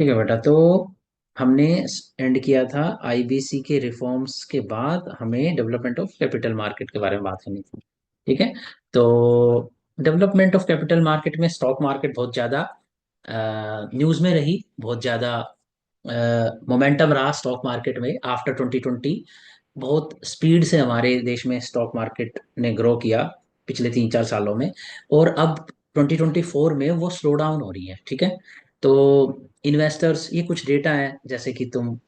ठीक है बेटा। तो हमने एंड किया था आईबीसी के रिफॉर्म्स के बाद हमें डेवलपमेंट ऑफ कैपिटल मार्केट के बारे में बात करनी थी। ठीक है। तो डेवलपमेंट ऑफ कैपिटल मार्केट में स्टॉक मार्केट बहुत ज़्यादा न्यूज़ में रही, बहुत ज़्यादा मोमेंटम रहा स्टॉक मार्केट में आफ्टर 2020। बहुत स्पीड से हमारे देश में स्टॉक मार्केट ने ग्रो किया पिछले 3-4 सालों में। और अब 2024 में वो स्लो डाउन हो रही है। ठीक है। तो इन्वेस्टर्स, ये कुछ डेटा है जैसे कि तुम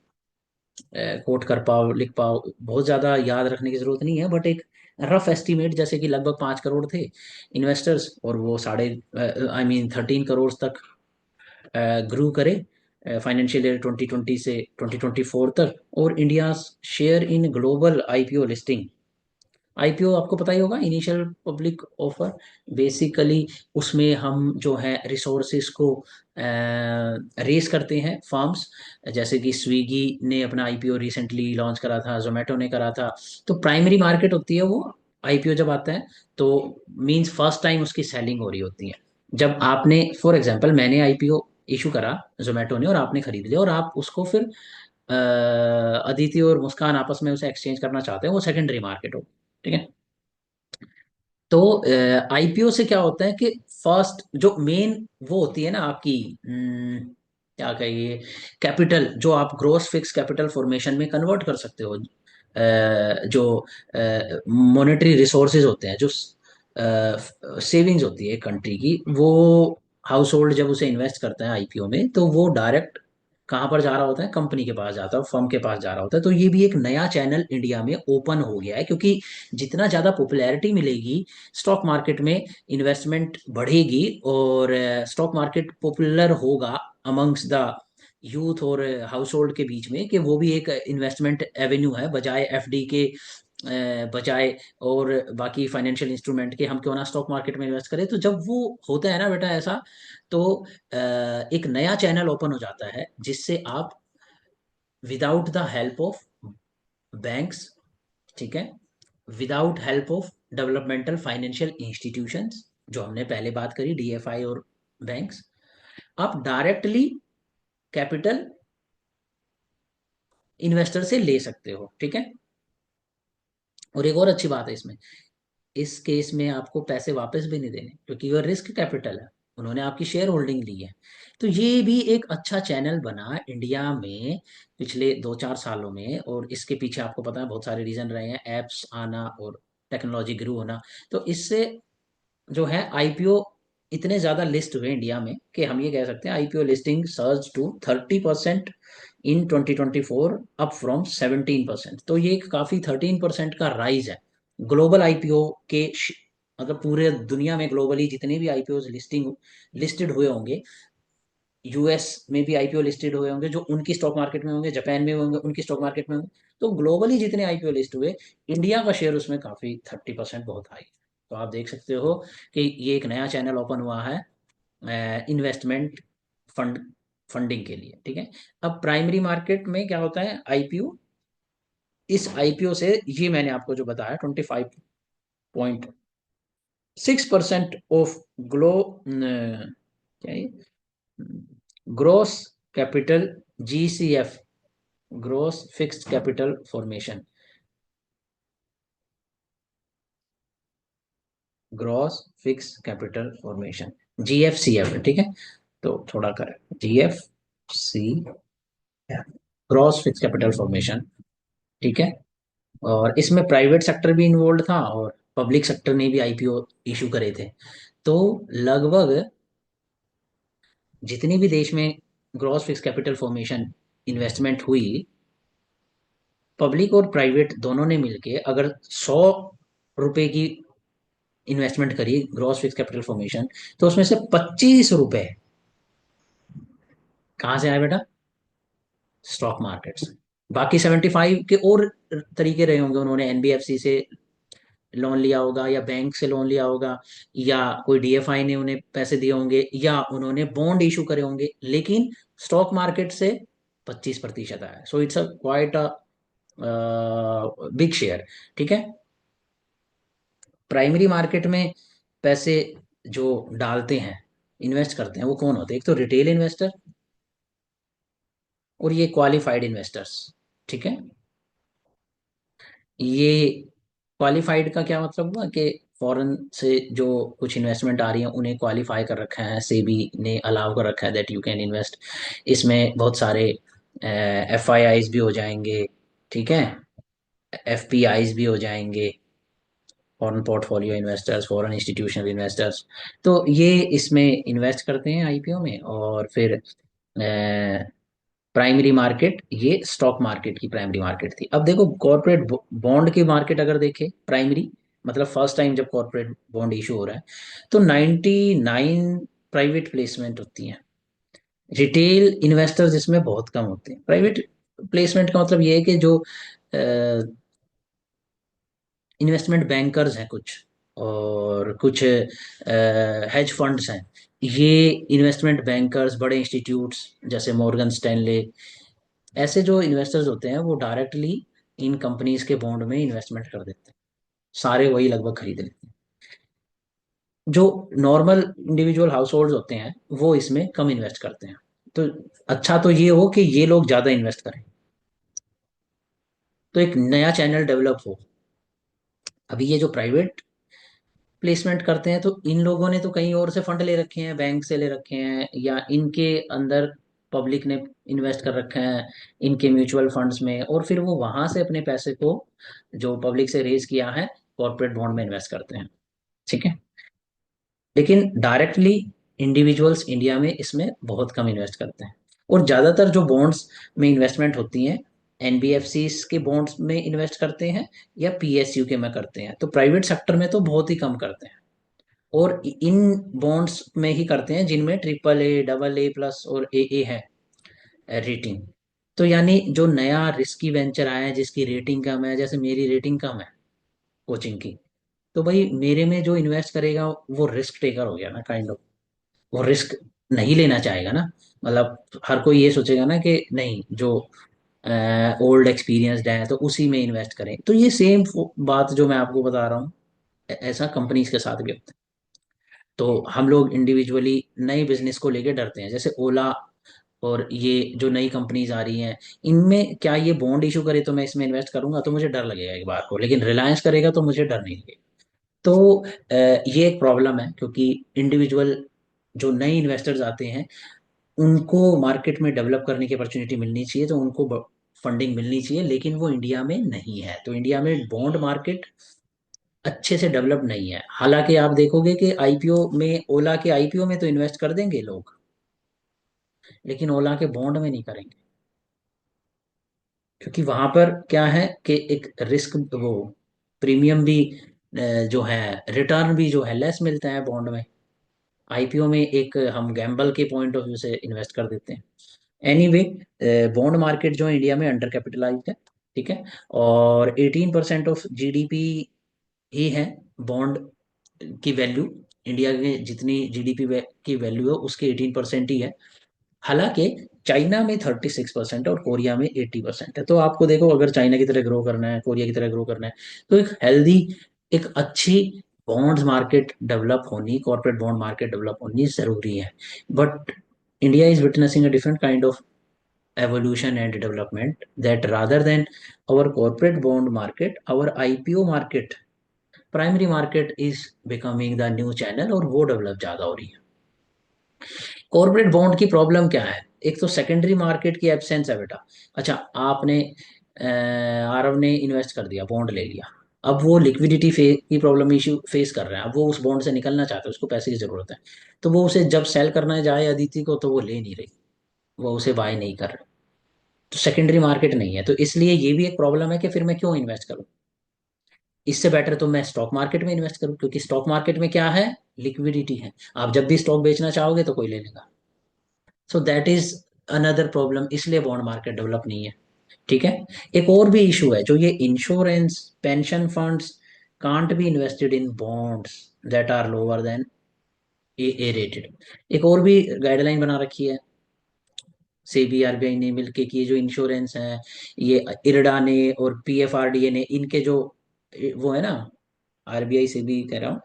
कोट कर पाओ, लिख पाओ, बहुत ज़्यादा याद रखने की ज़रूरत नहीं है, बट एक रफ एस्टिमेट जैसे कि लगभग 5 करोड़ थे इन्वेस्टर्स, और वो साढ़े आई मीन 13 करोड़ तक ग्रू करे फाइनेंशियल ईयर 2020 से 2024 तक। और India share in global IPO listing, IPO आपको पता ही होगा, इनिशियल पब्लिक ऑफर। बेसिकली उसमें हम जो है रिसोर्सेज को रेस करते हैं फर्म्स, जैसे कि स्विगी ने अपना आईपीओ रिसेंटली लॉन्च करा था, जोमेटो ने करा था। तो प्राइमरी मार्केट होती है वो, आईपीओ जब आता है तो मींस फर्स्ट टाइम उसकी सेलिंग हो रही होती है। जब आपने, फॉर एग्जांपल, मैंने आईपीओ इशू करा जोमेटो ने, और आपने खरीद लिया, और आप उसको फिर अदिति और मुस्कान आपस में उसे एक्सचेंज करना चाहते हैं, वो सेकेंडरी मार्केट हो। ठीक है। तो आईपीओ से क्या होता है कि फर्स्ट जो मेन वो होती है ना आपकी, क्या कहिए, कैपिटल जो आप ग्रोस फिक्स कैपिटल फॉर्मेशन में कन्वर्ट कर सकते हो। जो मॉनेटरी रिसोर्सेज होते हैं, जो सेविंग्स होती है कंट्री की, वो हाउस होल्ड जब उसे इन्वेस्ट करता है आईपीओ में, तो वो डायरेक्ट कहाँ पर जा रहा होता है, कंपनी के पास जाता है, फर्म के पास जा रहा होता है। तो ये भी एक नया चैनल इंडिया में ओपन हो गया है, क्योंकि जितना ज़्यादा पॉपुलैरिटी मिलेगी स्टॉक मार्केट में, इन्वेस्टमेंट बढ़ेगी, और स्टॉक मार्केट पॉपुलर होगा अमंग्स द यूथ और हाउस होल्ड के बीच में, कि वो भी एक इन्वेस्टमेंट एवेन्यू है बजाय एफडी के, बजाय और बाकी फाइनेंशियल इंस्ट्रूमेंट के, हम क्यों ना स्टॉक मार्केट में इन्वेस्ट करें। तो जब वो होता है ना बेटा ऐसा, तो एक नया चैनल ओपन हो जाता है जिससे आप without the help of banks, ठीक है, without help of developmental financial institutions, जो हमने पहले बात करी, डीएफआई और बैंक्स, आप डायरेक्टली कैपिटल इन्वेस्टर से ले सकते हो। ठीक है। और एक और अच्छी बात है इसमें, इस केस में आपको पैसे वापस भी नहीं देने, क्योंकि वो रिस्क कैपिटल है, उन्होंने आपकी शेयर होल्डिंग ली है। तो ये भी एक अच्छा चैनल बना इंडिया में पिछले 2-4 सालों में, और इसके पीछे आपको पता है बहुत सारे रीजन रहे हैं, एप्स आना और टेक्नोलॉजी ग्रू होना। तो इससे जो है आईपीओ इतने ज्यादा लिस्ट हुए इंडिया में कि हम ये कह सकते हैं IPO listing surge to 30% in 2024, up from 17%। तो ये एक काफी 13% का राइज है ग्लोबल आईपीओ के अगर पूरे दुनिया में ग्लोबली जितने भी आईपीओ लिस्टिंग लिस्टेड हुए होंगे, यूएस में भी आईपीओ लिस्टेड हुए होंगे जो उनकी स्टॉक मार्केट में होंगे, जापान में होंगे उनकी स्टॉक मार्केट में होंगे, तो ग्लोबली जितने आईपीओ लिस्ट हुए, इंडिया का शेयर उसमें काफी 30%, बहुत हाई। तो आप देख सकते हो कि ये एक नया चैनल ओपन हुआ है इन्वेस्टमेंट फंड फंडिंग के लिए। ठीक है। अब प्राइमरी मार्केट में क्या होता है, आईपीओ, इस आईपीओ से ये मैंने आपको जो बताया 25.6% ऑफ ग्लो क्या है, gross capital, GCF, gross fixed capital formation, gross fix capital formation, GFCF है। ठीक है। तो थोड़ा करें, GFC, gross fix capital formation. ठीक है। और इसमें प्राइवेट सेक्टर भी इन्वॉल्व था और पब्लिक सेक्टर ने भी आईपीओ इशू करे थे। तो लगभग जितनी भी देश में gross fix capital formation investment हुई, पब्लिक और प्राइवेट दोनों ने मिलके अगर 100 रुपए की इन्वेस्टमेंट करी ग्रॉस फिक्स कैपिटल फॉर्मेशन, तो उसमें से 25 रुपए कहाँ से आए बेटा, स्टॉक मार्केट से। बाकी 75 के और तरीके रहे होंगे, उन्होंने एनबीएफसी से लोन लिया होगा, या बैंक से लोन लिया होगा, या कोई डीएफआई ने उन्हें पैसे दिए होंगे, या उन्होंने बॉन्ड इशू करे होंगे, लेकिन स्टॉक मार्केट से 25% आया। So it's a quite a big share. ठीक है। प्राइमरी मार्केट में पैसे जो डालते हैं, इन्वेस्ट करते हैं, वो कौन होते हैं, एक तो रिटेल इन्वेस्टर, और ये क्वालिफाइड इन्वेस्टर्स। ठीक है। ये क्वालिफाइड का क्या मतलब हुआ कि फॉरेन से जो कुछ इन्वेस्टमेंट आ रही है उन्हें क्वालिफाई कर रखा है, सेबी ने अलाउ कर रखा है दैट यू कैन इन्वेस्ट। इसमें बहुत सारे एफ आई आईज भी हो जाएंगे। ठीक है। एफ पी आईज भी हो जाएंगे, foreign portfolio investors, foreign institutional investors. तो ये इसमें इन्वेस्ट करते हैं आईपीओ में। और फिर प्राइमरी मार्केट, ये स्टॉक मार्केट की प्राइमरी मार्केट थी। अब देखो कॉर्पोरेट बॉन्ड की मार्केट अगर देखें, प्राइमरी मतलब फर्स्ट टाइम जब कॉर्पोरेट बॉन्ड इशू हो रहा है, तो 99 प्राइवेट प्लेसमेंट होती हैं। रिटेल इन्वेस्टर्स इसमें बहुत कम होते हैं। प्राइवेट प्लेसमेंट का मतलब ये है कि जो इन्वेस्टमेंट बैंकर्स हैं कुछ, और कुछ हेज फंड्स हैं, ये इन्वेस्टमेंट बैंकर्स, बड़े इंस्टीट्यूट्स जैसे मॉर्गन स्टैनले, ऐसे जो इन्वेस्टर्स होते हैं वो डायरेक्टली इन कंपनीज के बॉन्ड में इन्वेस्टमेंट कर देते हैं। सारे वही लगभग खरीद लेते हैं। जो नॉर्मल इंडिविजुअल हाउस होल्ड होते हैं वो इसमें कम इन्वेस्ट करते हैं। तो अच्छा तो ये हो कि ये लोग ज्यादा इन्वेस्ट करें, तो एक नया चैनल डेवलप हो। अभी ये जो प्राइवेट प्लेसमेंट करते हैं, तो इन लोगों ने तो कहीं और से फंड ले रखे हैं, बैंक से ले रखे हैं, या इनके अंदर पब्लिक ने इन्वेस्ट कर रखे हैं इनके म्यूचुअल फंड्स में, और फिर वो वहां से अपने पैसे को जो पब्लिक से रेज किया है कॉर्पोरेट बॉन्ड में इन्वेस्ट करते हैं। ठीक है। लेकिन डायरेक्टली इंडिविजुअल्स इंडिया में इसमें बहुत कम इन्वेस्ट करते हैं। और ज्यादातर जो बॉन्ड्स में इन्वेस्टमेंट होती हैं, एनबीएफसी के बॉन्ड्स में इन्वेस्ट करते हैं या पीएसयू के में करते हैं। तो प्राइवेट सेक्टर में तो बहुत ही कम करते हैं। और इन बॉन्ड्स में ही करते हैं जिनमें triple A, double A plus और ए है रेटिंग। तो यानी जो नया रिस्की वेंचर आया है जिसकी रेटिंग कम है, जैसे मेरी रेटिंग कम है कोचिंग की, तो भाई मेरे में जो इन्वेस्ट करेगा वो रिस्क टेकर हो गया ना, काइंड ऑफ। वो रिस्क नहीं लेना चाहेगा ना। मतलब हर कोई ये सोचेगा ना कि नहीं, जो ओल्ड एक्सपीरियंसड है तो उसी में इन्वेस्ट करें। तो ये सेम बात जो मैं आपको बता रहा हूँ, ऐसा कंपनीज के साथ भी होता है। तो हम लोग इंडिविजुअली नए बिजनेस को लेके डरते हैं, जैसे ओला और ये जो नई कंपनीज आ रही हैं, इनमें क्या ये बॉन्ड इशू करे तो मैं इसमें इन्वेस्ट करूंगा तो मुझे डर लगेगा एक बार को, लेकिन रिलायंस करेगा तो मुझे डर नहीं लगेगा। तो ये एक प्रॉब्लम है, क्योंकि इंडिविजुअल जो नए इन्वेस्टर्स आते हैं उनको मार्केट में डेवलप करने की अपॉर्चुनिटी मिलनी चाहिए, तो उनको फंडिंग मिलनी चाहिए, लेकिन वो इंडिया में नहीं है। तो इंडिया में बॉन्ड मार्केट अच्छे से डेवलप नहीं है। हालांकि आप देखोगे कि आईपीओ में, ओला के आईपीओ में तो इन्वेस्ट कर देंगे लोग, लेकिन ओला के बॉन्ड में नहीं करेंगे। क्योंकि वहां पर क्या है कि एक रिस्क, वो प्रीमियम भी जो है, रिटर्न भी जो है लेस मिलता है बॉन्ड में। आईपीओ में एक हम गैम्बल के पॉइंट ऑफ व्यू से इन्वेस्ट कर देते हैं। एनीवे, बॉन्ड मार्केट जो है इंडिया में अंडर कैपिटलाइज्ड है। ठीक है। और 18% ऑफ जीडीपी ही है बॉन्ड की वैल्यू। इंडिया के जितनी जीडीपी की वैल्यू है उसके 18% ही है। हालांकि चाइना में 36% है और कोरिया में 80% है। तो आपको देखो, अगर चाइना की तरह ग्रो करना है, कोरिया की तरह ग्रो करना है, तो एक हेल्दी, एक अच्छी बॉन्ड्स मार्केट डेवलप होनी, कॉर्पोरेट बॉन्ड मार्केट डेवलप होनी जरूरी है। But India is witnessing a different kind of evolution and development, that rather than our corporate bond market, our IPO market, primary market is becoming the new channel, और वो develop ज्यादा हो रही है। Corporate bond की problem क्या है? एक तो सेकेंडरी मार्केट की एब्सेंस है बेटा। अच्छा, आपने आरव ने इन्वेस्ट कर दिया, बॉन्ड ले लिया, अब वो लिक्विडिटी की प्रॉब्लम इशू फेस कर रहा है। अब वो उस बॉन्ड से निकलना चाहता है, उसको पैसे की जरूरत है। तो वो उसे जब सेल करना जाए अदिति को, तो वो ले नहीं रही, वो उसे बाय नहीं कर रही। तो सेकेंडरी मार्केट नहीं है, तो इसलिए ये भी एक प्रॉब्लम है कि फिर मैं क्यों इन्वेस्ट करूं। इससे बेटर तो मैं स्टॉक मार्केट में इन्वेस्ट करूं, क्योंकि स्टॉक मार्केट में क्या है, लिक्विडिटी है। आप जब भी स्टॉक बेचना चाहोगे तो कोई ले लेगा। So that is another problem, इसलिए बॉन्ड मार्केट डेवलप नहीं है। ठीक है। एक और भी इशू है, जो ये insurance, pension funds can't be invested in bonds that are lower than A rated. एक और भी गाइडलाइन बना रखी है सेबी, आरबीआई ने मिलके, कि ये जो इंश्योरेंस है, ये इरडा ने और पीएफआरडीए ने, इनके जो वो है ना, आरबीआई से भी कह रहा हूँ,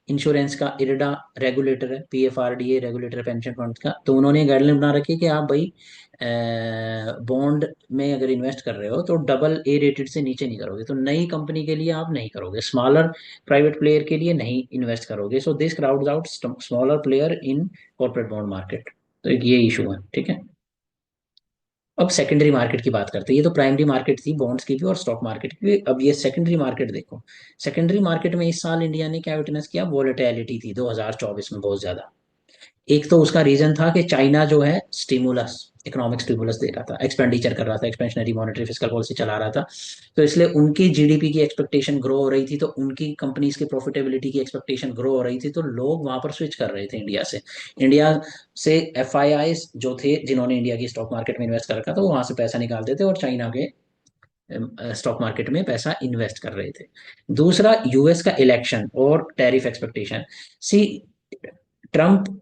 इंश्योरेंस का इरडा रेगुलेटर है, पीएफआरडीए रेगुलेटर है पेंशन फंड का, तो उन्होंने गाइडलाइन बना रखी है कि आप भाई बॉन्ड में अगर इन्वेस्ट कर रहे हो तो डबल ए रेटेड से नीचे नहीं करोगे, तो नई कंपनी के लिए आप नहीं करोगे, स्मॉलर प्राइवेट प्लेयर के लिए नहीं इन्वेस्ट करोगे, so this crowds out smaller player in corporate bond market. तो एक ये इशू है, ठीक है। अब सेकेंडरी मार्केट की बात करते हैं, ये तो प्राइमरी मार्केट थी बॉन्ड्स की भी और स्टॉक मार्केट की भी, अब ये सेकेंडरी मार्केट देखो। सेकेंडरी मार्केट में इस साल इंडिया ने क्या विटनेस किया, वोलेटिलिटी थी 2024 में बहुत ज्यादा। एक तो उसका रीजन था कि चाइना जो है स्टिमुलस, इकोनॉमिक स्टिमुलस दे रहा था, एक्सपेंडिचर कर रहा था, एक्सपेंशनरी मॉनेटरी फिस्कल पॉलिसी चला रहा था, तो इसलिए उनकी जीडीपी की एक्सपेक्टेशन ग्रो हो रही थी, तो उनकी कंपनीज की प्रॉफिटेबिलिटी की एक्सपेक्टेशन ग्रो हो रही थी, तो लोग वहां पर स्विच कर रहे थे इंडिया से। इंडिया से एफआईआई जो थे जिन्होंने इंडिया की स्टॉक मार्केट में इन्वेस्ट कर रखा था, वो वहां से पैसा निकालते थे और चाइना के स्टॉक मार्केट में पैसा इन्वेस्ट कर रहे थे। दूसरा, यूएस का इलेक्शन और टैरिफ एक्सपेक्टेशन। सी, ट्रम्प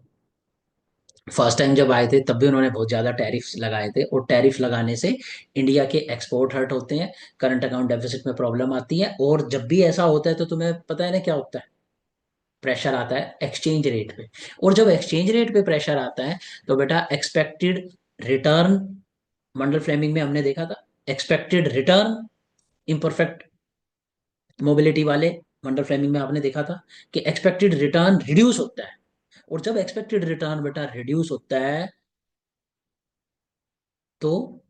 फर्स्ट टाइम जब आए थे तब भी उन्होंने बहुत ज्यादा टैरिफ्स लगाए थे, और टैरिफ लगाने से इंडिया के एक्सपोर्ट हर्ट होते हैं, करंट अकाउंट डेफिसिट में प्रॉब्लम आती है, और जब भी ऐसा होता है तो तुम्हें पता है ना क्या होता है, प्रेशर आता है एक्सचेंज रेट पे। और जब एक्सचेंज रेट पे प्रेशर आता है तो बेटा एक्सपेक्टेड रिटर्न, मंडल फ्लेमिंग में हमने देखा था, एक्सपेक्टेड रिटर्न इम्परफेक्ट मोबिलिटी वाले मंडल फ्लेमिंग में आपने देखा था कि एक्सपेक्टेड रिटर्न रिड्यूस होता है, और जब एक्सपेक्टेड रिटर्न बेटा रिड्यूस होता है तो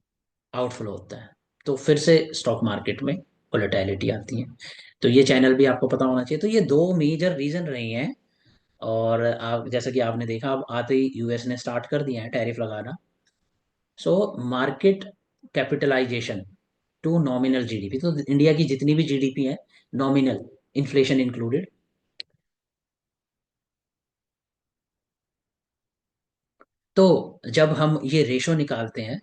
आउटफ्लो होता है, तो फिर से स्टॉक मार्केट में वोलेटिलिटी आती है। तो ये चैनल भी आपको पता होना चाहिए। तो ये दो मेजर रीजन रहे हैं। और आप जैसा कि आपने देखा, अब आते ही यूएस ने स्टार्ट कर दिया है टैरिफ लगाना। So market capitalization to nominal GDP, तो इंडिया की जितनी भी जीडीपी है नॉमिनल, इन्फ्लेशन इंक्लूडेड, तो जब हम ये रेशो निकालते हैं,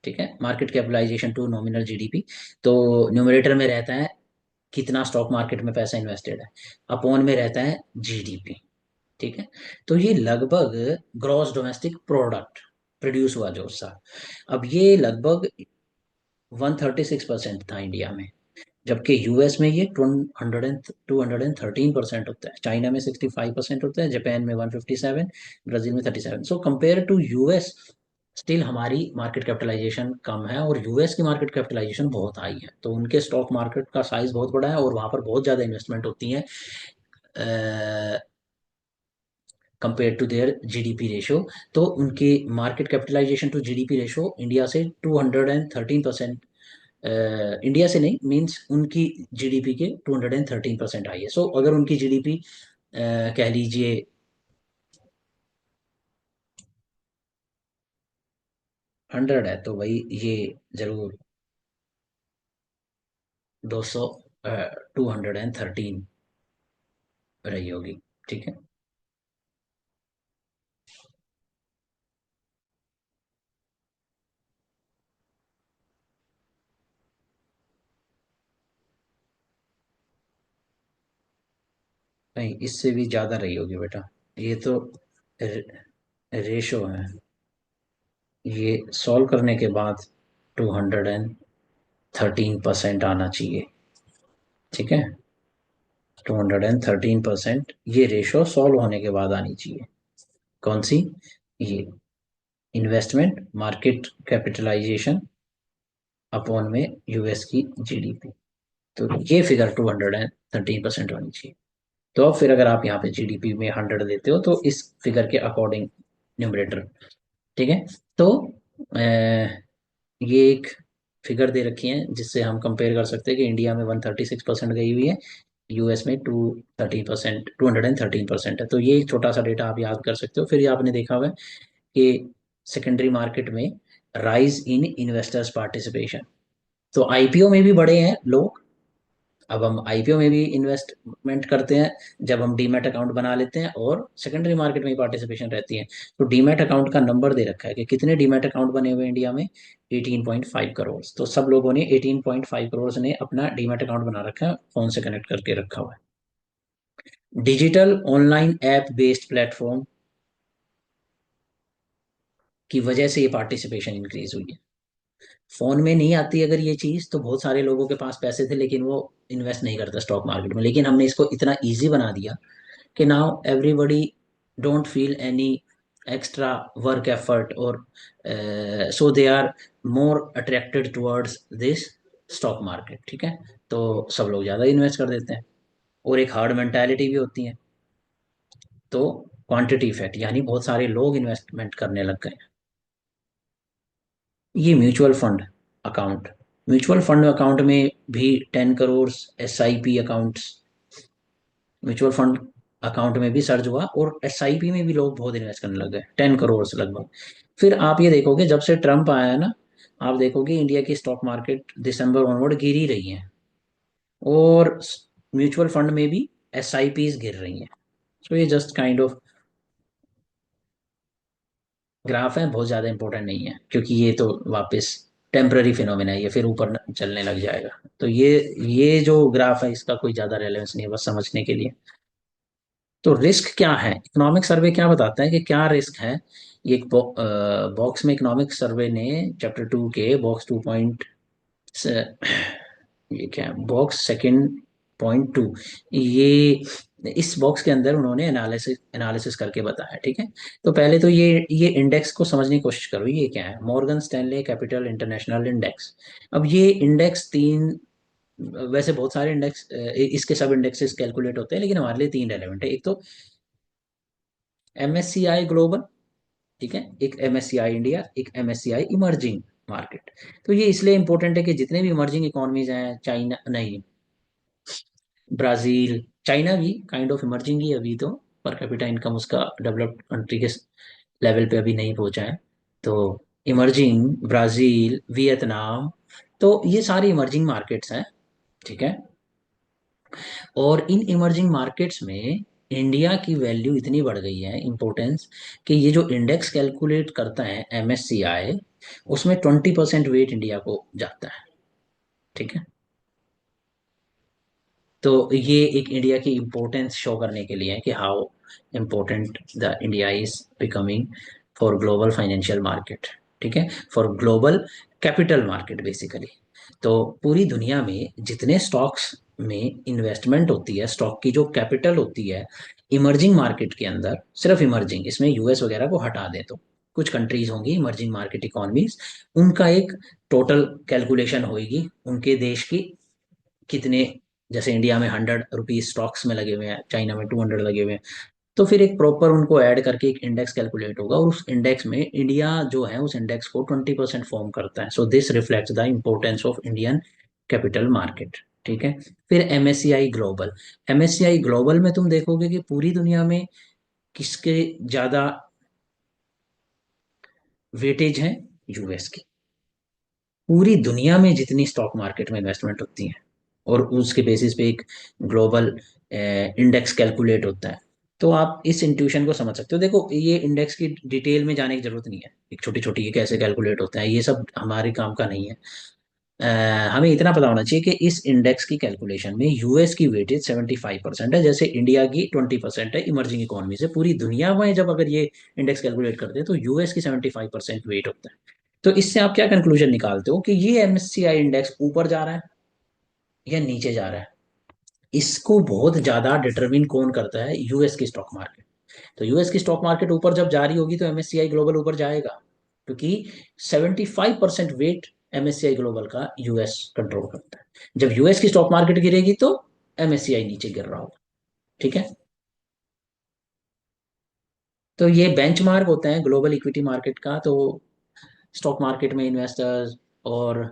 ठीक है, market capitalization to nominal GDP, तो न्यूमरेटर में रहता है कितना स्टॉक मार्केट में पैसा इन्वेस्टेड है, अपॉन में रहता है जीडीपी, ठीक है। तो ये लगभग ग्रॉस डोमेस्टिक प्रोडक्ट प्रोड्यूस हुआ जो साल, अब ये लगभग 136% था इंडिया में, जबकि यूएस में ये 213% होता है, चाइना में 65% होता है, जापान में 157, ब्राजील में 37। So compare to US still हमारी मार्केट कैपिटलाइजेशन कम है, और यूएस की मार्केट कैपिटलाइजेशन बहुत हाई है, तो उनके स्टॉक मार्केट का साइज बहुत बड़ा है और वहां पर बहुत ज्यादा इन्वेस्टमेंट होती है compare to their GDP ratio. तो उनकी market capitalization to GDP ratio India से 213%, इंडिया से नहीं, मींस उनकी जीडीपी के 213% आई है। सो अगर उनकी जीडीपी कह लीजिए 100 है, तो भाई ये जरूर 200, 213 रही होगी, ठीक है। नहीं, इससे भी ज्यादा रही होगी बेटा, ये तो रेशो है, ये सॉल्व करने के बाद 213% आना चाहिए, ठीक है। 213% ये रेशो सॉल्व होने के बाद आनी चाहिए। कौन सी? ये इन्वेस्टमेंट मार्केट कैपिटलाइजेशन अपॉन में यूएस की जीडीपी, तो ये फिगर 213% होनी चाहिए। तो अब फिर अगर आप यहाँ पे जीडीपी में 100 देते हो तो इस फिगर के अकॉर्डिंग न्यूमरेटर, ठीक है। तो ये एक फिगर दे रखी है जिससे हम कंपेयर कर सकते हैं कि इंडिया में 136% गई हुई है, यूएस में 213% है। तो ये एक छोटा सा डेटा आप याद कर सकते हो। फिर ये आपने देखा हुआ है कि सेकेंडरी मार्केट में राइज इन इन्वेस्टर्स पार्टिसिपेशन, तो आईपीओ में भी बढ़े हैं लोग। अब हम आईपीओ में भी इन्वेस्टमेंट करते हैं जब हम डीमैट अकाउंट बना लेते हैं, और सेकेंडरी मार्केट में ही पार्टिसिपेशन रहती है। तो डीमैट अकाउंट का नंबर दे रखा है कि कितने डीमैट अकाउंट बने हुए हैं इंडिया में, 18.5 करोड़। तो सब लोगों ने 18.5 करोड़ ने अपना डीमैट अकाउंट बना रखा है, फोन से कनेक्ट करके रखा हुआ है। Digital online app based platform की वजह से ये पार्टिसिपेशन इंक्रीज हुई है। फोन में नहीं आती अगर ये चीज, तो बहुत सारे लोगों के पास पैसे थे लेकिन वो इन्वेस्ट नहीं करता स्टॉक मार्केट में, लेकिन हमने इसको इतना इजी बना दिया कि now everybody don't feel any extra work effort, और so they are more attracted towards this stock market. ठीक है, तो सब लोग ज़्यादा इन्वेस्ट कर देते हैं, और एक हार्ड मेंटालिटी भी होती है। तो क्वांटिटी इफेक्ट, यानी बहुत सारे लोग इन्वेस्टमेंट करने लग गए। ये mutual fund account, mutual fund account में भी 10 crore SIP accounts, mutual fund account में भी सर्ज हुआ, और SIP में भी लोग बहुत इन्वेस्ट करने लग गए, 10 करोड़ से लगभग। फिर आप ये देखोगे जब से ट्रम्प आया है ना, आप देखोगे इंडिया की स्टॉक मार्केट दिसंबर ऑनवर्ड गिर ही रही है, और म्यूचुअल फंड में भी SIPs गिर रही हैं। सो ये जस्ट काइंड ऑफ ग्राफ है, बहुत ज़्यादा इंपॉर्टेंट नहीं है, क्योंकि ये तो वापस टेम्पररी फिनोमेना है, ये फिर ऊपर चलने लग जाएगा। तो ये जो ग्राफ है इसका कोई ज़्यादा रेलेवेंस नहीं है, बस समझने के लिए। तो रिस्क क्या है, इकोनॉमिक सर्वे क्या बताता है कि क्या रिस्क है। ये एक बॉक्स में इकोनॉमिक सर्वे ने चैप्टर 2 के बॉक्स 2 से, ये क्या है, बॉक्स 2.2, ये इस बॉक्स के अंदर उन्होंने एनालिसिस एनालिसिस करके बताया। ठीक है, तो पहले तो ये इंडेक्स को समझने की कोशिश करो, ये क्या है, Morgan Stanley capital international index. अब ये इंडेक्स तीन, वैसे बहुत सारे इंडेक्स, इसके सब इंडेक्सेस कैलकुलेट होते हैं, लेकिन हमारे लिए तीन रेलेवेंट है। एक तो MSCI ग्लोबल, ठीक है, एक MSCI इंडिया, एक MSCI इमर्जिंग मार्केट। तो ये इसलिए इंपॉर्टेंट है कि जितने भी इमर्जिंग इकोनॉमीज हैं, चाइना नहीं, ब्राजील, चाइना भी काइंड ऑफ इमर्जिंग ही है अभी तो, पर कैपिटा इनकम उसका डेवलप्ड कंट्री के लेवल पे अभी नहीं पहुंचा है। तो इमर्जिंग, ब्राजील, वियतनाम, तो ये सारी इमर्जिंग मार्केट्स हैं। ठीक है, और इन इमर्जिंग मार्केट्स में इंडिया की वैल्यू इतनी बढ़ गई है, इंपॉर्टेंस, कि ये जो इंडेक्स कैलकुलेट करता है MSCI, उसमें 20% वेट इंडिया को जाता है। ठीक है, तो ये एक इंडिया की इम्पोर्टेंस शो करने के लिए है कि how important the India is becoming for global financial market. ठीक है, for global capital market basically. तो पूरी दुनिया में जितने स्टॉक्स में इन्वेस्टमेंट होती है, स्टॉक की जो कैपिटल होती है इमर्जिंग मार्केट के अंदर, सिर्फ इमर्जिंग, इसमें US वगैरह को हटा दें तो कुछ कंट्रीज होंगी इमर्जिंग मार्केट इकोनॉमीज, उनका एक टोटल कैलकुलेशन होगी, उनके देश की कितने, जैसे इंडिया में 100 रुपीज स्टॉक्स में लगे हुए हैं, चाइना में 200 लगे हुए हैं, तो फिर एक प्रॉपर उनको ऐड करके एक इंडेक्स कैलकुलेट होगा, और उस इंडेक्स में इंडिया जो है उस इंडेक्स को 20% फॉर्म करता है। So this reflects the importance of Indian capital market. ठीक है, फिर MSCI ग्लोबल, MSCI ग्लोबल में तुम देखोगे कि पूरी दुनिया में किसके ज्यादा वेटेज है, US की। पूरी दुनिया में जितनी स्टॉक मार्केट में इन्वेस्टमेंट होती है, और उसके बेसिस पे एक ग्लोबल इंडेक्स कैलकुलेट होता है। तो आप इस इंट्यूशन को समझ सकते हो। देखो ये इंडेक्स की डिटेल में जाने की जरूरत नहीं है, एक छोटी छोटी ये कैसे कैलकुलेट होता है, ये सब हमारे काम का नहीं है। हमें इतना पता होना चाहिए कि इस इंडेक्स की कैलकुलेशन में US की वेटेज 75% है, जैसे इंडिया की 20% है इमर्जिंग इकोनॉमी से। पूरी दुनिया में जब अगर ये इंडेक्स कैलकुलेट करते हैं तो US की 75% वेट होता है। तो इससे आप क्या कंक्लूजन निकालते हो कि ये MSCI इंडेक्स ऊपर जा रहा है या नीचे जा रहा है। इसको बहुत ज्यादा डिटरमिन कौन करता है, US की स्टॉक मार्केट। तो US की स्टॉक मार्केट ऊपर जब जा रही होगी तो MSCI ग्लोबल ऊपर जाएगा, क्योंकि 75% वेट MSCI ग्लोबल का US कंट्रोल करता है। जब US की स्टॉक मार्केट गिरेगी तो MSCI नीचे गिर रहा होगा। ठीक है, तो ये बेंचमार्क होता है ग्लोबल इक्विटी मार्केट का। तो स्टॉक मार्केट में इन्वेस्टर्स और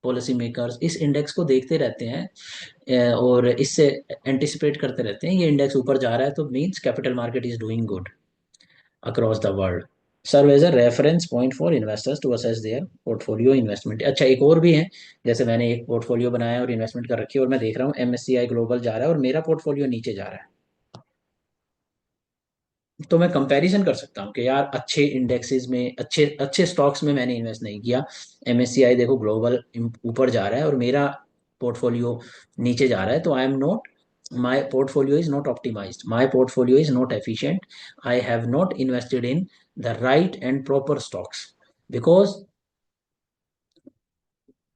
पॉलिसी मेकर्स इस इंडेक्स को देखते रहते हैं, और इससे एंटिसिपेट करते रहते हैं ये इंडेक्स ऊपर जा रहा है तो means capital market is doing good across the world. Serve as a reference point for investors to assess their portfolio investment. अच्छा, एक और भी है, जैसे मैंने एक पोर्टफोलियो बनाया और इन्वेस्टमेंट कर रखी है, और मैं देख रहा हूँ MSCI ग्लोबल जा रहा है और मेरा पोर्टफोलियो नीचे जा रहा है, तो मैं कंपैरिजन कर सकता हूँ कि यार अच्छे इंडेक्सेस में, अच्छे अच्छे स्टॉक्स में मैंने इन्वेस्ट नहीं किया। MSCI देखो ग्लोबल ऊपर जा रहा है और मेरा पोर्टफोलियो नीचे जा रहा है, तो I am not, my portfolio is not optimised, my portfolio is not efficient, I have not invested in the right and proper stocks, because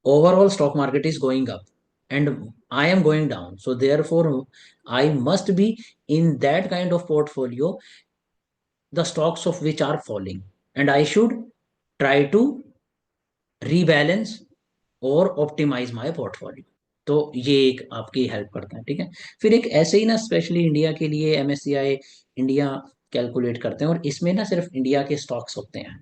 overall stock market is going up, and I am going down, so therefore I must be in that kind of portfolio, the stocks of which are falling, and I should try to rebalance और optimise my portfolio. तो ये एक आपकी help करता है, ठीक है। फिर एक ऐसे ही ना, स्पेशली इंडिया के लिए एमएससीआई इंडिया कैलकुलेट करते हैं, और इसमें ना सिर्फ इंडिया के स्टॉक्स होते हैं,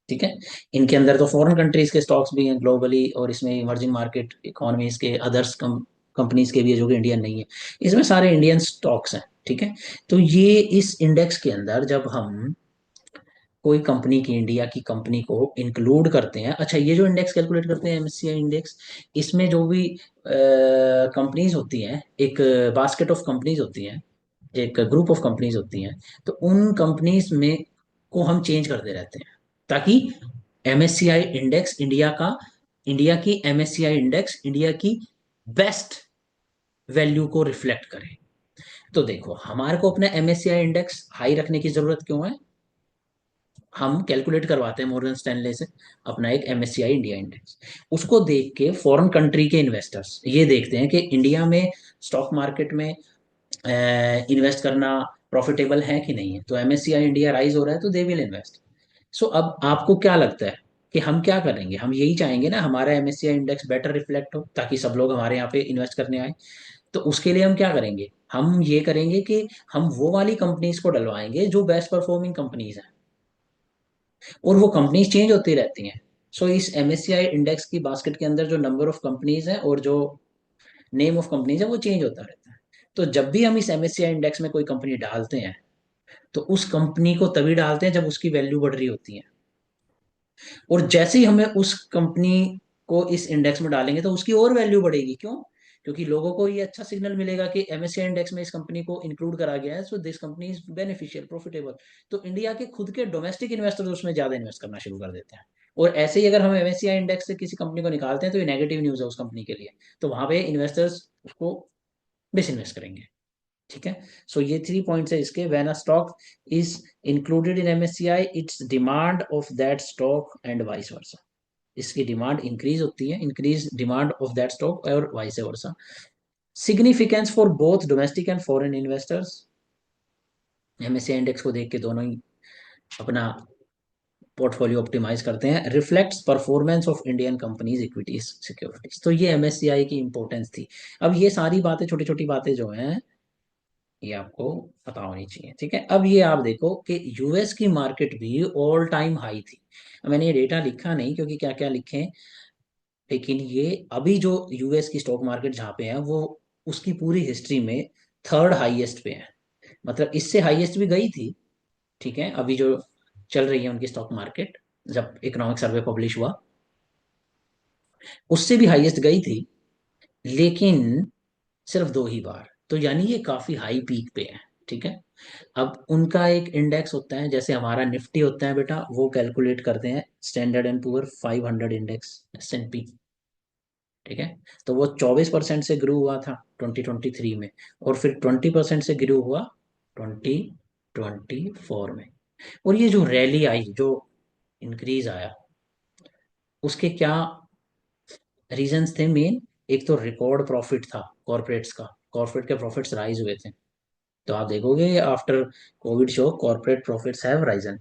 ठीक है। इनके अंदर तो फॉरेन कंट्रीज के स्टॉक्स भी हैं ग्लोबली, और इसमें इमर्जिंग मार्केट इकोनॉमीज के अदर्स कंपनीज के भी है जो कि इंडियन नहीं है। इसमें सारे इंडियन स्टॉक्स हैं, ठीक है। तो ये इस इंडेक्स के अंदर जब हम कोई कंपनी की, इंडिया की कंपनी को इंक्लूड करते हैं, अच्छा ये जो इंडेक्स कैलकुलेट करते हैं एमएससीआई इंडेक्स, इसमें जो भी कंपनीज होती हैं, एक बास्केट ऑफ कंपनीज होती हैं, एक ग्रुप ऑफ कंपनीज होती हैं, तो उन कंपनीज में को हम चेंज करते रहते हैं, ताकि एमएससीआई इंडेक्स इंडिया का, इंडिया की एमएससीआई इंडेक्स इंडिया की बेस्ट वैल्यू को रिफ्लेक्ट करे। तो देखो हमारे को अपना एमएससीआई इंडेक्स हाई रखने की जरूरत क्यों है? हम कैलकुलेट करवाते हैं मॉर्गन स्टैनले से अपना एक एमएससीआई इंडिया इंडेक्स। उसको देख के फॉरेन कंट्री के इन्वेस्टर्स ये देखते हैं कि इंडिया में स्टॉक मार्केट में इन्वेस्ट करना प्रॉफिटेबल है कि नहीं है, तो एमएससीआई इंडिया राइज हो रहा है तो दे विल इन्वेस्ट। सो अब आपको क्या लगता है कि हम क्या करेंगे? हम यही चाहेंगे ना, हमारा एमएससीआई इंडेक्स बेटर रिफ्लेक्ट हो, ताकि सब लोग हमारे यहाँ पे इन्वेस्ट करने आए। तो उसके लिए हम क्या करेंगे? हम ये करेंगे कि हम वो वाली कंपनीज को डलवाएंगे जो बेस्ट परफॉर्मिंग कंपनीज हैं, और वो कंपनीज चेंज होती रहती हैं। सो इस एमएससीआई इंडेक्स की बास्केट के अंदर जो नंबर ऑफ कंपनीज हैं और जो नेम ऑफ कंपनीज है वो चेंज होता रहता है। तो जब भी हम इस एमएससीआई इंडेक्स में कोई कंपनी डालते हैं, तो उस कंपनी को तभी डालते हैं जब उसकी वैल्यू बढ़ रही होती है, और जैसे ही हमें उस कंपनी को इस इंडेक्स में डालेंगे तो उसकी और वैल्यू बढ़ेगी। क्यों? क्योंकि लोगों को ये अच्छा सिग्नल मिलेगा कि एमएससीआई इंडेक्स में इस कंपनी को इंक्लूड करा गया है, so this company is beneficial profitable. तो इंडिया के खुद के डोमेस्टिक इन्वेस्टर्स उसमें ज्यादा इन्वेस्ट करना शुरू कर देते हैं। और ऐसे ही अगर हम एमएससीआई इंडेक्स से किसी कंपनी को निकालते हैं तो ये नेगेटिव न्यूज है उस कंपनी के लिए, तो वहां पे इन्वेस्टर्स उसको डिसइन्वेस्ट करेंगे, ठीक है। सो ये 3 पॉइंट्स है इसके। When a stock is included in MSCI, it's demand of that stock and vice versa. इसकी डिमांड इंक्रीज होती है, increase demand of that stock और vice versa. Significance for both domestic and foreign investors, MSCI index को देख के दोनों ही अपना portfolio optimise करते हैं। Reflects performance of Indian companies equities securities. तो ये एमएससीआई की इंपॉर्टेंस थी। अब ये सारी बातें, छोटी छोटी बातें जो हैं, ये आपको पता होनी चाहिए, ठीक है। अब ये आप देखो कि यूएस की मार्केट भी ऑल टाइम हाई थी। मैंने ये डेटा लिखा नहीं क्योंकि क्या क्या लिखे, लेकिन ये अभी जो यूएस की स्टॉक मार्केट जहाँ पे है वो उसकी पूरी हिस्ट्री में थर्ड हाईएस्ट पे है। मतलब इससे हाईएस्ट भी गई थी, ठीक है, अभी जो चल रही है उनकी स्टॉक मार्केट, जब इकोनॉमिक सर्वे पब्लिश हुआ उससे भी हाईएस्ट गई थी, लेकिन सिर्फ 2 ही बार। तो यानी ये काफी हाई पीक पे है, ठीक है। अब उनका एक इंडेक्स होता है, जैसे हमारा निफ्टी होता है बेटा, वो कैलकुलेट करते हैं standard and poor 500 index, S&P, ठीक है। तो वो 24% से ग्रो हुआ था 2023 में, और फिर 20% से ग्रो हुआ 2024 में। और ये जो रैली आई, जो इंक्रीज आया, उसके क्या रीजंस थे मेन? एक तो रिकॉर्ड प्रॉफिट था कॉर्पोरेट्स का, कॉर्पोरेट के प्रॉफिट्स राइज हुए थे। तो आप देखोगे after Covid show corporate profits have Ryzen,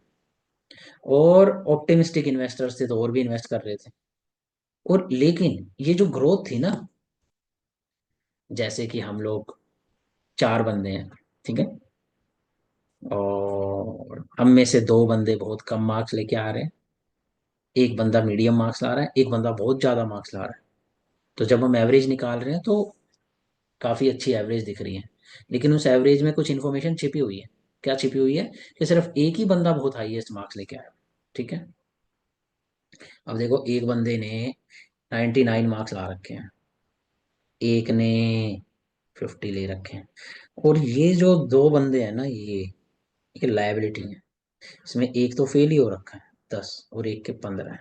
और ऑप्टिमिस्टिक इन्वेस्टर्स थे तो और भी इन्वेस्ट कर रहे थे। और लेकिन ये जो ग्रोथ थी ना, जैसे कि हम लोग 4 बंदे हैं, ठीक है, और हम में से 2 बंदे बहुत कम मार्क्स लेके आ रहे हैं, एक बंदा मीडियम मार्क्स ला रहा है, एक बंदा बहुत ज्यादा मार्क्स ला रहा है। तो जब हम एवरेज निकाल रहे हैं तो काफी अच्छी एवरेज दिख रही है, लेकिन उस एवरेज में कुछ इन्फॉर्मेशन छिपी हुई है। क्या छिपी हुई है? कि सिर्फ एक ही बंदा बहुत हाईएस्ट मार्क्स लेके आया, ठीक है। अब देखो एक बंदे ने 99 मार्क्स ला रखे हैं, एक ने 50 ले रखे हैं, और ये जो 2 बंदे हैं ना, ये लायबिलिटी है। इसमें एक तो फेल ही हो रखा है 10, और एक के 15 है।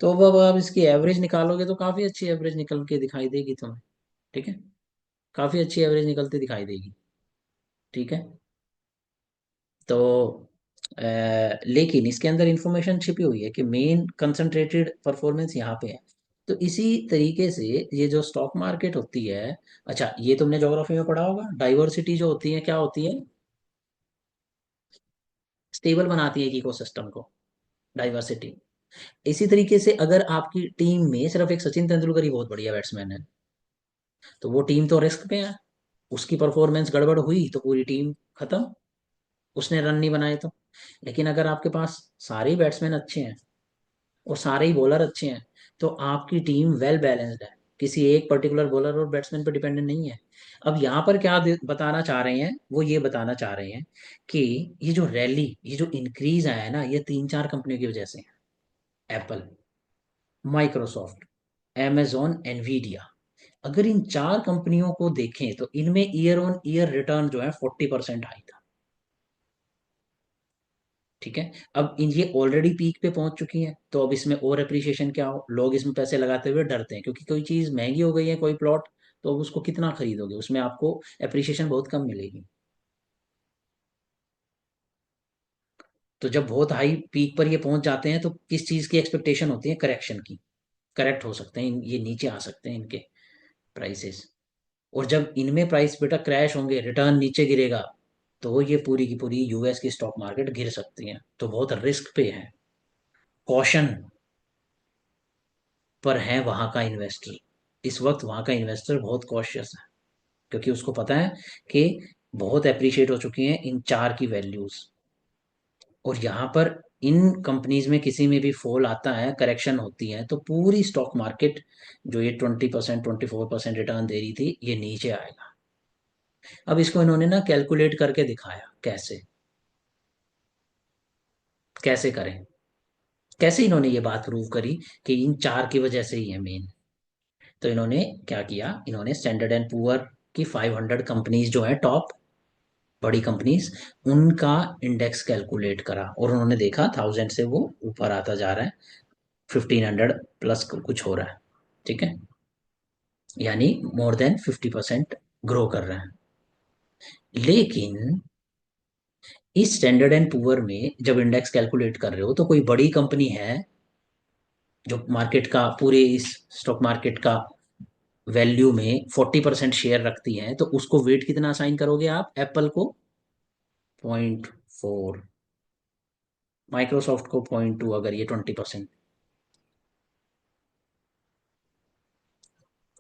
तो अब आप इसकी एवरेज निकालोगे तो काफी अच्छी एवरेज निकल के दिखाई देगी तुम्हें, ठीक है, काफी अच्छी एवरेज निकलती दिखाई देगी, ठीक है। तो लेकिन इसके अंदर इंफॉर्मेशन छिपी हुई है कि मेन कंसंट्रेटेड परफॉर्मेंस यहाँ पे है। तो इसी तरीके से ये जो स्टॉक मार्केट होती है, अच्छा ये तुमने ज्योग्राफी में पढ़ा होगा, डाइवर्सिटी जो होती है क्या होती है, स्टेबल बनाती है एक इकोसिस्टम को, डाइवर्सिटी। इसी तरीके से अगर आपकी टीम में सिर्फ एक सचिन तेंदुलकर ही बहुत बढ़िया बैट्समैन है, तो वो टीम तो रिस्क पे है, उसकी परफॉर्मेंस गड़बड़ हुई तो पूरी टीम खत्म, उसने रन नहीं बनाए तो। लेकिन अगर आपके पास सारे ही बैट्समैन अच्छे हैं और सारे ही बॉलर अच्छे हैं, तो आपकी टीम वेल बैलेंस्ड है, किसी एक पर्टिकुलर बॉलर और बैट्समैन पर डिपेंडेंट नहीं है। अब यहाँ पर क्या बताना चाह रहे हैं, वो ये बताना चाह रहे हैं कि ये जो रैली, ये जो इंक्रीज आया है ना, ये तीन चार कंपनियों की वजह से है। Apple, Microsoft, amazon, Nvidia. अगर इन चार कंपनियों को देखें तो इनमें ईयर ऑन ईयर रिटर्न जो है 40% हाई था। ठीक है। अब इन ये ऑलरेडी पीक पे पहुंच चुकी हैं, तो अब इसमें और एप्रिसिएशन क्या हो, लोग इसमें पैसे लगाते हुए डरते हैं, क्योंकि कोई चीज महंगी हो गई है, कोई प्लॉट, तो अब उसको कितना खरीदोगे, उसमें आपको एप्रिसिएशन बहुत कम मिलेगी। तो जब बहुत हाई पीक पर ये पहुंच जाते हैं तो किस चीज की एक्सपेक्टेशन होती है, करेक्शन की, करेक्ट हो सकते हैं ये, नीचे आ सकते हैं इनके प्राइसेस। और जब इनमें प्राइस बेटा क्रैश होंगे, रिटर्न नीचे गिरेगा, तो ये पूरी की पूरी यूएस की स्टॉक मार्केट गिर सकती है, तो बहुत रिस्क पे है। कॉशन पर है वहां का इन्वेस्टर, इस वक्त वहां का इन्वेस्टर बहुत कॉशियस है, क्योंकि उसको पता है कि बहुत एप्रिशिएट हो चुकी हैं इन चार की वैल्यूज। और यहाँ पर इन कंपनीज में किसी में भी फॉल आता है, करेक्शन होती है, तो पूरी स्टॉक मार्केट जो ये 20% 24% रिटर्न दे रही थी, ये नीचे आएगा। अब इसको इन्होंने ना कैलकुलेट करके दिखाया, कैसे कैसे करें, कैसे इन्होंने ये बात प्रूव करी कि इन चार की वजह से ही है मेन। तो इन्होंने क्या किया, इन्होंने स्टैंडर्ड एंड पुअर की 500 कंपनीज जो है टॉप बड़ी कंपनीज, उनका इंडेक्स कैलकुलेट करा, और उन्होंने देखा 1000 से वो ऊपर आता जा रहा है, 1500 प्लस कुछ हो रहा है। ठीक है, यानी मोर देन 50% ग्रो कर रहे हैं। लेकिन इस स्टैंडर्ड एंड पुअर में जब इंडेक्स कैलकुलेट कर रहे हो, तो कोई बड़ी कंपनी है जो मार्केट का, पूरे इस स्टॉक मार्केट का वैल्यू में 40% शेयर रखती है, तो उसको वेट कितना असाइन करोगे आप, एप्पल को 0.4, माइक्रोसॉफ्ट को 0.2, अगर ये 20%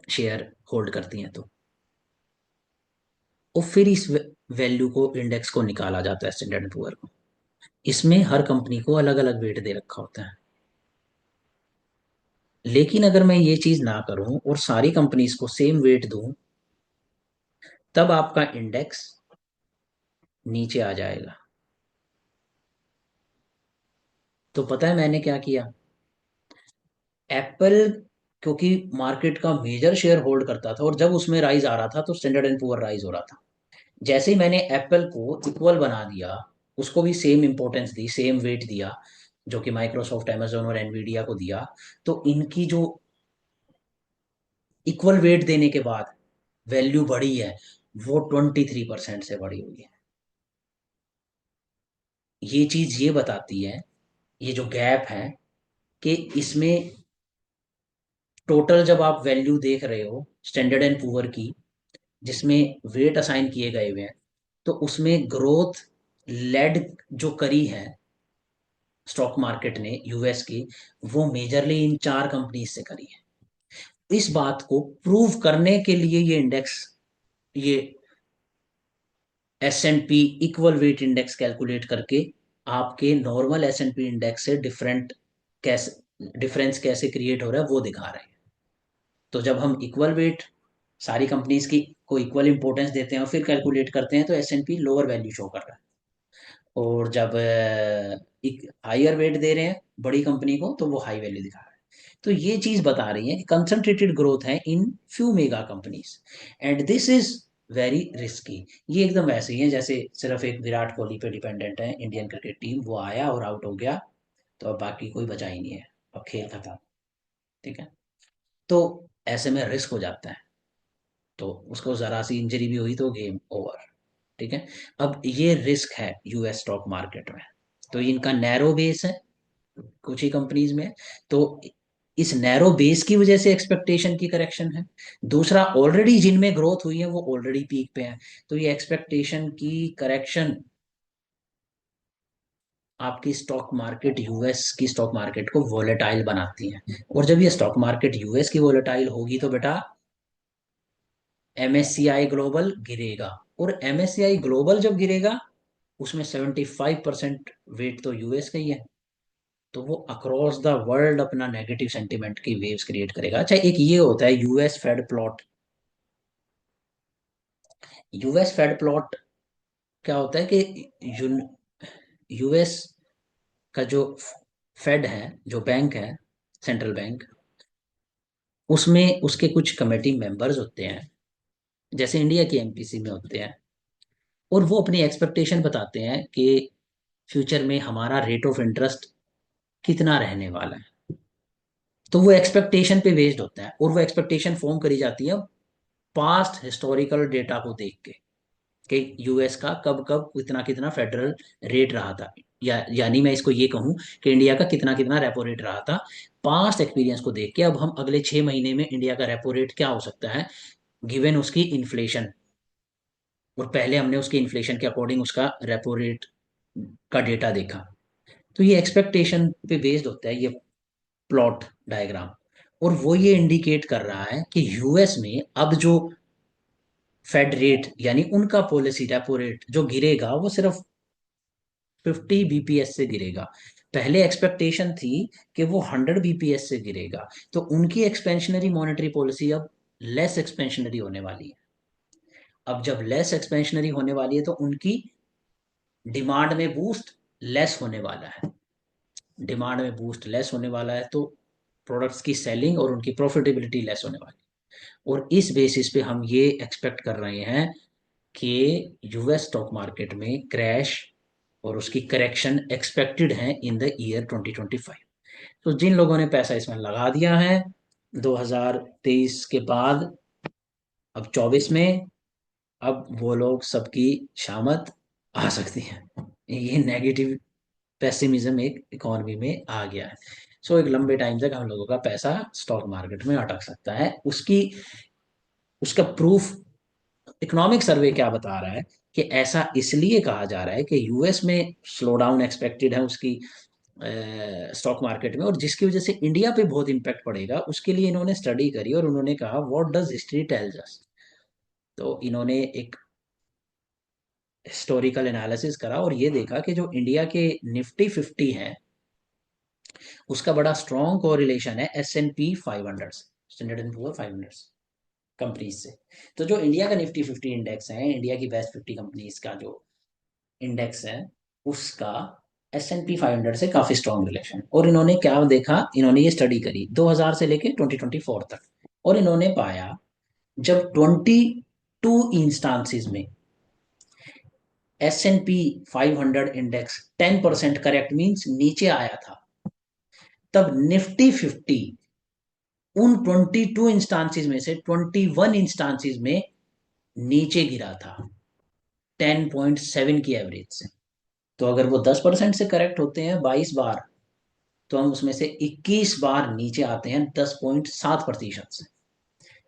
शेयर होल्ड करती हैं तो। और फिर इस वैल्यू को, इंडेक्स को निकाला जाता है स्टैंडर्ड एंड पुअर को, इसमें हर कंपनी को अलग अलग वेट दे रखा होता है। लेकिन अगर मैं ये चीज ना करूं और सारी कंपनीज को सेम वेट दूं, तब आपका इंडेक्स नीचे आ जाएगा। तो पता है मैंने क्या किया, एप्पल, क्योंकि मार्केट का मेजर शेयर होल्ड करता था, और जब उसमें राइज आ रहा था तो स्टैंडर्ड एंड पुअर राइज हो रहा था। जैसे ही मैंने एप्पल को इक्वल बना दिया, उसको भी सेम इंपॉर्टेंस दी, सेम वेट दिया, जो कि माइक्रोसॉफ्ट, amazon और एनवीडिया को दिया, तो इनकी जो इक्वल वेट देने के बाद वैल्यू बढ़ी है, वो 23% से बढ़ी हुई है। ये चीज ये बताती है, ये जो गैप है, कि इसमें टोटल जब आप वैल्यू देख रहे हो स्टैंडर्ड एंड पुअर की, जिसमें वेट असाइन किए गए हुए हैं, तो उसमें ग्रोथ लेड जो करी है स्टॉक मार्केट ने यूएस की, वो मेजरली इन चार कंपनीज से करी है। इस बात को प्रूव करने के लिए ये इंडेक्स, ये S and P equal weight index calculate करके आपके normal S and P index से डिफरेंस कैसे क्रिएट हो रहा है वो दिखा रहे हैं। तो जब हम इक्वल वेट सारी कंपनीज की को इक्वल इंपॉर्टेंस देते हैं और फिर कैलकुलेट करते हैं, तो S and P lower value show कर रहा है। और जब एक हायर वेट दे रहे हैं बड़ी कंपनी को, तो वो हाई वैल्यू दिखा रहा है। तो ये चीज बता रही है कि कंसंट्रेटेड ग्रोथ है in few mega companies, and this is very risky. ये एकदम वैसे ही है जैसे सिर्फ एक विराट कोहली पे डिपेंडेंट है इंडियन क्रिकेट टीम, वो आया और आउट हो गया, तो अब बाकी कोई बचा ही नहीं है, अब खेल खत्म। ठीक है। तो ऐसे में रिस्क हो जाता है, तो उसको जरा सी इंजरी भी हुई तो गेम ओवर। ठीक है। अब ये रिस्क है यूएस स्टॉक मार्केट में, तो इनका नैरो बेस है, कुछ ही कंपनीज में। तो इस नैरो बेस की वजह से एक्सपेक्टेशन की करेक्शन है। दूसरा, ऑलरेडी जिनमें ग्रोथ हुई है वो ऑलरेडी पीक पे है। तो ये एक्सपेक्टेशन की करेक्शन आपकी स्टॉक मार्केट, यूएस की स्टॉक मार्केट को वोलेटाइल बनाती है। और जब ये स्टॉक मार्केट यूएस की वोलेटाइल होगी तो बेटा एमएससीआई ग्लोबल गिरेगा। और एमएससीआई ग्लोबल जब गिरेगा, उसमें 75% वेट तो यूएस का ही है। तो वो अक्रॉस द वर्ल्ड अपना नेगेटिव सेंटिमेंट की वेव्स क्रिएट करेगा। अच्छा, एक ये होता है US Fed plot. US Fed plot क्या होता है कि यूएस का जो फेड है, जो बैंक है, सेंट्रल बैंक, उसमें उसके कुछ कमेटी मेंबर्स होते हैं, जैसे इंडिया की एमपीसी में होते हैं। और वो अपनी एक्सपेक्टेशन बताते हैं कि फ्यूचर में हमारा रेट ऑफ इंटरेस्ट कितना रहने वाला है। तो वो एक्सपेक्टेशन पे बेस्ड होता है, और वो एक्सपेक्टेशन फॉर्म करी जाती है पास्ट हिस्टोरिकल डेटा को देख के, कि यूएस का कब कब कितना कितना फेडरल रेट रहा था, यानी मैं इसको ये कहूं कि इंडिया का कितना कितना रेपो रेट रहा था। पास्ट एक्सपीरियंस को देख के अब हम अगले 6 महीने में इंडिया का रेपो रेट क्या हो सकता है, गिवन उसकी इन्फ्लेशन। और पहले हमने उसकी इन्फ्लेशन के अकॉर्डिंग उसका रेपो रेट का डेटा देखा। तो ये एक्सपेक्टेशन पे बेस्ड होता है ये प्लॉट डायग्राम। और वो ये इंडिकेट कर रहा है कि यूएस में अब जो फेड रेट यानी उनका पॉलिसी रेपो रेट जो गिरेगा, वो सिर्फ 50 बीपीएस से गिरेगा। पहले एक्सपेक्टेशन थी कि वो 100 बीपीएस से गिरेगा। तो उनकी एक्सपेंशनरी मॉनेटरी पॉलिसी अब लेस एक्सपेंशनरी होने वाली है। अब जब लेस एक्सपेंशनरी होने वाली है तो उनकी डिमांड में बूस्ट लेस होने वाला है। डिमांड में बूस्ट लेस होने वाला है तो प्रोडक्ट्स की सेलिंग और उनकी प्रॉफिटेबिलिटी लेस होने वाली है। और इस बेसिस पे हम ये एक्सपेक्ट कर रहे हैं कि यूएस स्टॉक मार्केट में क्रैश और उसकी करेक्शन एक्सपेक्टेड है इन द ईयर 2025। तो जिन लोगों ने पैसा इसमें लगा दिया है 2023 के बाद, अब 24 में, अब वो लोग सबकी शामत आ सकती है। ये नेगेटिव पेसिमिज्म एक इकोनॉमी में आ गया है। सो एक लंबे टाइम तक हम लोगों का पैसा स्टॉक मार्केट में अटक सकता है। उसकी उसका प्रूफ इकोनॉमिक सर्वे क्या बता रहा है कि ऐसा इसलिए कहा जा रहा है कि यूएस में स्लो डाउन एक्सपेक्टेड है उसकी स्टॉक मार्केट में, और जिसकी वजह से इंडिया पे बहुत इंपैक्ट पड़ेगा। उसके लिए इन्होंने स्टडी करी और उन्होंने कहा what does history tells us. तो इन्होंने एक हिस्टोरिकल एनालिसिस करा और ये देखा कि जो इंडिया के निफ्टी 50 है, उसका बड़ा स्ट्रॉन्ग कोरिलेशन है S&P 500 से, स्टैंडर्ड एंड पुअर 500 कंपनीज से। तो जो इंडिया का निफ्टी 50 इंडेक्स है, इंडिया की बेस्ट 50 कंपनीज का जो इंडेक्स है, उसका S&P 500 से काफी स्ट्रॉन्ग रिलेशन। और इन्होंने क्या देखा, इन्होंने ये स्टडी करी 2000 से लेके 2024 तक। और इन्होंने पाया जब 22 इंस्टांसिस में S&P 500 इंडेक्स 10% करेक्ट मीन्स नीचे आया था, तब निफ्टी 50 उन 22 इंस्टांसिस में से 21 इंस्टांसिस में नीचे गिरा था 10.7 की एवरेज से। तो अगर वो 10% से करेक्ट होते हैं 22 बार, तो हम उसमें से 21 बार नीचे आते हैं 10.7% से।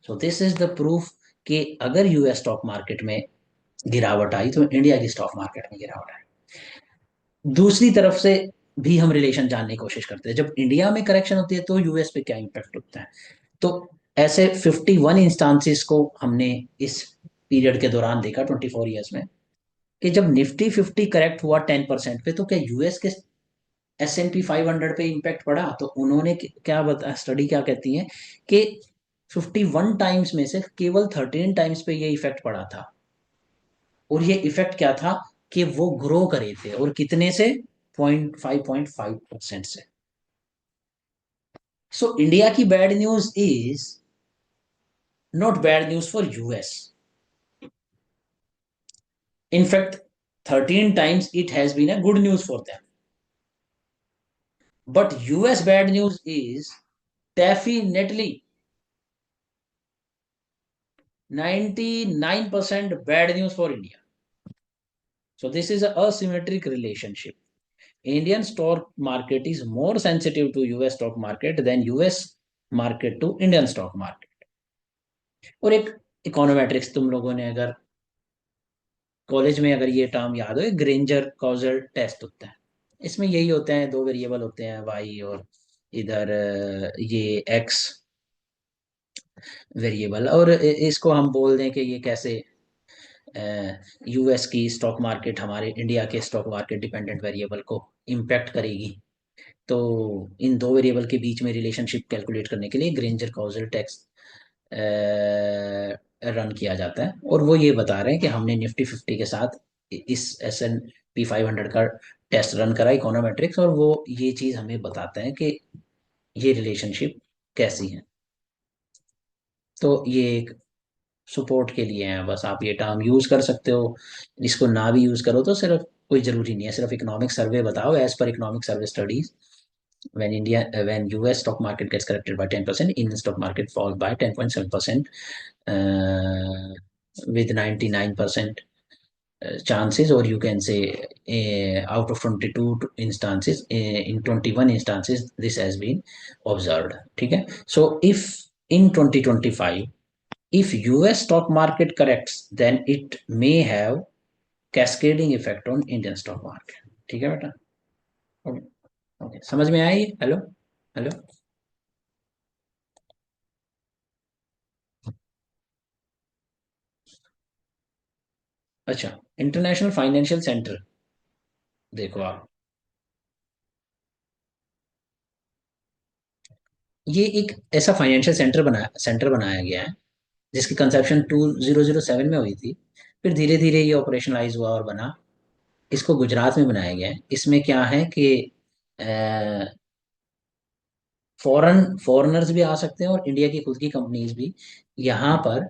सो दिस इज द प्रूफ कि अगर यूएस स्टॉक मार्केट में गिरावट आई तो इंडिया की स्टॉक मार्केट में गिरावट आई। दूसरी तरफ से भी हम रिलेशन जानने की कोशिश करते हैं, जब इंडिया में करेक्शन होती है तो यूएस पे क्या इम्पैक्ट होता है। तो ऐसे 51 इंस्टांसिस को हमने इस पीरियड के दौरान देखा 24 ईयर्स में, कि जब निफ्टी 50 करेक्ट हुआ 10% पे, तो क्या यूएस के S&P 500 पे इम्पैक्ट पड़ा। तो उन्होंने क्या बता, स्टडी क्या कहती है कि 51 टाइम्स में से केवल 13 टाइम्स पे ये इफेक्ट पड़ा था। और ये इफेक्ट क्या था कि वो ग्रो करे थे, और कितने से, 0.5% से। सो इंडिया की bad news is not bad news for US. In fact 13 times it has been a good news for them. But US bad news is definitely 99% bad news for India. So this is a asymmetric relationship. Indian stock market is more sensitive to US stock market than US market to Indian stock market. और एक econometrics, तुम लोगों ने अगर college में अगर ये term याद हो, ग्रेंजर कॉजल टेस्ट होता है। इसमें यही होते हैं, दो वेरिएबल होते हैं, वाई और इधर ये एक्स वेरिएबल, और इसको हम बोल दें कि ये कैसे यूएस की स्टॉक मार्केट हमारे इंडिया के स्टॉक मार्केट डिपेंडेंट वेरिएबल को इम्पैक्ट करेगी। तो इन दो वेरिएबल के बीच में रिलेशनशिप कैलकुलेट करने के लिए ग्रेंजर कॉजल टेस्ट रन किया जाता है, और वो ये बता रहे हैं कि हमने निफ्टी 50 के साथ इस S&P 500 का टेस्ट रन करा इकोनोमेट्रिक्स, और वो ये चीज़ हमें बताता है कि ये रिलेशनशिप कैसी है। तो ये एक सपोर्ट के लिए है, बस आप ये टर्म यूज कर सकते हो। इसको ना भी यूज करो तो सिर्फ कोई जरूरी नहीं है, सिर्फ इकोनॉमिक सर्वे बताओ, as per economic survey studies when US stock market gets corrected by 10%, Indian stock market falls by 10.7%, with 99% chances, or you can say out of 22 instances, in 21 instances this has been observed, ठीक है। So if in 2025 if US stock market corrects, then it may have cascading effect on Indian stock market, ठीक है बेटा। Okay, okay, समझ में आई? Hello, hello. अच्छा, international financial centre, देखो आप, ये एक ऐसा फाइनेंशियल सेंटर बनाया गया है जिसकी कंसेप्शन 2007 में हुई थी। फिर धीरे धीरे ये ऑपरेशनलाइज हुआ और बना। इसको गुजरात में बनाया गया है। इसमें क्या है कि फॉरेनर्स भी आ सकते हैं और इंडिया की खुद की कंपनीज भी यहाँ पर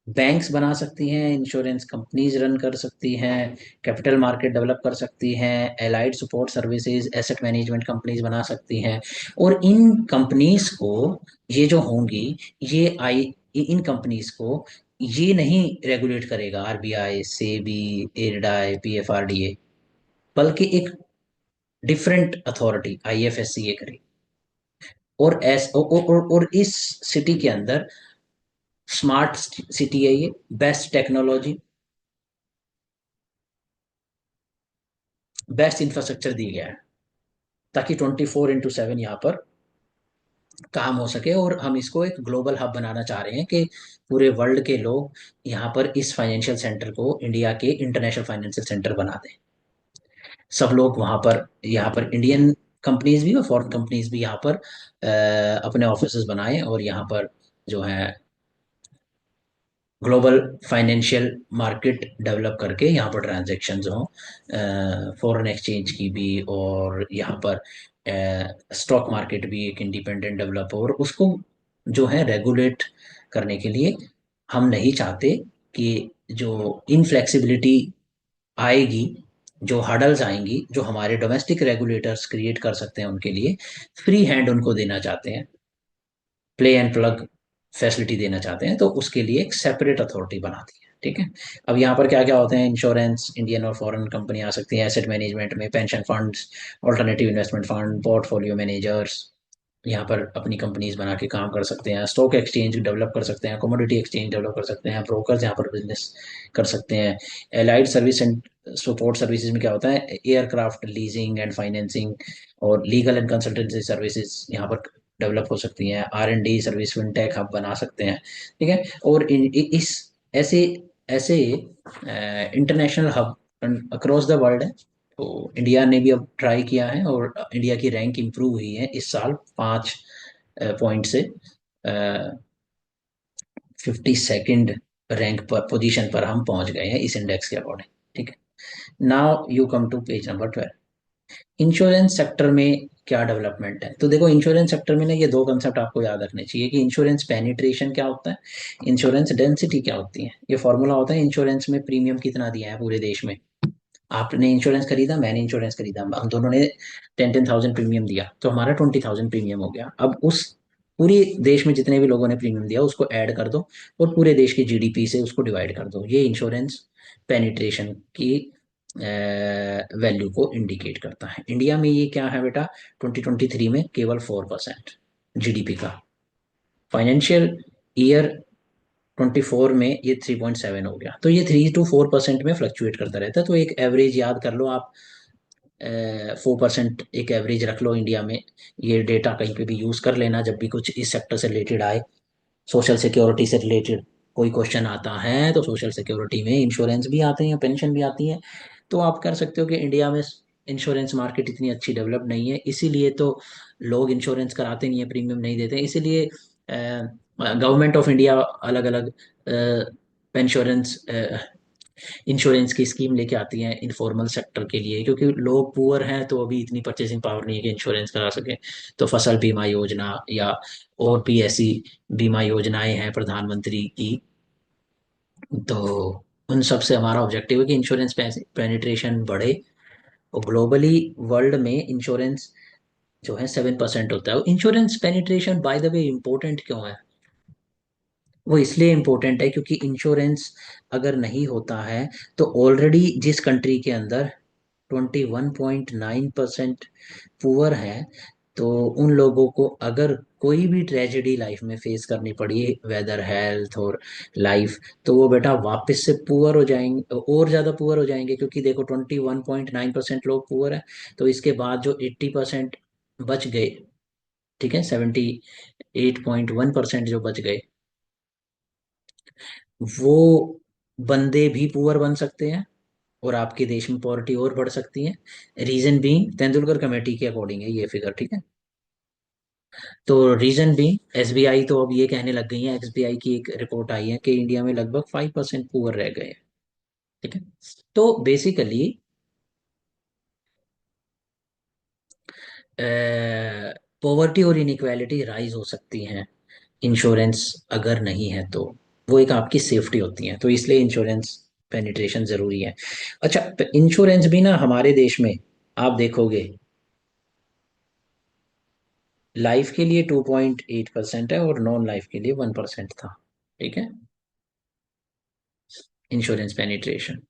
बैंक्स बना सकती हैं, इंश्योरेंस कंपनीज रन कर सकती हैं, कैपिटल मार्केट डेवलप कर सकती हैं, allied support services, asset management companies बना सकती हैं। और इन कंपनीज को, ये जो होंगी, ये इन कंपनीज को ये नहीं रेगुलेट करेगा आरबीआई, सेबी, इरडाई, पीएफआरडीए, बल्कि एक डिफरेंट अथॉरिटी आईएफएससी ये करेगी। और इस सिटी के अंदर स्मार्ट सिटी है ये, बेस्ट टेक्नोलॉजी, बेस्ट इंफ्रास्ट्रक्चर दिया गया है, ताकि 24/7 यहाँ पर काम हो सके। और हम इसको एक ग्लोबल हब बनाना चाह रहे हैं कि पूरे वर्ल्ड के लोग यहाँ पर इस फाइनेंशियल सेंटर को इंडिया के इंटरनेशनल फाइनेंशियल सेंटर बना दें। सब लोग वहाँ पर, यहाँ पर इंडियन कंपनीज भी और फॉरेन कंपनीज भी यहाँ पर अपने ऑफिस बनाएं, और यहाँ पर जो है ग्लोबल फाइनेंशियल मार्केट डेवलप करके यहाँ पर ट्रांजैक्शंस हों, फॉरेन एक्सचेंज की भी, और यहाँ पर स्टॉक मार्केट भी एक इंडिपेंडेंट डेवलप हो। और उसको जो है रेगुलेट करने के लिए हम नहीं चाहते कि जो इनफ्लेक्सिबिलिटी आएगी, जो हर्डल्स आएंगी, जो हमारे डोमेस्टिक रेगुलेटर्स क्रिएट कर सकते हैं उनके लिए, फ्री हैंड उनको देना चाहते हैं, प्ले एंड प्लग फैसिलिटी देना चाहते हैं, तो उसके लिए एक सेपरेट अथॉरिटी बना दी है, ठीक है। अब यहाँ पर क्या क्या होते हैं, इंश्योरेंस, इंडियन और फॉरेन कंपनी आ सकती हैं, एसेट मैनेजमेंट में pension funds, alternative investment fund, portfolio managers यहाँ पर अपनी कंपनीज बना के काम कर सकते हैं, स्टॉक एक्सचेंज डेवलप कर सकते हैं, कमोडिटी एक्सचेंज डेवलप कर सकते हैं, ब्रोकर्स यहाँ पर बिजनेस कर सकते हैं। Allied service and support services में क्या होता है, एयरक्राफ्ट लीजिंग एंड फाइनेंसिंग, और लीगल एंड कंसल्टेंसी सर्विसेज यहाँ पर डेवलप हो सकती हैं, R&D सर्विस, फिनटेक हब बना सकते हैं, ठीक है। और इस ऐसे ऐसे international hub across the world है। तो इंडिया ने भी अब ट्राई किया है, और इंडिया की रैंक इंप्रूव हुई है इस साल, 5 पॉइंट से 52nd रैंक पर, पोजीशन पर हम पहुंच गए हैं इस इंडेक्स के अकॉर्डिंग, ठीक है। Now you come to page number 12। Insurance sector में क्या डेवलपमेंट है, तो देखो इंश्योरेंस सेक्टर में ना ये दो कंसेप्ट आपको याद रखने चाहिए कि इंश्योरेंस पेनिट्रेशन क्या होता है, इंश्योरेंस डेंसिटी क्या होती है। ये फॉर्मूला होता है इंश्योरेंस में प्रीमियम कितना दिया है पूरे देश में। आपने इंश्योरेंस खरीदा, मैंने इंश्योरेंस खरीदा, हम दोनों ने 10,000 प्रीमियम दिया, तो हमारा 20,000 प्रीमियम हो गया। अब उस पूरे देश में जितने भी लोगों ने प्रीमियम दिया उसको ऐड कर दो, और पूरे देश की जीडीपी से उसको डिवाइड कर दो। ये इंश्योरेंस पेनिट्रेशन की वैल्यू को इंडिकेट करता है। इंडिया में ये क्या है बेटा, 2023 में केवल 4% जीडीपी का। फाइनेंशियल ईयर 24 में ये 3.7 हो गया। तो ये 3 to 4% में फ्लक्चुएट करता रहता है। तो एक एवरेज याद कर लो आप, 4% एक एवरेज रख लो इंडिया में। ये डेटा कहीं पे भी यूज कर लेना जब भी कुछ इस सेक्टर से रिलेटेड आए, सोशल सिक्योरिटी से रिलेटेड कोई क्वेश्चन आता है। तो सोशल सिक्योरिटी में इंश्योरेंस भी आते हैं, पेंशन भी आती है। तो आप कर सकते हो कि इंडिया में इंश्योरेंस मार्केट इतनी अच्छी डेवलप नहीं है, इसीलिए तो लोग इंश्योरेंस कराते नहीं है, प्रीमियम नहीं देते हैं। इसीलिए गवर्नमेंट ऑफ इंडिया अलग अलग इंश्योरेंस इंश्योरेंस की स्कीम लेके आती हैं इनफॉर्मल सेक्टर के लिए, क्योंकि लोग पुअर हैं तो अभी इतनी परचेसिंग पावर नहीं है कि इंश्योरेंस करा सके। तो फसल बीमा योजना या और भी ऐसी बीमा योजनाएं हैं प्रधानमंत्री की। तो उन सब से हमारा ऑब्जेक्टिव है कि इंश्योरेंस पेनिट्रेशन बढ़े। और ग्लोबली वर्ल्ड में इंश्योरेंस जो है 7% होता है। Insurance penetration by the way important क्यों है? वो इसलिए इम्पोर्टेंट है क्योंकि इंश्योरेंस अगर नहीं होता है तो ऑलरेडी जिस कंट्री के अंदर 21.9% पुअर है, तो उन लोगों को अगर कोई भी ट्रेजेडी लाइफ में फेस करनी पड़ी, वेदर हेल्थ और लाइफ, तो वो बेटा वापस से पुअर हो जाएंगे, और ज्यादा पुअर हो जाएंगे। क्योंकि देखो 21.9% लोग पुअर है, तो इसके बाद जो 80% बच गए, ठीक है, 78.1% जो बच गए, वो बंदे भी पुअर बन सकते हैं और आपके देश में पॉवर्टी और बढ़ सकती है। रीजन बीइंग तेंदुलकर कमेटी के अकॉर्डिंग है ये फिगर, ठीक है। तो रीजन बीइंग एसबीआई तो अब ये कहने लग गई है, एसबीआई की एक रिपोर्ट आई है कि इंडिया में लगभग 5% पुअर रह गए हैं, ठीक है। तो बेसिकली पॉवर्टी और इनइक्वालिटी राइज हो सकती हैं इंश्योरेंस अगर नहीं है तो। वो एक आपकी सेफ्टी होती है, तो इसलिए इंश्योरेंस पेनिट्रेशन जरूरी है। अच्छा, इंश्योरेंस भी ना हमारे देश में आप देखोगे लाइफ के लिए 2.8% है और नॉन लाइफ के लिए 1% था, ठीक है, इंश्योरेंस पेनिट्रेशन।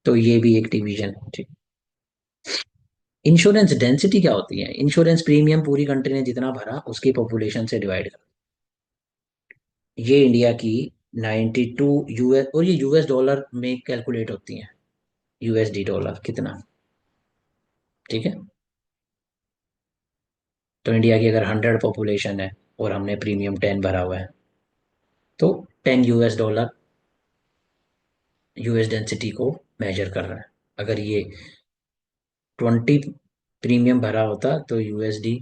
तो ये भी एक डिवीजन है, ठीक। इंश्योरेंस डेंसिटी क्या होती है? इंश्योरेंस प्रीमियम पूरी कंट्री ने जितना भरा उसकी पॉपुलेशन से डिवाइड कर, ये इंडिया की 92 यूएस, और ये यूएस डॉलर में कैलकुलेट होती है, यूएसडी डॉलर कितना, ठीक है। तो इंडिया की अगर 100 पॉपुलेशन है और हमने प्रीमियम 10 भरा हुआ है, तो 10 US डॉलर यूएस डेंसिटी को मेजर कर रहा है। अगर ये 20 प्रीमियम भरा होता तो यूएसडी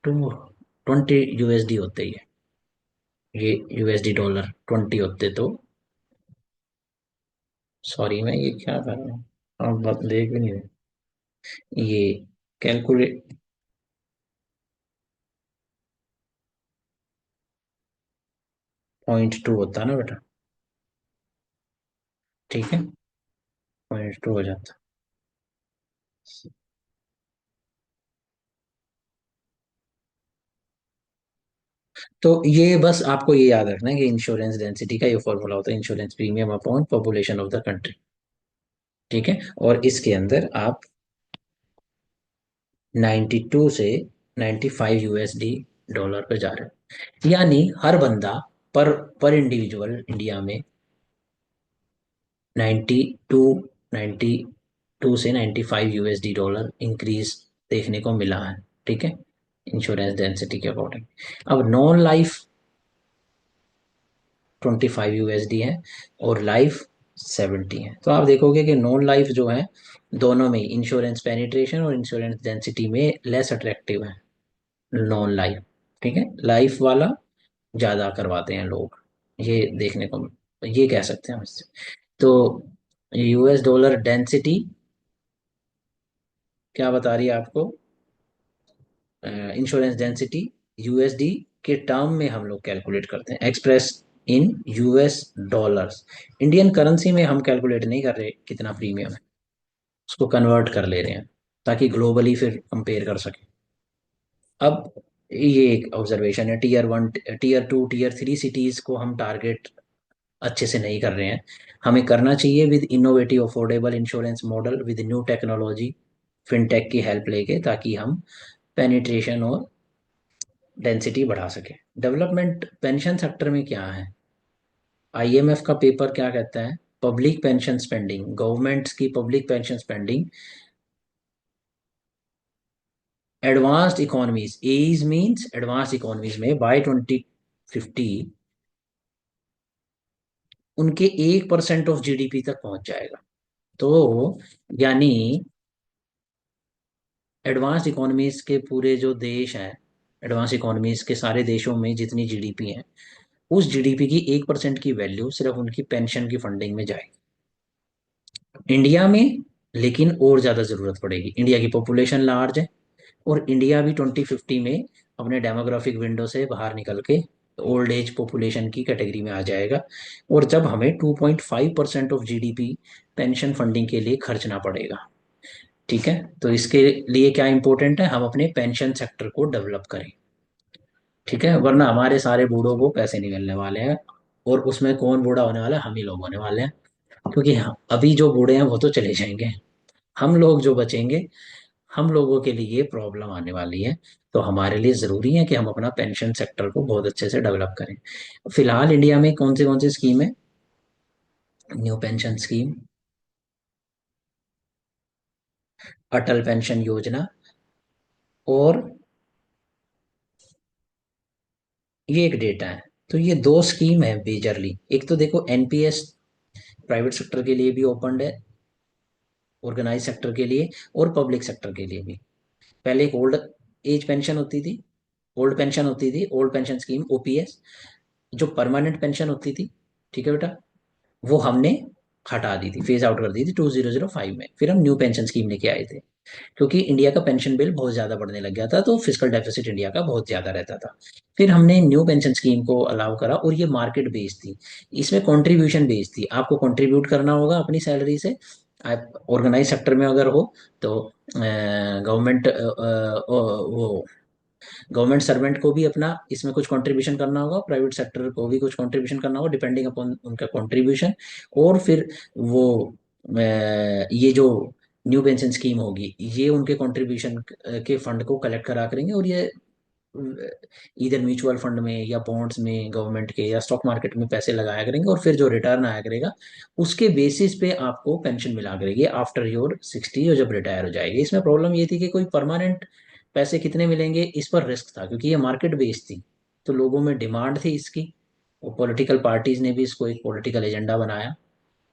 20 USD होते ही है, ये यूएसडी डॉलर 20 होते तो। सॉरी मैं ये क्या कर रहा हूँ, आप बात देख भी नहीं रहे। ये कैलकुलेट 0.2 होता ना बेटा, ठीक है, 0.2 हो जाता। तो ये बस आपको ये याद रखना है कि इंश्योरेंस डेंसिटी का ये फॉर्मूला होता है, insurance premium upon population of the country, ठीक है। और इसके अंदर आप 92 से 95 यूएसडी डॉलर पे जा रहे हो, यानी हर बंदा पर पर इंडिविजुअल इंडिया में 92 92 से 95 यूएसडी डॉलर इंक्रीज देखने को मिला है, ठीक है, इंश्योरेंस डेंसिटी के अकॉर्डिंग। अब नॉन लाइफ 25 यूएसडी है और लाइफ 70 है। तो आप देखोगे कि नॉन लाइफ जो है दोनों में इंश्योरेंस पेनिट्रेशन और इंश्योरेंस डेंसिटी में लेस अट्रैक्टिव है नॉन लाइफ, ठीक है। लाइफ वाला ज्यादा करवाते हैं लोग, ये देखने को, ये कह सकते हैं हम इससे। तो यूएस डॉलर डेंसिटी क्या बता रही है आपको? इंश्योरेंस डेंसिटी यूएसडी के टर्म में हम लोग कैलकुलेट करते हैं, express in US dollars. Indian currency में हम कैलकुलेट नहीं कर रहे कितना प्रीमियम है, उसको कन्वर्ट कर ले रहे हैं ताकि ग्लोबली फिर कंपेयर कर सकें। अब ये एक ऑब्जर्वेशन है, टीयर 1 टीयर 2 टीयर 3 सिटीज को हम टारगेट अच्छे से नहीं कर रहे हैं। हमें करना चाहिए with innovative affordable insurance model with new technology, fintech की हेल्प लेके, ताकि हम पेनिट्रेशन और डेंसिटी बढ़ा सके। डेवलपमेंट पेंशन सेक्टर में क्या है, आईएमएफ का पेपर क्या कहता है, पब्लिक पेंशन स्पेंडिंग, गवर्नमेंट्स की public pension spending advanced economies, as means advanced economies में बाय 2050 उनके 1% ऑफ जीडीपी तक पहुंच जाएगा। तो यानी एडवांस्ड इकोनॉमीज के पूरे जो देश हैं, एडवांस इकोनॉमीज के सारे देशों में जितनी जीडीपी है, उस जीडीपी की 1% की वैल्यू सिर्फ उनकी पेंशन की फंडिंग में जाएगी। इंडिया में लेकिन और ज्यादा जरूरत पड़ेगी, इंडिया की पॉपुलेशन लार्ज है, और इंडिया भी 2050 में अपने डेमोग्राफिक विंडो से बाहर निकल के ओल्ड एज पॉपुलेशन की कैटेगरी में आ जाएगा। और जब हमें 2.5% ऑफ जीडीपी पेंशन फंडिंग के लिए खर्चना पड़ेगा। ठीक है, तो इसके लिए क्या इंपॉर्टेंट है, हम अपने पेंशन सेक्टर को डेवलप करें। ठीक है, वरना हमारे सारे बूढ़ों को पैसे नहीं मिलने वाले हैं, और उसमें कौन बूढ़ा होने वाला है, हम ही लोग होने वाले हैं। क्योंकि अभी जो बूढ़े हैं वो तो चले जाएंगे, हम लोग जो बचेंगे, हम लोगों के लिए ये प्रॉब्लम आने वाली है। तो हमारे लिए जरूरी है कि हम अपना पेंशन सेक्टर को बहुत अच्छे से डेवलप करें। फिलहाल इंडिया में कौन सी स्कीम है, न्यू पेंशन स्कीम, अटल पेंशन योजना, और ये एक डेटा है। तो ये दो स्कीम है मेजरली। एक तो देखो एनपीएस प्राइवेट सेक्टर के लिए भी ओपन है, ऑर्गेनाइज सेक्टर के लिए और पब्लिक सेक्टर के लिए भी। पहले एक ओल्ड एज पेंशन होती थी, ओल्ड पेंशन होती थी, ओल्ड पेंशन स्कीम ओपीएस, जो परमानेंट पेंशन होती थी। ठीक है बेटा, वो हमने हटा दी थी, फेज आउट कर दी थी 2005 में। फिर हम न्यू पेंशन स्कीम लेके आए थे, क्योंकि इंडिया का पेंशन बिल बहुत ज्यादा बढ़ने लग गया था, तो फिजिकल डेफिसिट इंडिया का बहुत ज्यादा रहता था। फिर हमने न्यू पेंशन स्कीम को अलाउ करा, और ये मार्केट बेस्ड थी, इसमें कंट्रीब्यूशन बेस्ड थी, आपको कंट्रीब्यूट करना होगा अपनी सैलरी से। आप ऑर्गेनाइज सेक्टर में अगर हो तो गवर्नमेंट वो गवर्नमेंट सर्वेंट को भी अपना इसमें कुछ कंट्रीब्यूशन करना होगा, प्राइवेट सेक्टर को भी कुछ कंट्रीब्यूशन करना होगा, डिपेंडिंग अपॉन उनका कंट्रीब्यूशन। और फिर वो ये जो न्यू पेंशन स्कीम होगी, ये उनके कंट्रीब्यूशन के फंड को कलेक्ट करा करेंगे, और ये इधर म्यूचुअल फंड में या बॉन्ड्स में गवर्नमेंट के या स्टॉक मार्केट में पैसे लगाया करेंगे, और फिर जो रिटर्न आया करेगा उसके बेसिस पे आपको पेंशन मिला करेगी आफ्टर योर 60, और जब रिटायर हो जाएगी। इसमें प्रॉब्लम ये थी कि कोई परमानेंट पैसे कितने मिलेंगे, इस पर रिस्क था, क्योंकि ये मार्केट बेस्ड थी, तो लोगों में डिमांड थी इसकी, और पॉलिटिकल पार्टीज ने भी इसको एक पॉलिटिकल एजेंडा बनाया।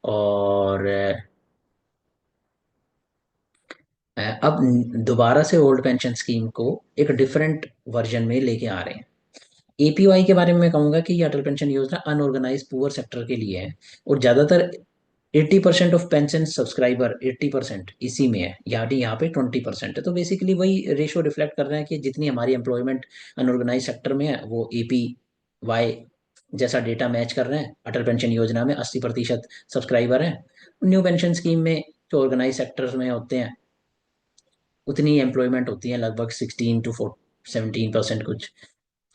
और अब दोबारा से ओल्ड पेंशन स्कीम को एक डिफरेंट वर्जन में लेके आ रहे हैं। एपीवाई के बारे में मैं कहूंगा कि ये अटल पेंशन योजना अनऑर्गेनाइज पुअर सेक्टर के लिए है, और ज्यादातर 80% ऑफ पेंशन सब्सक्राइबर 80% इसी में है, यानी यहाँ पे 20% है। तो बेसिकली वही रेशो रिफ्लेक्ट कर रहे हैं कि जितनी हमारी एम्प्लॉयमेंट अनऑर्गेनाइज सेक्टर में है, वो एपीवाई जैसा डेटा मैच कर रहे हैं। अटल पेंशन योजना में 80% सब्सक्राइबर हैं, न्यू पेंशन स्कीम में जो ऑर्गेनाइज सेक्टर्स में होते हैं उतनी एम्प्लॉयमेंट होती है, लगभग 16 to 17% कुछ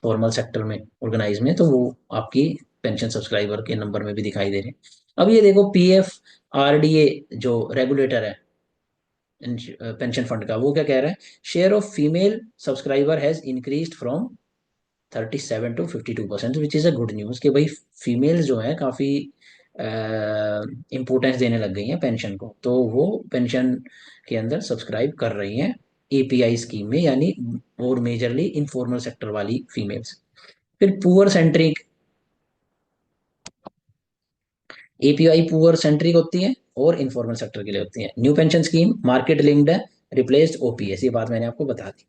फॉर्मल सेक्टर में, ऑर्गेनाइज में, तो वो आपकी पेंशन सब्सक्राइबर के नंबर में भी दिखाई दे रहे हैं। अब ये देखो पीएफ आरडीए जो रेगुलेटर है पेंशन फंड का, वो क्या कह रहा है, share of female subscriber has increased from 37 to 52%, which is a good news कि भाई फीमेल्स जो है काफ़ी इम्पोर्टेंस देने लग गई हैं पेंशन को, तो वो पेंशन के अंदर सब्सक्राइब कर रही हैं एपीआई स्कीम में, यानी और मेजरली इनफॉर्मल सेक्टर वाली फीमेल्स। फिर poor centric, API poor centric होती है और इनफॉर्मल सेक्टर के लिए होती है। New pension scheme market linked है, रिप्लेस्ड ओपीएस, ये बात मैंने आपको बता दी।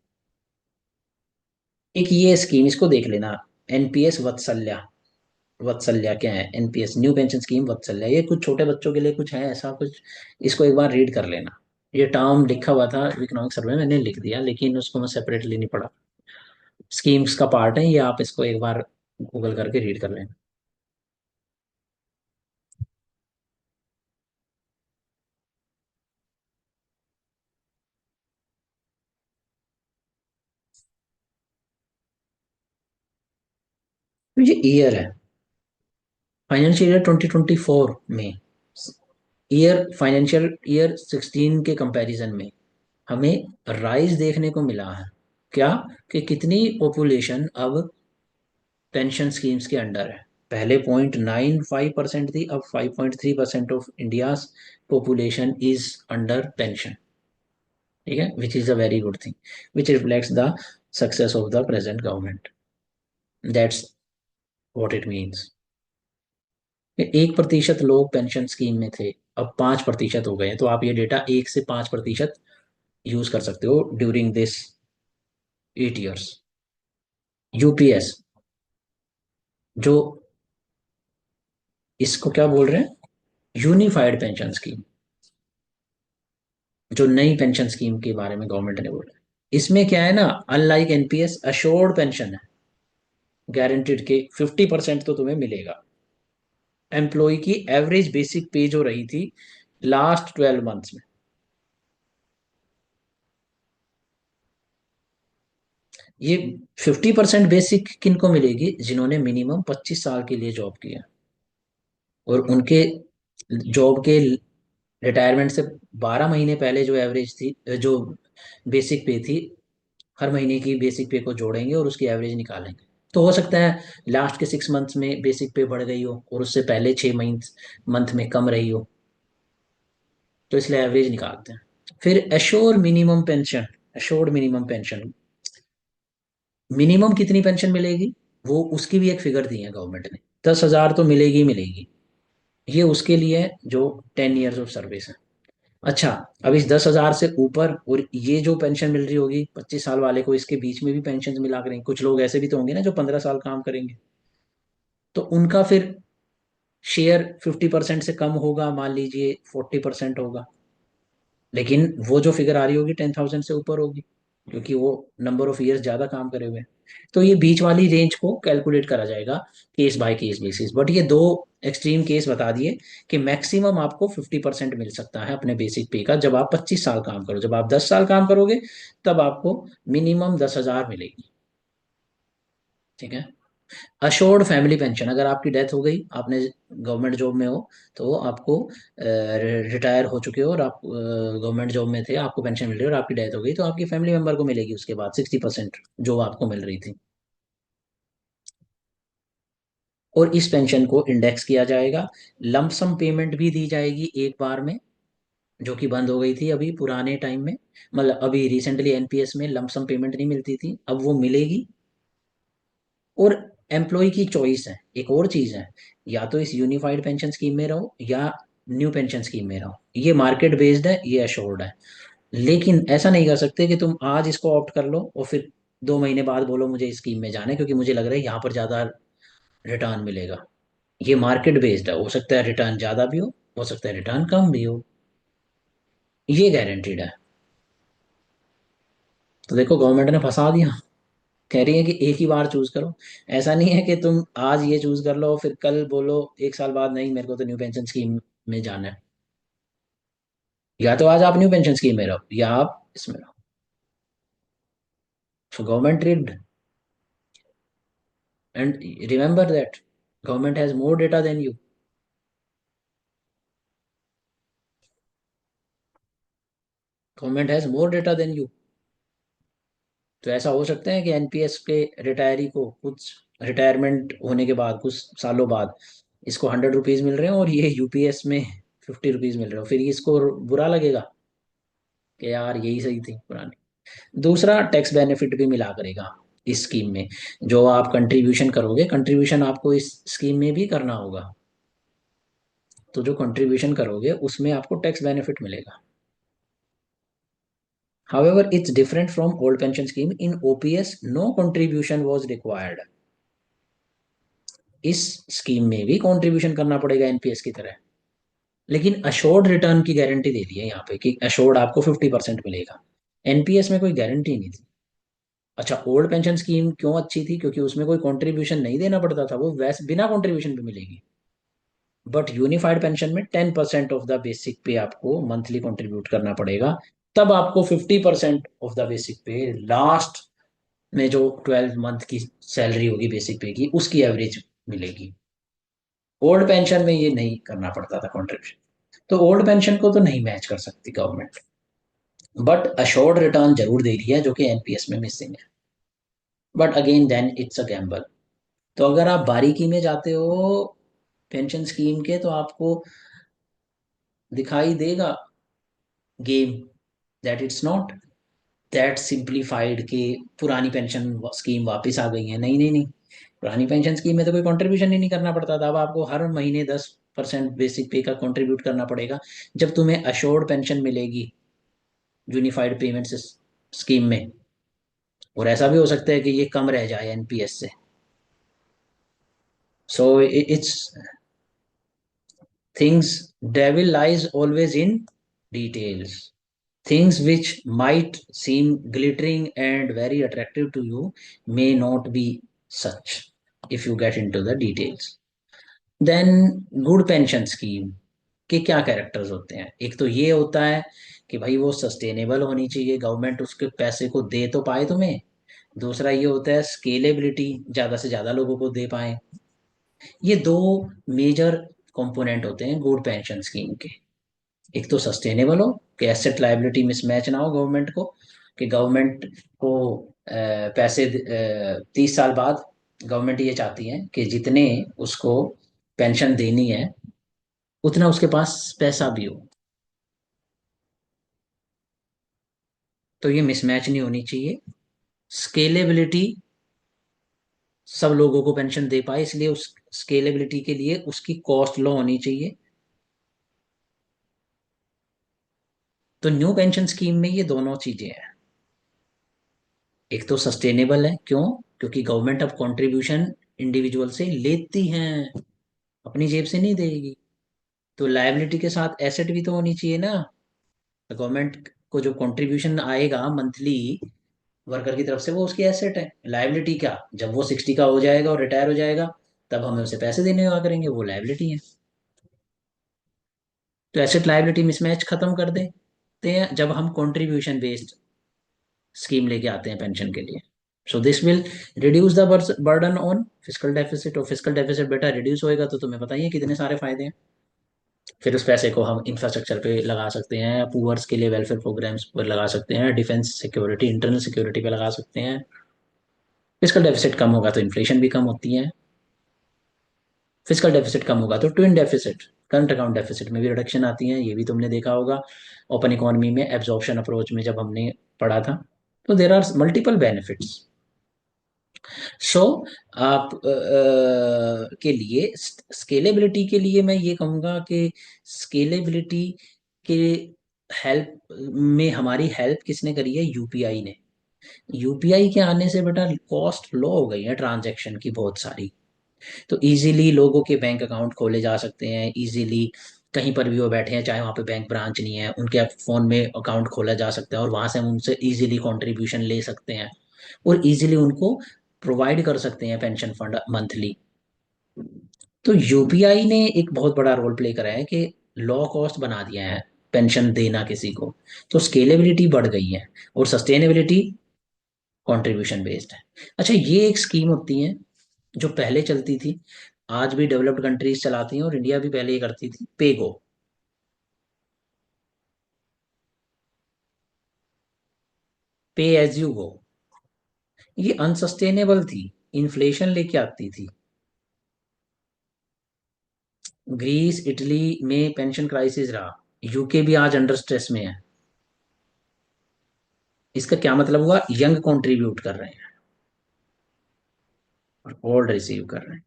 एक ये स्कीम, इसको देख लेना, एनपीएस वत्सल्य। वत्सल्य क्या है, NPS new pension scheme Vatsalya, ये कुछ छोटे बच्चों के लिए कुछ है ऐसा कुछ, इसको एक बार रीड कर लेना। ये टर्म लिखा हुआ था इकोनॉमिक सर्वे में, मैंने लिख दिया, लेकिन उसको मैं सेपरेटली नहीं पढ़ा, स्कीम्स का पार्ट है ये, आप इसको एक बार गूगल करके रीड कर लेना। तो ये ईयर है, फाइनेंशियल ईयर 2024 में, फाइनेंशियल ईयर 16 के कंपैरिजन में हमें राइज देखने को मिला है। क्या? कि कितनी पॉपुलेशन अब पेंशन स्कीम्स के अंडर है। पहले 0.95% थी, अब 5.3% of India population is under pension. ठीक है, which is a very good thing, which reflects the success of the present government. That's what it means. 1% लोग पेंशन स्कीम में थे, अब 5% हो गए हैं। तो आप ये डेटा 1 से 5% यूज कर सकते हो ड्यूरिंग दिस 8 years। यूपीएस, जो इसको क्या बोल रहे हैं, यूनिफाइड पेंशन स्कीम, जो नई पेंशन स्कीम के बारे में गवर्नमेंट ने बोला। इसमें क्या है ना, अनलाइक एनपीएस अश्योर्ड पेंशन है, गारंटीड के 50% तो तुम्हें मिलेगा। एम्प्लॉय की एवरेज बेसिक पे जो रही थी लास्ट 12 मंथ्स में, ये 50% बेसिक किन को मिलेगी? जिन्होंने मिनिमम 25 साल के लिए जॉब किया और उनके जॉब के रिटायरमेंट से 12 महीने पहले जो एवरेज थी, जो बेसिक पे थी, हर महीने की बेसिक पे को जोड़ेंगे और उसकी एवरेज निकालेंगे। तो हो सकता है लास्ट के 6 मंथ्स में बेसिक पे बढ़ गई हो और उससे पहले 6 मंथ मंथ में कम रही हो, तो इसलिए एवरेज निकालते हैं। फिर assure minimum pension, assured minimum pension, minimum कितनी पेंशन मिलेगी, वो उसकी भी एक फिगर दी है गवर्नमेंट ने। 10,000 तो मिलेगी ही मिलेगी। ये उसके लिए है जो 10 years ऑफ सर्विस है। अच्छा, अब इस 10,000 से ऊपर और ये जो पेंशन मिल रही होगी 25 साल वाले को, इसके बीच में भी पेंशन मिला करेंगे। कुछ लोग ऐसे भी तो होंगे ना जो 15 साल काम करेंगे, तो उनका फिर शेयर 50% से कम होगा, मान लीजिए 40% होगा। लेकिन वो जो फिगर आ रही होगी 10,000 से ऊपर होगी, क्योंकि वो नंबर ऑफ ईयर्स ज्यादा काम करे हुए हैं। तो ये बीच वाली रेंज को कैलकुलेट करा जाएगा case by case basis. But ये दो एक्सट्रीम केस बता दिए कि मैक्सिमम आपको 50% मिल सकता है अपने बेसिक पे का जब आप 25 साल काम करो। जब आप 10 साल काम करोगे तब आपको मिनिमम 10,000 मिलेगी। ठीक है। अशोर्ड फैमिली पेंशन, अगर आपकी डेथ हो गई, आपने गवर्नमेंट जॉब में हो, तो आपको रिटायर हो चुके हो और आप गवर्नमेंट जॉब में थे, आपको पेंशन मिल रही है और आपकी डेथ हो गई, तो आपकी फैमिली मेंबर को मिलेगी उसके बाद 60% जो आपको मिल रही थी। और इस पेंशन को इंडेक्स किया जाएगा। लमसम पेमेंट भी दी जाएगी एक बार में, जो कि बंद हो गई थी अभी पुराने टाइम में। मतलब अभी रिसेंटली एनपीएस में लमसम पेमेंट नहीं मिलती थी, अब वो मिलेगी। और एम्प्लॉय की चॉइस है, एक और चीज है, या तो इस यूनिफाइड पेंशन स्कीम में रहो या न्यू पेंशन स्कीम में रहो। ये मार्केट बेस्ड है, ये अश्योर्ड है। लेकिन ऐसा नहीं कर सकते कि तुम आज इसको ऑप्ट कर लो और फिर 2 महीने बाद बोलो मुझे इस स्कीम में जाना है क्योंकि मुझे लग रहा है यहाँ पर ज्यादा रिटर्न मिलेगा। ये मार्केट बेस्ड है, हो सकता है रिटर्न ज्यादा भी हो सकता है रिटर्न कम भी हो। ये गारंटीड है। तो देखो गवर्नमेंट ने फंसा दिया, कह रही है कि एक ही बार चूज करो। ऐसा नहीं है कि तुम आज ये चूज कर लो फिर कल बोलो 1 साल बाद नहीं मेरे को तो न्यू पेंशन स्कीम में जाना है। या तो आज आप न्यू पेंशन स्कीम में रहो या आप इसमें रहो। So government rigged, and remember that government has more data than you. Government has more data than you. तो ऐसा हो सकता है कि एनपीएस के रिटायरी को कुछ रिटायरमेंट होने के बाद कुछ सालों बाद इसको 100 रुपीज मिल रहे हैं और ये यूपीएस में 50 रुपीज मिल रहे हो, फिर इसको बुरा लगेगा कि यार यही सही थी पुरानी। दूसरा, टैक्स बेनिफिट भी मिला करेगा इस स्कीम में। जो आप कंट्रीब्यूशन करोगे, कंट्रीब्यूशन आपको इस स्कीम में भी करना होगा, तो जो कंट्रीब्यूशन करोगे उसमें आपको टैक्स बेनिफिट मिलेगा। However, it's different from old pension scheme. In OPS, no contribution was required. इस स्कीम में भी कंट्रीब्यूशन करना पड़ेगा एनपीएस की तरह, लेकिन अशोर्ड रिटर्न की गारंटी दे दी है यहाँ पे कि अशोर्ड आपको 50% मिलेगा। एनपीएस में कोई गारंटी नहीं थी। अच्छा, ओल्ड पेंशन स्कीम क्यों अच्छी थी? क्योंकि उसमें कोई कंट्रीब्यूशन नहीं देना पड़ता था, वो वैसे बिना कंट्रीब्यूशन पे मिलेगी। बट यूनिफाइड पेंशन में 10% ऑफ द बेसिक पे आपको मंथली कंट्रीब्यूट करना पड़ेगा, तब आपको 50% ऑफ द बेसिक पे लास्ट में जो 12 मंथ की सैलरी होगी बेसिक पे की उसकी एवरेज मिलेगी। ओल्ड पेंशन में ये नहीं करना पड़ता था कंट्रीब्यूशन, तो ओल्ड पेंशन को तो नहीं मैच कर सकती गवर्नमेंट, बट अश्योर्ड रिटर्न जरूर दे रही है जो कि एनपीएस में मिसिंग है। But again then it's a gamble. तो अगर आप बारीकी में जाते हो पेंशन स्कीम के, तो आपको दिखाई देगा game, that it's not that simplified कि पुरानी पेंशन स्कीम वापस आ गई है। नहीं नहीं नहीं, पुरानी पेंशन स्कीम में तो कोई कंट्रीब्यूशन ही नहीं करना पड़ता था, अब आपको हर महीने 10% बेसिक पे का कंट्रीब्यूट करना पड़ेगा जब तुम्हें अश्योर्ड पेंशन मिलेगी यूनिफाइड पेमेंट स्कीम में। और ऐसा भी हो सकता है कि ये कम रह जाए एनपीएस से। So it's things, devil lies always in details. Things which might seem glittering and very attractive to you may not be such if you get into the details. Then good pension scheme के क्या characters होते हैं? एक तो ये होता है कि भाई वो सस्टेनेबल होनी चाहिए, गवर्नमेंट उसके पैसे को दे तो पाए तुम्हें। दूसरा ये होता है स्केलेबिलिटी, ज्यादा से ज्यादा लोगों को दे पाए। ये दो मेजर कंपोनेंट होते हैं गुड पेंशन स्कीम के। एक तो सस्टेनेबल हो, कि एसेट लायबिलिटी मिसमैच ना हो गवर्नमेंट को, कि गवर्नमेंट को पैसे 30 साल बाद गवर्नमेंट ये चाहती है कि जितने उसको पेंशन देनी है उतना उसके पास पैसा भी हो। तो ये मिसमैच नहीं होनी चाहिए। स्केलेबिलिटी, सब लोगों को पेंशन दे पाए, इसलिए उस स्केलेबिलिटी के लिए उसकी कॉस्ट लो होनी चाहिए। तो न्यू पेंशन स्कीम में ये दोनों चीजें हैं। एक तो सस्टेनेबल है, क्यों? क्योंकि गवर्नमेंट अब कंट्रीब्यूशन इंडिविजुअल से लेती हैं, अपनी जेब से नहीं देगी। तो लायबिलिटी के साथ एसेट भी तो होनी चाहिए ना। गवर्नमेंट को जो कंट्रीब्यूशन आएगा मंथली वर्कर की तरफ से, वो उसकी एसेट है। लायबिलिटी क्या, जब वो 60 का हो जाएगा और रिटायर हो जाएगा तब हमें उसे पैसे देने हुआ करेंगे, वो लायबिलिटी है। तो एसेट लायबिलिटी मिसमैच खत्म कर देते हैं जब हम कंट्रीब्यूशन बेस्ड स्कीम लेके आते हैं पेंशन के लिए। So this will reduce the burden on physical deficit. और फिजिकल डेफिसिट बेटा रिड्यूस होएगा तो तुम्हें पता ही है कितने सारे फायदे हैं। फिर उस पैसे को हम इंफ्रास्ट्रक्चर पे लगा सकते हैं, पुअर्स के लिए वेलफेयर प्रोग्राम्स पर लगा सकते हैं, डिफेंस सिक्योरिटी इंटरनल सिक्योरिटी पे लगा सकते हैं। फिजिकल डेफिसिट कम होगा तो इन्फ्लेशन भी कम होती है। फिजिकल डेफिसिट कम होगा तो twin deficit, current account deficit में भी रिडक्शन आती है। ये भी तुमने देखा होगा ओपन इकोनॉमी में एब्जॉर्प्शन अप्रोच में जब हमने पढ़ा था। तो देर आर मल्टीपल बेनिफिट्स। सो आप के लिए स्केलेबिलिटी के लिए मैं ये कहूँगा कि स्केलेबिलिटी के हेल्प में हमारी हेल्प किसने करी है? यूपीआई ने। यूपीआई के आने से बेटा कॉस्ट लो हो गई है ट्रांजैक्शन की बहुत सारी। तो इजीली लोगों के बैंक अकाउंट खोले जा सकते हैं, इजीली कहीं पर भी वो बैठे हैं, चाहे वहाँ पे बैंक ब्रांच नहीं है, उनके फोन में अकाउंट खोला जा सकता है और वहां से हम उनसे इजीली कंट्रीब्यूशन ले सकते हैं और इजीली उनको प्रोवाइड कर सकते हैं पेंशन फंड मंथली। तो यूपीआई ने एक बहुत बड़ा रोल प्ले करा है कि लो कॉस्ट बना दिया है पेंशन देना किसी को। तो स्केलेबिलिटी बढ़ गई है और सस्टेनेबिलिटी कंट्रीब्यूशन बेस्ड है। अच्छा, ये एक स्कीम होती है जो पहले चलती थी, आज भी डेवलप्ड कंट्रीज चलाती हैं और इंडिया भी पहले ये करती थी, पेगो। पे एज यू गो। ये अनसस्टेनेबल थी, इन्फ्लेशन लेके आती थी। ग्रीस इटली में पेंशन क्राइसिस रहा, यूके भी आज अंडर स्ट्रेस में है। इसका क्या मतलब हुआ? यंग कंट्रीब्यूट कर रहे हैं और ओल्ड रिसीव कर रहे हैं।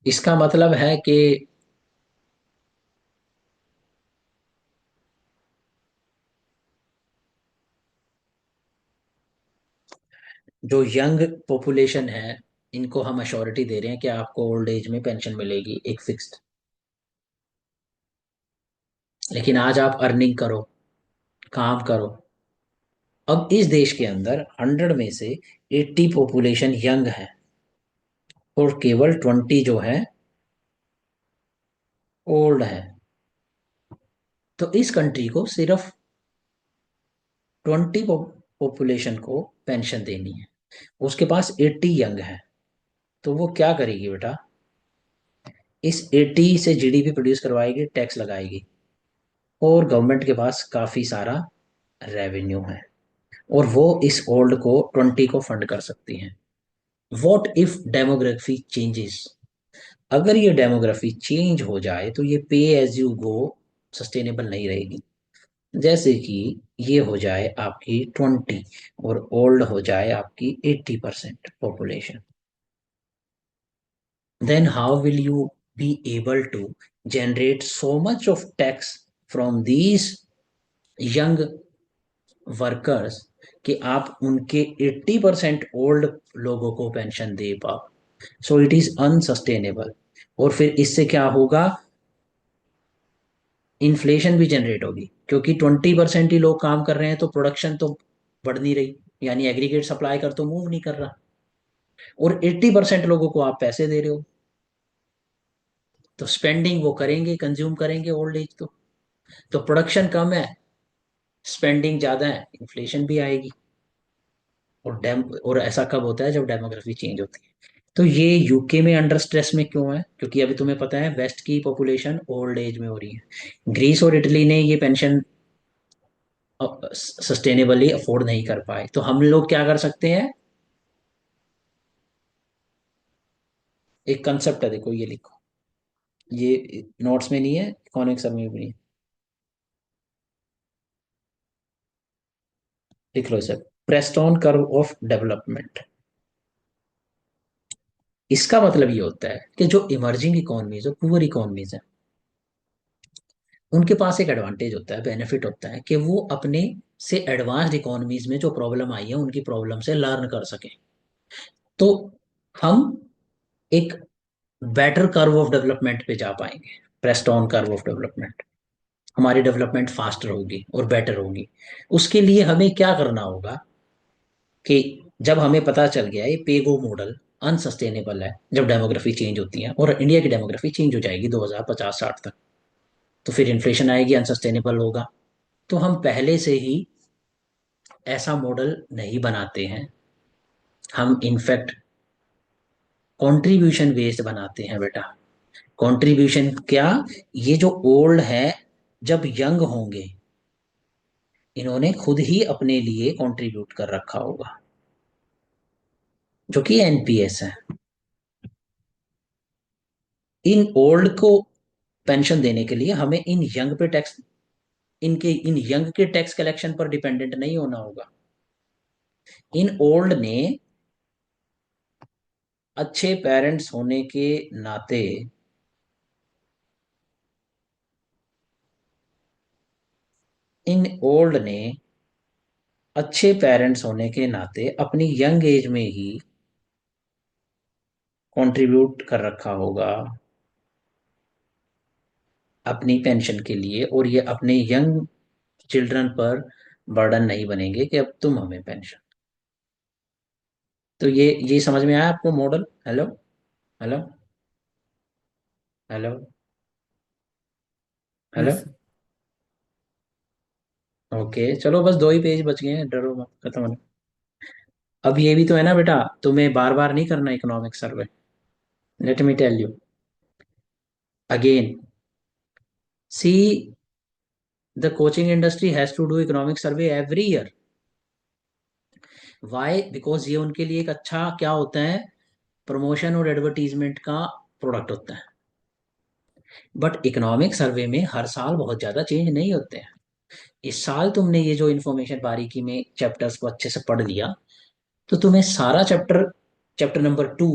इसका मतलब है कि जो यंग पॉपुलेशन है इनको हम अश्योरिटी दे रहे हैं कि आपको ओल्ड एज में पेंशन मिलेगी एक फिक्स्ड। लेकिन आज आप अर्निंग करो, काम करो। अब इस देश के अंदर 100 में से 80 पॉपुलेशन यंग है और केवल 20 जो है ओल्ड है। तो इस कंट्री को सिर्फ 20 पॉपुलेशन को पेंशन देनी है, उसके पास 80 यंग है। तो वो क्या करेगी बेटा, इस 80 से जीडीपी प्रोड्यूस करवाएगी, टैक्स लगाएगी, और गवर्नमेंट के पास काफी सारा रेवेन्यू है, और वो इस ओल्ड को 20 को फंड कर सकती है। वॉट इफ डेमोग्राफी चेंजेस, अगर ये डेमोग्राफी चेंज हो जाए तो ये पे एज यू गो सस्टेनेबल नहीं रहेगी। जैसे कि ये हो जाए आपकी 20 और ओल्ड हो जाए आपकी 80% population, then how will you be able to generate so much of tax from these young workers कि आप उनके 80% ओल्ड लोगों को पेंशन दे पाओ। So it is unsustainable. और फिर इससे क्या होगा, इन्फ्लेशन भी जनरेट होगी, क्योंकि 20% ही लोग काम कर रहे हैं तो प्रोडक्शन तो बढ़ नहीं रही, यानी एग्रीगेट सप्लाई कर तो मूव नहीं कर रहा, और 80% लोगों को आप पैसे दे रहे हो, तो स्पेंडिंग वो करेंगे, कंज्यूम करेंगे ओल्ड एज। तो प्रोडक्शन कम है, स्पेंडिंग ज्यादा है, इन्फ्लेशन भी आएगी। और ऐसा कब होता है, जब डेमोग्राफी चेंज होती है। तो ये यूके में अंडर स्ट्रेस में क्यों है, क्योंकि अभी तुम्हें पता है वेस्ट की पॉपुलेशन ओल्ड एज में हो रही है। ग्रीस और इटली ने ये पेंशन सस्टेनेबली अफोर्ड नहीं कर पाए, तो हम लोग क्या कर सकते हैं। एक कंसेप्ट है, देखो ये लिखो, ये नोट्स में नहीं है, इकोनॉमिक सर्वे में नहीं है। लिख लो इसे, प्रेस्टोन कर्व ऑफ डेवलपमेंट। इसका मतलब ये होता है कि जो इमर्जिंग इकोनॉमीज और पुअर इकोनॉमीज है, उनके पास एक एडवांटेज होता है, बेनिफिट होता है कि वो अपने से एडवांस्ड इकोनॉमीज में जो प्रॉब्लम आई है उनकी प्रॉब्लम से लर्न कर सके। तो हम एक बेटर कर्व ऑफ डेवलपमेंट पे जा पाएंगे, pressed on curve of development. हमारी डेवलपमेंट फास्टर होगी और बेटर होगी। उसके लिए हमें क्या करना होगा कि जब हमें पता चल गया ये पेगो मॉडल अनसस्टेनेबल है, जब डेमोग्राफी चेंज होती है, और इंडिया की डेमोग्राफी चेंज हो जाएगी 2050-60 तक, तो फिर इन्फ्लेशन आएगी, अनसस्टेनेबल होगा। तो हम पहले से ही ऐसा मॉडल नहीं बनाते हैं, हम इनफैक्ट कंट्रीब्यूशन बेस्ड बनाते हैं बेटा। कंट्रीब्यूशन क्या, ये जो ओल्ड है जब यंग होंगे, इन्होंने खुद ही अपने लिए कंट्रीब्यूट कर रखा होगा, जो कि एनपीएस है। इन ओल्ड को पेंशन देने के लिए हमें इन यंग पे टैक्स, इन यंग के टैक्स कलेक्शन पर डिपेंडेंट नहीं होना होगा। इन ओल्ड ने अच्छे पेरेंट्स होने के नाते, इन ओल्ड ने अच्छे पेरेंट्स होने के नाते अपनी यंग एज में ही कंट्रीब्यूट कर रखा होगा अपनी पेंशन के लिए, और ये अपने यंग चिल्ड्रन पर बर्डन नहीं बनेंगे कि अब तुम हमें पेंशन। तो ये समझ में आया आपको model. Hello, hello, hello, hello. Yes. Okay चलो, बस 2 ही पेज बच गए हैं, डरो मत, खत्म होने। अब ये भी तो है ना बेटा, तुम्हें बार बार नहीं करना economic survey. Let me tell you again, see, the coaching industry has to do economic survey every year. Why, because ये उनके लिए एक अच्छा क्या होता है, प्रमोशन और एडवर्टीजमेंट का प्रोडक्ट होता है। बट इकोनॉमिक सर्वे में हर साल बहुत ज्यादा चेंज नहीं होते हैं। इस साल तुमने ये जो इन्फॉर्मेशन बारीकी में चैप्टर्स को अच्छे से पढ़ लिया, तो तुम्हें सारा chapter, chapter number 2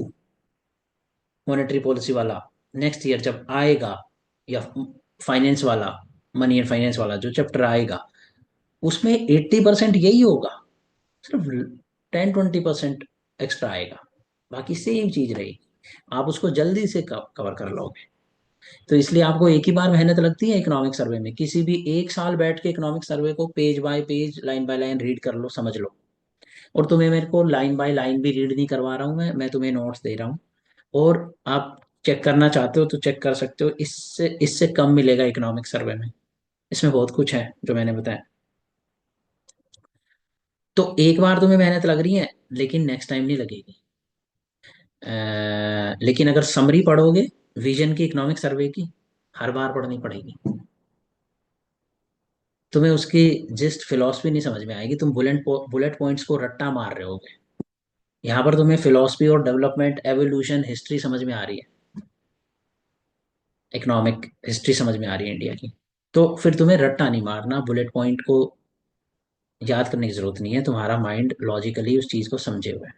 monetary policy वाला, नेक्स्ट ईयर जब आएगा, या फाइनेंस वाला, मनी एंड फाइनेंस वाला जो चैप्टर आएगा, उसमें 80% यही होगा। सिर्फ 10-20% एक्स्ट्रा आएगा, बाकी सेम चीज रहेगी। आप उसको जल्दी से कवर कर लोगे। तो इसलिए आपको एक ही बार मेहनत लगती है इकोनॉमिक सर्वे में। किसी भी एक साल बैठ के इकोनॉमिक सर्वे को page bye page, line by line read कर लो, समझ लो। और तुम्हें मेरे को लाइन बाय लाइन भी रीड नहीं करवा रहा हूँ मैं तुम्हें नोट्स दे रहा हूँ। और आप चेक करना चाहते हो तो चेक कर सकते हो, इससे इससे कम मिलेगा इकोनॉमिक सर्वे में। इसमें बहुत कुछ है जो मैंने बताया। तो एक बार तुम्हें मेहनत लग रही है, लेकिन नेक्स्ट टाइम नहीं लगेगी। लेकिन अगर समरी पढ़ोगे विजन की, इकोनॉमिक सर्वे की, हर बार पढ़नी पड़ेगी। तुम्हें उसकी जिस्ट फिलॉसफी नहीं समझ में आएगी, तुम बुलेट पॉइंट्स को रट्टा मार रहे होगे। यहाँ पर तुम्हें फिलॉसफी और डेवलपमेंट, एवोल्यूशन, हिस्ट्री समझ में आ रही है। इकोनॉमिक हिस्ट्री समझ में आ रही है इंडिया की। तो फिर तुम्हें रट्टा नहीं मारना, बुलेट पॉइंट को याद करने की जरूरत नहीं है, तुम्हारा माइंड लॉजिकली उस चीज को समझे हुए है।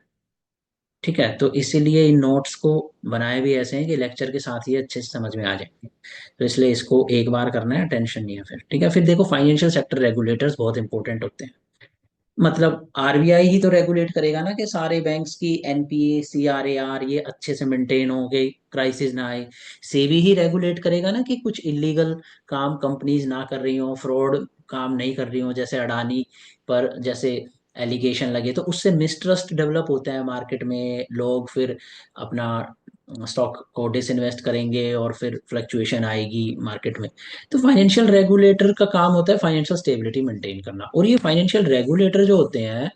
ठीक है, तो इसीलिए इन नोट्स को बनाए भी ऐसे हैं कि लेक्चर के साथ ही अच्छे से समझ में आ जाए। तो इसलिए इसको एक बार करना है, टेंशन नहीं है फिर। ठीक है, फिर देखो फाइनेंशियल सेक्टर रेगुलेटर्स बहुत इंपॉर्टेंट होते हैं। मतलब आरबीआई ही तो रेगुलेट करेगा ना कि सारे बैंक्स की एनपीए, सीआरएआर ये अच्छे से मेंटेन हो गए, क्राइसिस ना आए। सेबी ही रेगुलेट करेगा ना कि कुछ इलीगल काम कंपनीज ना कर रही हो, फ्रॉड काम नहीं कर रही हो, जैसे अडानी पर जैसे एलिगेशन लगे तो उससे मिसट्रस्ट डेवलप होता है मार्केट में। लोग फिर अपना स्टॉक को डिसइन्वेस्ट करेंगे और फिर फ्लक्चुएशन आएगी मार्केट में। तो फाइनेंशियल रेगुलेटर का काम होता है फाइनेंशियल स्टेबिलिटी मेंटेन करना। और ये फाइनेंशियल रेगुलेटर जो होते हैं,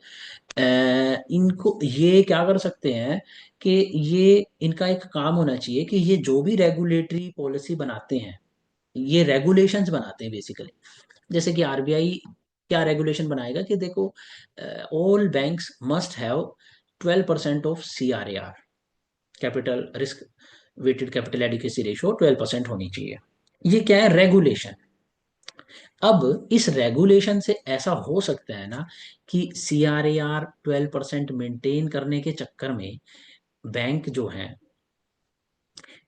इनको ये क्या कर सकते हैं कि ये इनका एक काम होना चाहिए कि ये जो भी रेगुलेटरी पॉलिसी बनाते हैं, ये रेगुलेशंस बनाते हैं बेसिकली। जैसे कि आरबीआई क्या रेगुलेशन बनाएगा कि देखो, all banks must have 12% of CRAR, capital risk weighted capital adequacy ratio 12% होनी चाहिए। ये क्या है, रेगुलेशन। अब इस रेगुलेशन से ऐसा हो सकता है ना कि सीआरएआर 12% मेंटेन करने के चक्कर में बैंक जो है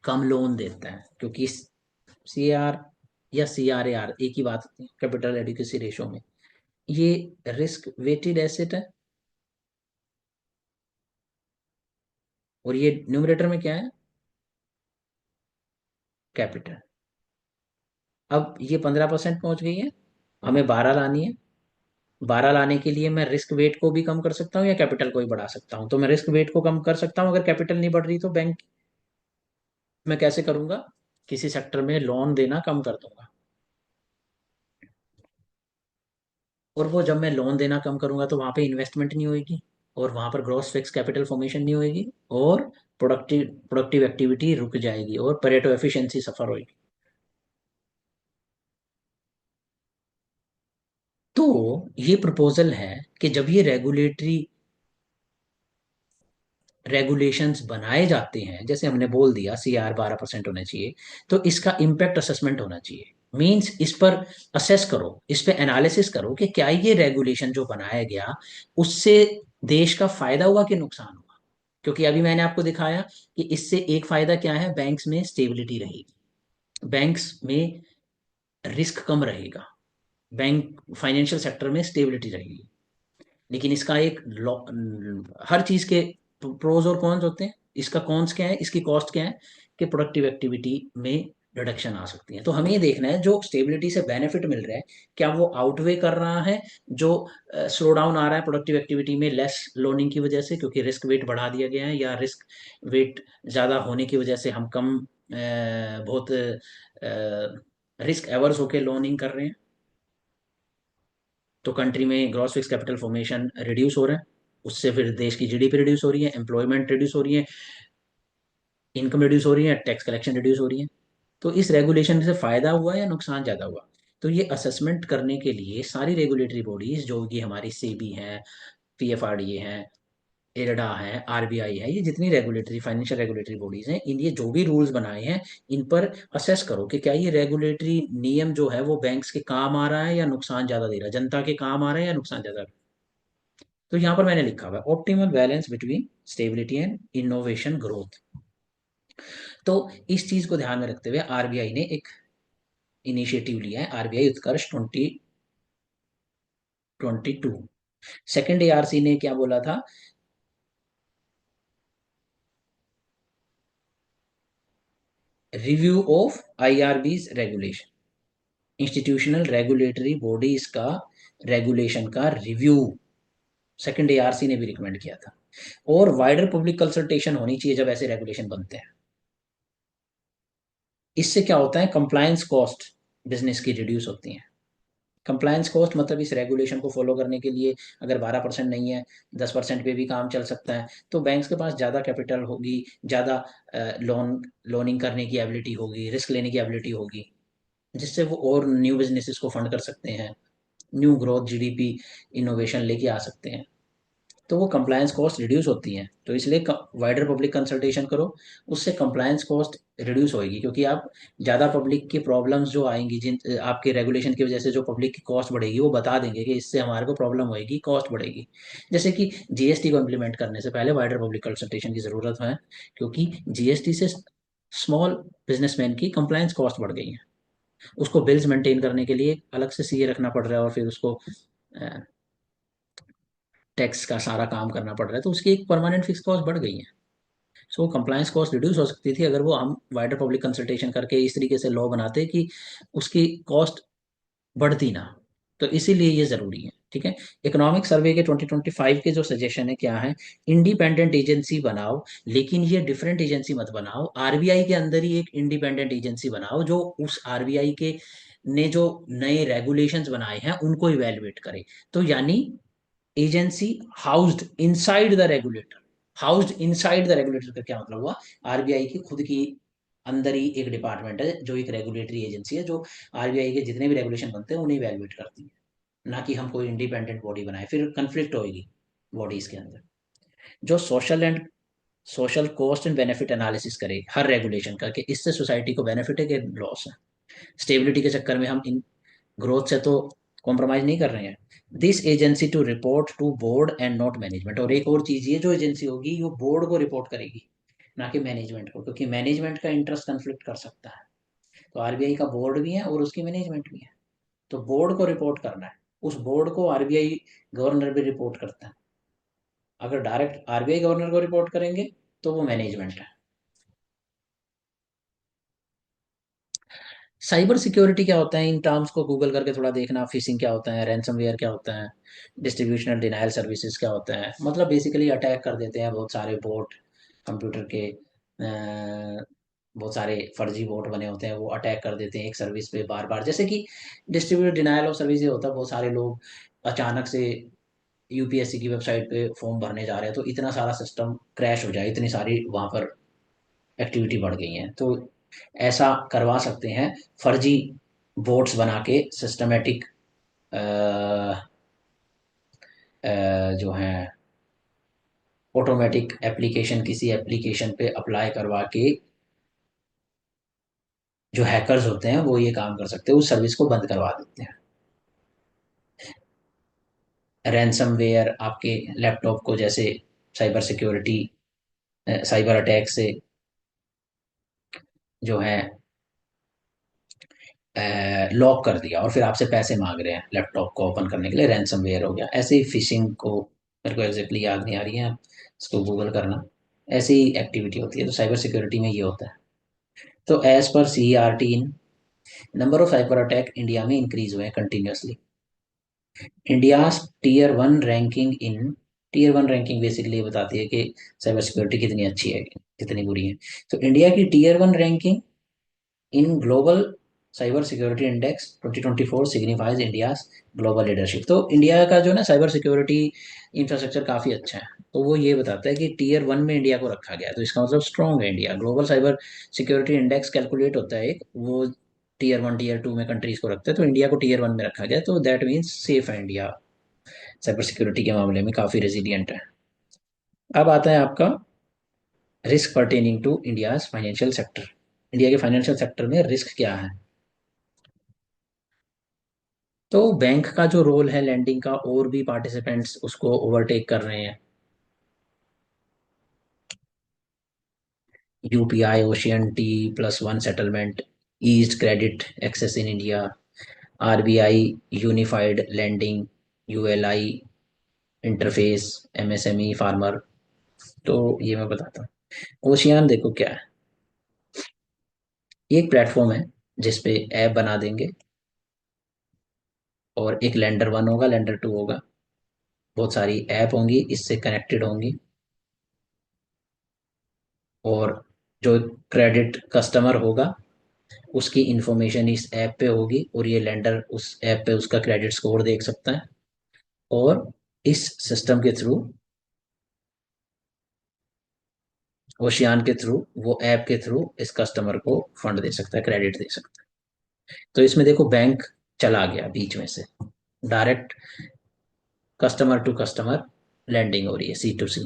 कम लोन देता है, क्योंकि सीआर या सीआरएआर एक ही बात होती है कैपिटल एडिक्वेसी रेशो में। ये रिस्क वेटेड एसेट है, और ये न्यूमरेटर में क्या है, कैपिटल। अब ये 15% पहुंच गई है, हमें 12 लानी है। 12 लाने के लिए मैं रिस्क वेट को भी कम कर सकता हूँ या कैपिटल को ही बढ़ा सकता हूँ। तो मैं रिस्क वेट को कम कर सकता हूँ, अगर कैपिटल नहीं बढ़ रही तो बैंक मैं कैसे करूंगा, किसी सेक्टर में लोन देना कम कर दूंगा। और वो जब मैं लोन देना कम करूंगा तो वहां पे इन्वेस्टमेंट नहीं होगी, और वहां पर ग्रॉस फिक्स कैपिटल फॉर्मेशन नहीं होगी, और प्रोडक्टिव प्रोडक्टिव एक्टिविटी रुक जाएगी और परेटो एफिशिएंसी सफर होगी। तो ये प्रपोजल है कि जब ये रेगुलेशंस बनाए जाते हैं, जैसे हमने बोल दिया सीआर 12% होना चाहिए, तो इसका इम्पैक्ट असेसमेंट होना चाहिए। मींस इस पर असेस करो, इस पे एनालिसिस करो कि क्या ये रेगुलेशन जो बनाया गया उससे देश का फायदा हुआ कि नुकसान हुआ। क्योंकि अभी मैंने आपको दिखाया कि इससे एक फायदा क्या है, बैंक्स में स्टेबिलिटी रहेगी, बैंक्स में रिस्क कम रहेगा, बैंक फाइनेंशियल सेक्टर में स्टेबिलिटी रहेगी। लेकिन इसका एक हर चीज के प्रोज और कॉन्स होते हैं। इसका कॉन्स क्या है, इसकी कॉस्ट क्या है, कि प्रोडक्टिव एक्टिविटी में रिडक्शन आ सकती है। तो हमें ये देखना है जो स्टेबिलिटी से बेनिफिट मिल रहा है, क्या वो आउटवे कर रहा है जो स्लो डाउन आ रहा है प्रोडक्टिव एक्टिविटी में लेस लोनिंग की वजह से, क्योंकि रिस्क वेट बढ़ा दिया गया है, या रिस्क वेट ज्यादा होने की वजह से हम कम बहुत रिस्क एवर्स होके लोनिंग कर रहे हैं। तो कंट्री में gross fix capital formation reduce हो रहा है, उससे फिर देश की जीडीपी रिड्यूस हो रही है, एम्प्लॉयमेंट रिड्यूस हो रही है, इनकम रिड्यूस हो रही है, टैक्स कलेक्शन रिड्यूस हो रही है। तो इस रेगुलेशन से फायदा हुआ या नुकसान ज्यादा हुआ। तो ये असेसमेंट करने के लिए सारी रेगुलेटरी बॉडीज जो कि हमारी सेबी है, पीएफआरडीए है, इरडा है, आरबीआई है, ये जितनी रेगुलेटरी फाइनेंशियल रेगुलेटरी बॉडीज हैं, इन ये जो भी रूल्स बनाए हैं, इन पर असेस करो कि क्या ये रेगुलेटरी नियम जो है वो बैंक्स के काम आ रहा है या नुकसान ज्यादा दे रहा है, जनता के काम आ रहा है या नुकसान ज्यादा। तो यहाँ पर मैंने लिखा हुआ है optimal balance between stability and innovation growth. तो इस चीज को ध्यान में रखते हुए आरबीआई ने एक इनिशिएटिव लिया है, आरबीआई उत्कर्ष 2022। सेकंड एआरसी ने क्या बोला था, review of IRBs regulation, institutional regulatory bodies का रेगुलेशन का रिव्यू सेकंड एआरसी ने भी रिकमेंड किया था। और वाइडर पब्लिक कंसल्टेशन होनी चाहिए जब ऐसे रेगुलेशन बनते हैं। इससे क्या होता है, कंप्लायंस कॉस्ट बिजनेस की रिड्यूस होती है। कंप्लायंस कॉस्ट मतलब इस रेगुलेशन को फॉलो करने के लिए अगर 12% नहीं है, 10% पे भी काम चल सकता है, तो बैंक्स के पास ज़्यादा कैपिटल होगी, ज़्यादा लोनिंग करने की एबिलिटी होगी, रिस्क लेने की एबिलिटी होगी, जिससे वो और न्यू बिजनेसेस को फंड कर सकते हैं, न्यू ग्रोथ, जीडीपी, इनोवेशन लेके आ सकते हैं। तो वो कंप्लायंस कॉस्ट रिड्यूस होती हैं, तो इसलिए वाइडर पब्लिक कंसल्टेशन करो, उससे कंप्लायंस कॉस्ट रिड्यूस होएगी, क्योंकि आप ज़्यादा पब्लिक की प्रॉब्लम्स जो आएंगी, जिन आपके रेगुलेशन की वजह से जो पब्लिक की कॉस्ट बढ़ेगी, वो बता देंगे कि इससे हमारे को प्रॉब्लम होएगी, कॉस्ट बढ़ेगी। जैसे कि जीएसटी को इम्प्लीमेंट करने से पहले वाइडर पब्लिक कंसल्टेशन की ज़रूरत है, क्योंकि जीएसटी से स्मॉल बिजनेसमैन की कंप्लायंस कॉस्ट बढ़ गई है। उसको बिल्स मेंटेन करने के लिए अलग से सीए रखना पड़ रहा है, और फिर उसको टैक्स का सारा काम करना पड़ रहा है, तो उसकी एक परमानेंट फिक्स कॉस्ट बढ़ गई है। सो कंप्लायंस कॉस्ट रिड्यूस हो सकती थी अगर वो हम वाइडर पब्लिक कंसल्टेशन करके इस तरीके से लॉ बनाते कि उसकी कॉस्ट बढ़ती ना। तो इसीलिए ये जरूरी है, ठीक है। इकोनॉमिक सर्वे के 2025 के जो सजेशन है क्या है, इंडिपेंडेंट एजेंसी बनाओ, लेकिन ये डिफरेंट एजेंसी मत बनाओ, आरबीआई के अंदर ही एक इंडिपेंडेंट एजेंसी बनाओ जो उस आरबीआई के ने जो नए रेगुलेशंस बनाए हैं उनको इवेलुएट करे। तो यानी agency housed inside the regulator. Housed inside the regulator का क्या मतलब हुआ, आरबीआई की खुद की अंदर ही एक डिपार्टमेंट है जो एक रेगुलेटरी एजेंसी है, जो आरबीआई के जितने भी रेगुलेशन बनते हैं उन्हें इवेलुएट करती है, ना कि हम कोई इंडिपेंडेंट बॉडी बनाए, फिर कंफ्लिक्ट होगी बॉडीज के अंदर। जो social cost and benefit analysis करे हर रेगुलेशन का, कि इससे सोसाइटी को बेनिफिट है कि लॉस है। स्टेबिलिटी के चक्कर में हम इन ग्रोथ से तो कॉम्प्रोमाइज नहीं कर रहे हैं। This agency to report to board and not management. और एक और चीज, ये जो एजेंसी होगी वो बोर्ड को रिपोर्ट करेगी, ना कि मैनेजमेंट को, क्योंकि मैनेजमेंट का इंटरेस्ट कंफ्लिक्ट कर सकता है। तो आरबीआई का बोर्ड भी है और उसकी मैनेजमेंट भी है, तो बोर्ड को रिपोर्ट करना है। उस बोर्ड को आरबीआई गवर्नर भी रिपोर्ट करता है। अगर डायरेक्ट आरबीआई गवर्नर को रिपोर्ट करेंगे तो वो मैनेजमेंट है। साइबर सिक्योरिटी क्या होता है, इन टर्म्स को गूगल करके थोड़ा देखना। फिशिंग क्या होता है, रैंसमवेयर क्या होता है, डिस्ट्रीब्यूशनल डिनायल सर्विसेज क्या होता है। मतलब बेसिकली अटैक कर देते हैं बहुत सारे बोट, कंप्यूटर के बहुत सारे फर्जी बोट बने होते हैं, वो अटैक कर देते हैं एक सर्विस पे बार बार। जैसे कि डिस्ट्रीब्यूटेड डिनायल ऑफ सर्विस ये होता है, बहुत सारे लोग अचानक से यूपीएससी की वेबसाइट पे फॉर्म भरने जा रहे हैं, तो इतना सारा सिस्टम क्रैश हो जाए, इतनी सारी वहाँ पर एक्टिविटी बढ़ गई है, तो ऐसा करवा सकते हैं फर्जी बोट्स बना के, सिस्टमेटिक जो है ऑटोमेटिक एप्लीकेशन किसी एप्लीकेशन पे अप्लाई करवा के, जो हैकर्स होते हैं वो ये काम कर सकते हैं, उस सर्विस को बंद करवा देते हैं। रैंसमवेयर आपके लैपटॉप को जैसे साइबर सिक्योरिटी, साइबर अटैक से जो है लॉक कर दिया और फिर आपसे पैसे मांग रहे हैं लैपटॉप को ओपन करने के लिए, रैंसमवेयर हो गया। ऐसे ही फिशिंग को, मेरे को एग्जैक्टली याद नहीं आ रही है, इसको गूगल करना। ऐसी ही एक्टिविटी होती है, तो साइबर सिक्योरिटी में ये होता है। तो as per C R T in, number of cyber attack India में इंक्रीज हुए हैं continuously. India tier 1 ranking in, tier 1 ranking basically बताती है कि साइबर सिक्योरिटी कितनी अच्छी है कितनी बुरी है। तो इंडिया की tier 1 ranking in global cyber security index 2024 signifies India's global leadership. तो इंडिया का जो ना साइबर सिक्योरिटी इंफ्रास्ट्रक्चर काफ़ी अच्छा है, तो वो ये बताता है कि टीयर 1 में इंडिया को रखा गया है, तो इसका मतलब स्ट्रांग है India. Global cyber security index calculate होता है एक, वो टीयर 1 टीयर 2 में कंट्रीज को रखते हैं, तो इंडिया को टीयर 1 में रखा गया, तो दैट मीन्स सेफ है इंडिया, साइबर सिक्योरिटी के मामले में काफ़ी रेजिलियंट है। अब आता है आपका risk pertaining to India's financial sector. India के फाइनेंशियल सेक्टर में रिस्क क्या है। तो बैंक का जो रोल है लैंडिंग का, और भी पार्टिसिपेंट्स उसको ओवरटेक कर रहे हैं। UPI, ocean T +1 settlement, east credit access in India, RBI unified landing, ULI interface, MSME farmer. तो ये मैं बताता हूँ। ओशियन देखो क्या है, ये एक प्लेटफॉर्म है जिसपे ऐप बना देंगे, और एक लेंडर वन होगा, लेंडर टू होगा, बहुत सारी ऐप होंगी इससे कनेक्टेड होंगी, और जो क्रेडिट कस्टमर होगा उसकी इंफॉर्मेशन इस ऐप पे होगी, और ये लेंडर उस ऐप पे उसका क्रेडिट स्कोर देख सकता है, और इस सिस्टम के थ्रू, ओशियान के थ्रू, वो ऐप के थ्रू इस कस्टमर को फंड दे सकता है, क्रेडिट दे सकता है। तो इसमें देखो बैंक चला गया बीच में से, direct customer to customer lending हो रही है, सी टू सी।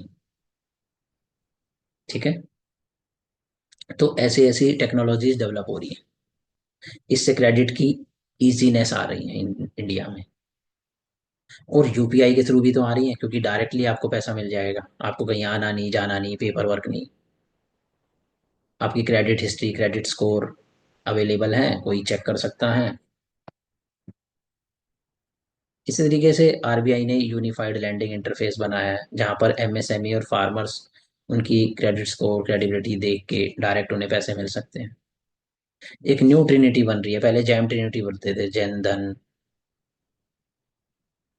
ठीक है। तो ऐसी ऐसी टेक्नोलॉजीज डेवलप हो रही है, इससे क्रेडिट की इजीनेस आ रही है इंडिया में। और यूपीआई के थ्रू भी तो आ रही है, क्योंकि डायरेक्टली आपको पैसा मिल जाएगा, आपको कहीं आना नहीं, जाना नहीं, पेपर वर्क नहीं। आपकी credit history, credit score available है, कोई चेक कर सकता है। इसी तरीके से आरबीआई ने यूनिफाइड लैंडिंग इंटरफेस बनाया है, जहां पर एमएसएमई और फार्मर्स उनकी क्रेडिट स्कोर, क्रेडिबिलिटी देख के डायरेक्ट उन्हें पैसे मिल सकते हैं। एक न्यू ट्रिनिटी बन रही है, पहले जैम ट्रिनिटी बोलते थे, जन धन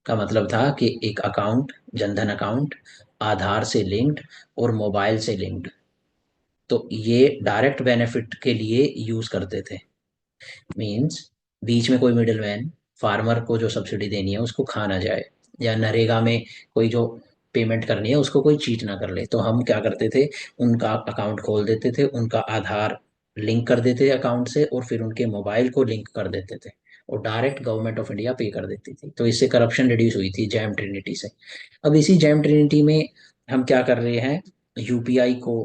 का मतलब था कि एक अकाउंट, जनधन अकाउंट, आधार से लिंक्ड और मोबाइल से लिंक्ड, तो ये डायरेक्ट बेनिफिट के लिए यूज करते थे। मींस बीच में कोई मिडिल मैन, फार्मर को जो सब्सिडी देनी है उसको खा ना जाए, या नरेगा में कोई जो पेमेंट करनी है उसको कोई चीट ना कर ले। तो हम क्या करते थे, उनका अकाउंट खोल देते थे, उनका आधार लिंक कर देते थे अकाउंट से, और फिर उनके मोबाइल को लिंक कर देते थे, और डायरेक्ट गवर्नमेंट ऑफ इंडिया पे कर देती थी। तो इससे करप्शन रिड्यूस हुई थी जैम ट्रिनिटी से। अब इसी जैम ट्रिनिटी में हम क्या कर रहे हैं, यूपीआई को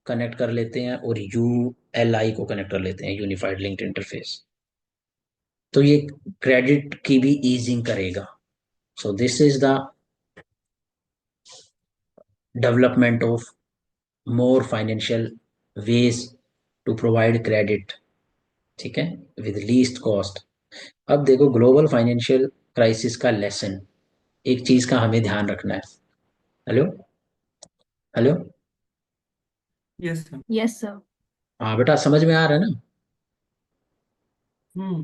कनेक्ट कर लेते हैं, और यूएलआई को कनेक्ट कर लेते हैं, यूनिफाइड लिंक्ड इंटरफेस। तो ये क्रेडिट की भी ईजिंग करेगा। So this is the development of more financial ways to provide credit. ठीक है, विद लीस्ट कॉस्ट। अब देखो, ग्लोबल फाइनेंशियल क्राइसिस का लेसन, एक चीज का हमें ध्यान रखना है। Hello, hello. Yes sir. Yes sir. हाँ बेटा, समझ में आ रहा है ना?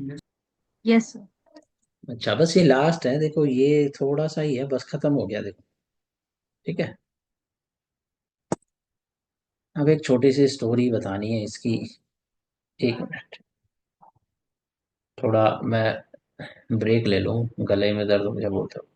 यस। Yes sir. अच्छा, बस ये लास्ट है, देखो ये थोड़ा सा ही है, बस खत्म हो गया देखो। ठीक है। अब एक छोटी सी स्टोरी बतानी है इसकी। एक मिनट, थोड़ा मैं ब्रेक ले लूं, गले में दर्द हो गया बोलते हो।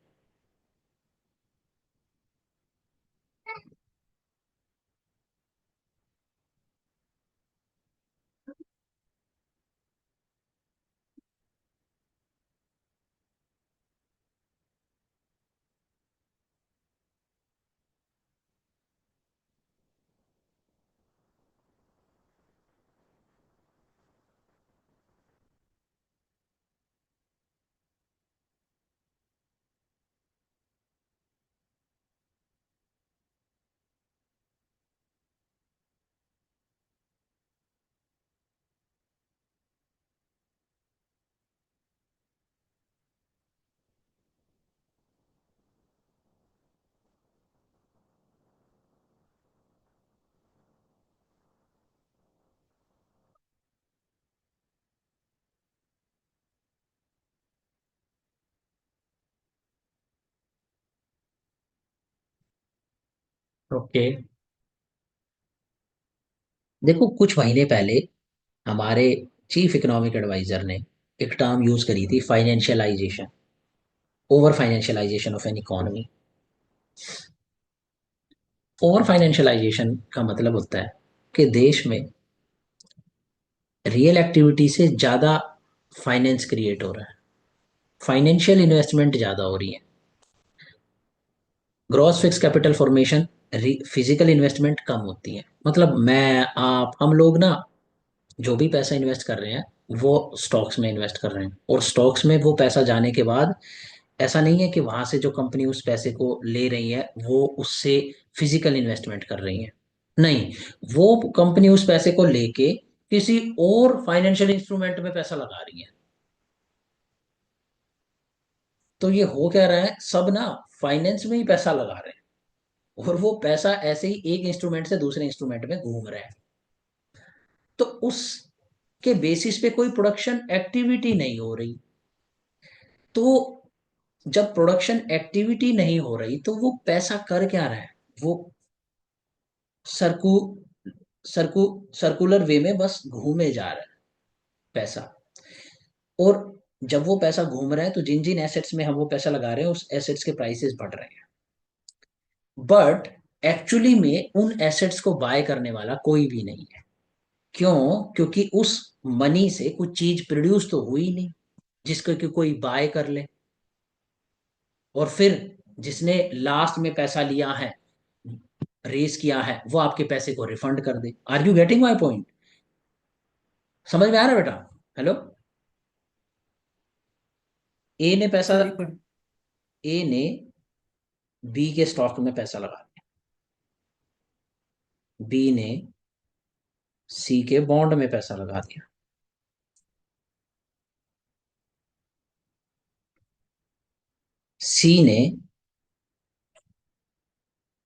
ओके। देखो, कुछ महीने पहले हमारे चीफ इकोनॉमिक एडवाइजर ने एक टर्म यूज करी थी, financialisation, over financialisation of an economy. Over financialisation का मतलब होता है कि देश में रियल एक्टिविटी से ज्यादा फाइनेंस क्रिएट हो रहा है, फाइनेंशियल इन्वेस्टमेंट ज्यादा हो रही है। Gross fix capital formation, physical investment कम होती है। मतलब मैं, आप, हम लोग ना, जो भी पैसा इन्वेस्ट कर रहे हैं वो स्टॉक्स में इन्वेस्ट कर रहे हैं, और स्टॉक्स में वो पैसा जाने के बाद ऐसा नहीं है कि वहां से जो कंपनी उस पैसे को ले रही है वो उससे फिजिकल इन्वेस्टमेंट कर रही है। नहीं, वो कंपनी उस पैसे को लेके किसी और फाइनेंशियल इंस्ट्रूमेंट में पैसा लगा रही है। तो ये हो क्या रहा है, सब ना फाइनेंस में ही पैसा लगा रहे हैं, और वो पैसा ऐसे ही एक इंस्ट्रूमेंट से दूसरे इंस्ट्रूमेंट में घूम रहा है। तो उस के बेसिस पे कोई प्रोडक्शन एक्टिविटी नहीं हो रही। तो जब प्रोडक्शन एक्टिविटी नहीं हो रही तो वो पैसा कर क्या रहा है? वो सर्कु सर्कु सर्कुलर वे में बस घूमे जा रहा है पैसा। और जब वो पैसा घूम रहा है तो जिन जिन एसेट्स में हम वो पैसा लगा रहे हैं उस एसेट्स के प्राइसेस बढ़ रहे हैं। बट एक्चुअली में उन एसेट्स को बाय करने वाला कोई भी नहीं है। क्यों? क्योंकि उस मनी से कुछ चीज प्रोड्यूस तो हुई नहीं जिसको कि कोई बाय कर ले। और फिर जिसने लास्ट में पैसा लिया है, रेस किया है, वो आपके पैसे को रिफंड कर दे। Are you getting my point? समझ में आ रहा है बेटा? हेलो। ए ने पैसा सही पर। ए ने बी के स्टॉक में पैसा लगा दिया। बी ने सी के बॉन्ड में पैसा लगा दिया। सी ने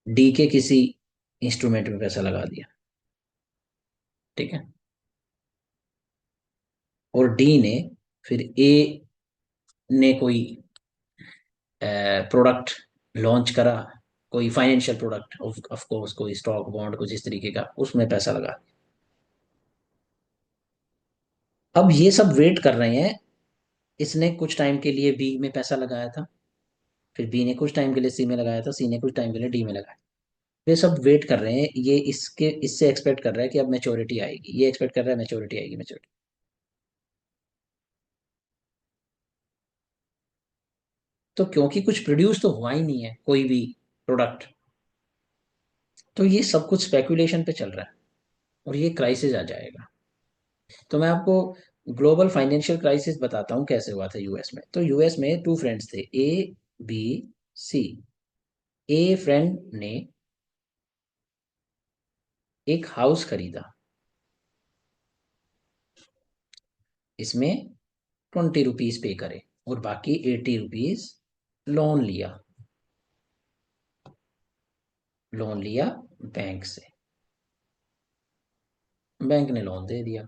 डी के किसी इंस्ट्रूमेंट में पैसा लगा दिया। ठीक है। और डी ने फिर ए ने कोई प्रोडक्ट लॉन्च करा, कोई फाइनेंशियल प्रोडक्ट, ऑफ कोर्स कोई स्टॉक बॉन्ड कुछ इस तरीके का, उसमें पैसा लगा। अब ये सब वेट कर रहे हैं। इसने कुछ टाइम के लिए बी में पैसा लगाया था, फिर बी ने कुछ टाइम के लिए सी में लगाया था, सी ने कुछ टाइम के लिए डी में लगाया। वे सब वेट कर रहे हैं। ये इसके इससे एक्सपेक्ट कर रहा है कि अब मैच्योरिटी आएगी, ये एक्सपेक्ट कर रहा है मैच्योरिटी आएगी, मैच्योरिटी। तो क्योंकि कुछ प्रोड्यूस तो हुआ ही नहीं है कोई भी प्रोडक्ट, तो ये सब कुछ स्पेकुलेशन पे चल रहा है और ये क्राइसिस आ जाएगा। तो मैं आपको ग्लोबल फाइनेंशियल क्राइसिस बताता हूँ कैसे हुआ था यूएस में। तो यूएस में टू फ्रेंड्स थे, ए बी सी। ए फ्रेंड ने एक हाउस खरीदा। इसमें 20 रुपीज पे करे और बाकी 80 रुपीज लोन लिया। लोन लिया बैंक से। बैंक ने लोन दे दिया।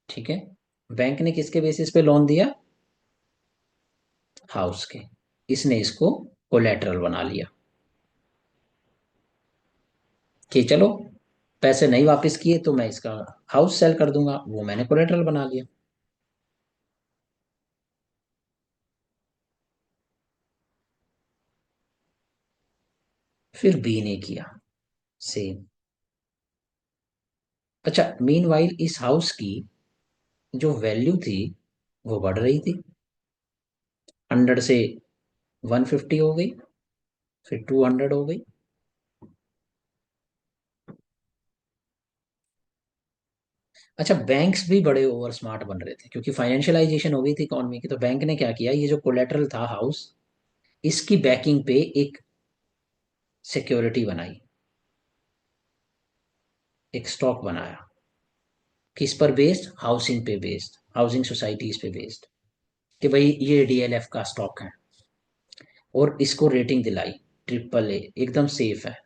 ठीक है। बैंक ने किसके बेसिस पे लोन दिया? हाउस के। इसने इसको कोलेटरल बना लिया कि चलो पैसे नहीं वापस किए तो मैं इसका हाउस सेल कर दूंगा, वो मैंने कोलेटरल बना लिया। फिर बी ने किया सेम। अच्छा, मीनवाइल इस हाउस की जो वैल्यू थी वो बढ़ रही थी। 100 से 150 हो गई, फिर 200 हो गई। अच्छा, बैंक्स भी बड़े ओवर स्मार्ट बन रहे थे क्योंकि फाइनेंशियलाइजेशन हो गई थी इकोनॉमी की। तो बैंक ने क्या किया, ये जो कोलेटरल था हाउस, इसकी बैकिंग पे एक सिक्योरिटी बनाई, एक स्टॉक बनाया। किस पर बेस्ड? हाउसिंग पे बेस्ड, हाउसिंग सोसाइटीज पे बेस्ड। कि भाई ये डीएलएफ का स्टॉक है। और इसको रेटिंग दिलाई AAA, एकदम सेफ है।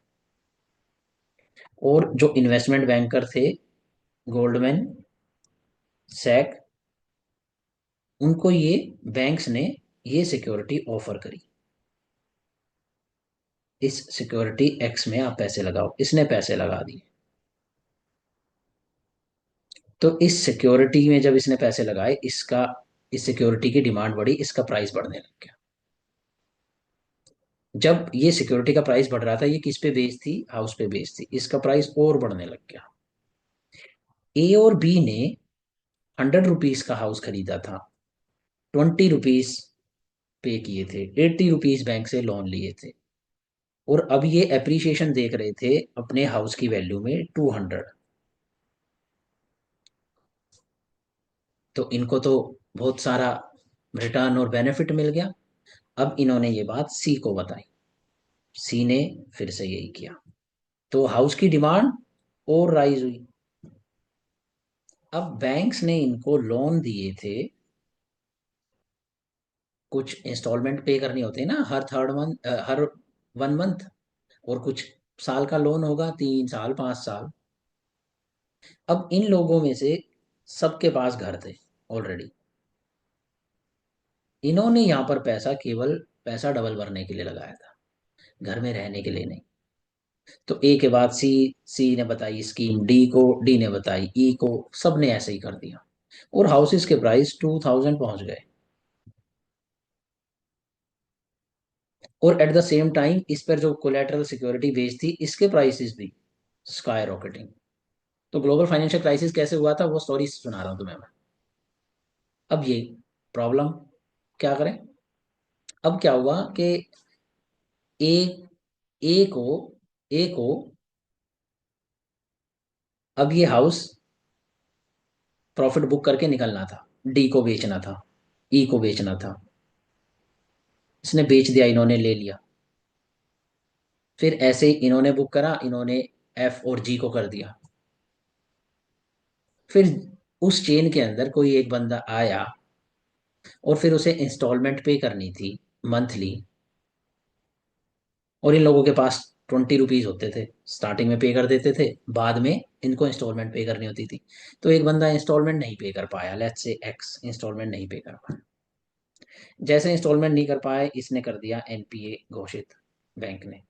और जो इन्वेस्टमेंट बैंकर थे, गोल्डमैन सैक, उनको ये बैंक्स ने ये सिक्योरिटी ऑफर करी। इस सिक्योरिटी एक्स में आप पैसे लगाओ। इसने पैसे लगा दिए। तो इस सिक्योरिटी में जब इसने पैसे लगाए, इसका इस सिक्योरिटी की डिमांड बढ़ी, इसका प्राइस बढ़ने लग गया। जब ये सिक्योरिटी का प्राइस बढ़ रहा था, ये किस पे बेस्ड थी? हाउस पे बेस्ड थी। इसका प्राइस और बढ़ने लग गया। ए और बी ने 100 रुपीज का हाउस खरीदा था, 20 रुपीज पे किए थे, 80 रुपीज बैंक से लोन लिए थे। और अब ये एप्रिसिएशन देख रहे थे अपने हाउस की वैल्यू में 200। तो इनको तो बहुत सारा रिटर्न और बेनिफिट मिल गया। अब इन्होंने ये बात सी को बताई। सी ने फिर से यही किया। तो हाउस की डिमांड और राइज हुई। अब बैंक्स ने इनको लोन दिए थे, कुछ इंस्टॉलमेंट पे करनी होती है ना, हर थर्ड मंथ, हर 1 मंथ। और कुछ साल का लोन होगा, 3 साल 5 साल। अब इन लोगों में से सबके पास घर थे ऑलरेडी। इन्होंने यहाँ पर पैसा केवल पैसा डबल भरने के लिए लगाया था, घर में रहने के लिए नहीं। तो ए के बाद सी, सी ने बताई स्कीम डी को, डी ने बताई ई को, सब ने ऐसे ही कर दिया। और हाउसेस के प्राइस 2000 पहुंच गए। और एट द सेम टाइम इस पर जो कोलेटरल सिक्योरिटी बेस्ड थी, इसके प्राइसेस भी स्काई रॉकेटिंग। तो ग्लोबल फाइनेंशियल क्राइसिस कैसे हुआ था वो स्टोरी सुना रहा हूं तुम्हें मैं। अब ये प्रॉब्लम, क्या करें। अब क्या हुआ कि ए ए को ए को अब ये हाउस प्रॉफिट बुक करके निकलना था, डी को बेचना था, ई को बेचना था। इसने बेच दिया, इन्होंने ले लिया। फिर ऐसे ही इन्होंने बुक करा, इन्होंने एफ और जी को कर दिया। फिर उस चेन के अंदर कोई एक बंदा आया और फिर उसे इंस्टॉलमेंट पे करनी थी, मंथली। और इन लोगों के पास 20 रुपीज होते थे, स्टार्टिंग में पे कर देते थे, बाद में इनको इंस्टॉलमेंट पे करनी होती थी। तो एक बंदा इंस्टॉलमेंट नहीं पे कर पाया, लेट्स से एक्स इंस्टॉलमेंट नहीं पे कर पाया। जैसे इंस्टॉलमेंट नहीं कर पाए, इसने कर दिया एनपीए घोषित, बैंक ने।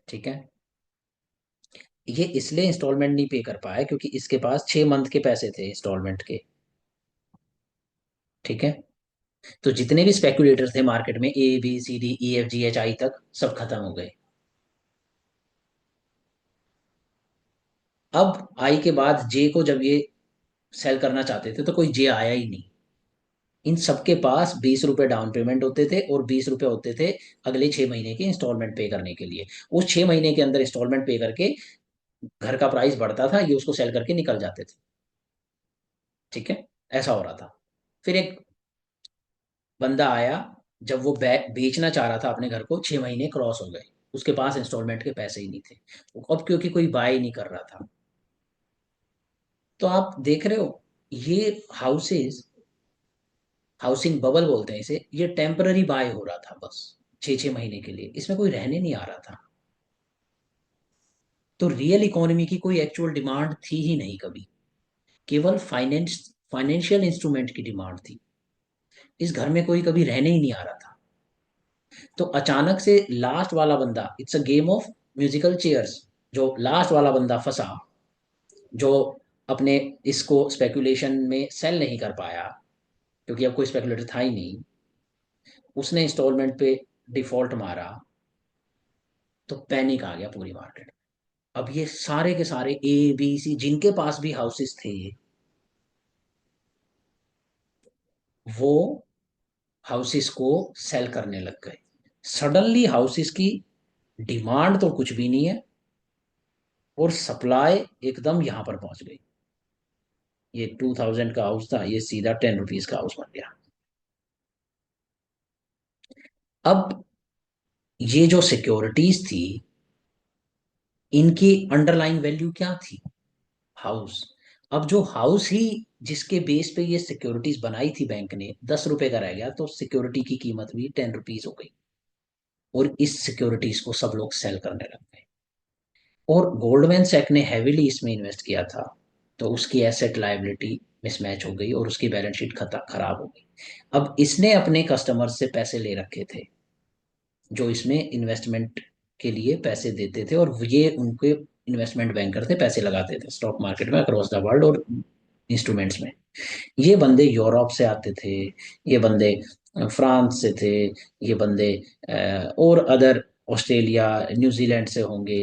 ठीक है। ये इसलिए इंस्टॉलमेंट नहीं पे कर पाया क्योंकि इसके पास 6 मंथ के पैसे थे इंस्टॉलमेंट के। ठीक है। तो जितने भी स्पेकुलेटर्स थे मार्केट में, A B C D E F G H I तक, सब खत्म हो गए। अब आई के बाद जे को जब ये सेल करना चाहते थे तो कोई जे आया ही नहीं। इन सबके पास 20 रुपए डाउन पेमेंट होते थे और 20 रुपए होते थे अगले 6 महीने की इंस्टॉलमेंट पे करने के लिए। उस 6 महीने के अंदर इंस्टॉलमेंट पे करके घर का प्राइस बढ़ता था, ये उसको सेल करके निकल जाते थे। ठीक है। ऐसा हो रहा था। फिर एक बंदा आया, जब वो बेचना चाह रहा था अपने घर को, 6 महीने क्रॉस हो गए, उसके पास इंस्टॉलमेंट के पैसे ही नहीं थे। अब क्योंकि कोई बाय नहीं कर रहा था। तो आप देख रहे हो, ये हाउसेस, हाउसिंग बबल बोलते हैं इसे, ये टेम्पररी बाय हो रहा था बस, 6 6 महीने के लिए, इसमें कोई रहने नहीं आ रहा था। तो रियल इकोनॉमी की कोई एक्चुअल डिमांड थी ही नहीं कभी, केवल फाइनेंशियल इंस्ट्रूमेंट की डिमांड थी। इस घर में कोई कभी रहने ही नहीं आ रहा था। तो अचानक से लास्ट वाला बंदा, it's a game of musical chairs, जो लास्ट वाला बंदा फंसा, जो अपने इसको स्पेकुलेशन में सेल नहीं कर पाया क्योंकि अब कोई स्पेकुलेटर था ही नहीं, उसने इंस्टॉलमेंट पे डिफॉल्ट मारा। तो पैनिक आ गया पूरी मार्केट। अब ये सारे के सारे ए बी सी जिनके पास भी हाउसेस थे, वो हाउसेस को सेल करने लग गए। सडनली हाउसेस की डिमांड तो कुछ भी नहीं है, और सप्लाई एकदम यहां पर पहुंच गई। ये 2000 का हाउस था, ये सीधा 10 रुपीज का हाउस बन गया। अब ये जो सिक्योरिटीज थी, इनकी अंडरलाइन वैल्यू क्या थी? हाउस। अब जो हाउस ही, जिसके बेस पे ये सिक्योरिटीज बनाई थी बैंक ने, 10 रुपए का रह गया, तो सिक्योरिटी की कीमत भी 10 रुपीज हो गई। और इस सिक्योरिटीज को सब लोग सेल करने लग गए। और गोल्डमैन सैक ने हैविली इसमें इन्वेस्ट किया था, तो उसकी एसेट लायबिलिटी मिसमैच हो गई और उसकी बैलेंस शीट खराब हो गई। अब इसने अपने कस्टमर से पैसे ले रखे थे, जो इसमें इन्वेस्टमेंट के लिए पैसे देते थे, और ये उनके इन्वेस्टमेंट बैंकर थे, पैसे लगाते थे स्टॉक मार्केट में अक्रॉस द वर्ल्ड और इंस्ट्रूमेंट्स में। ये बंदे यूरोप से आते थे, ये बंदे फ्रांस से थे, ये बंदे और अदर ऑस्ट्रेलिया न्यूजीलैंड से होंगे।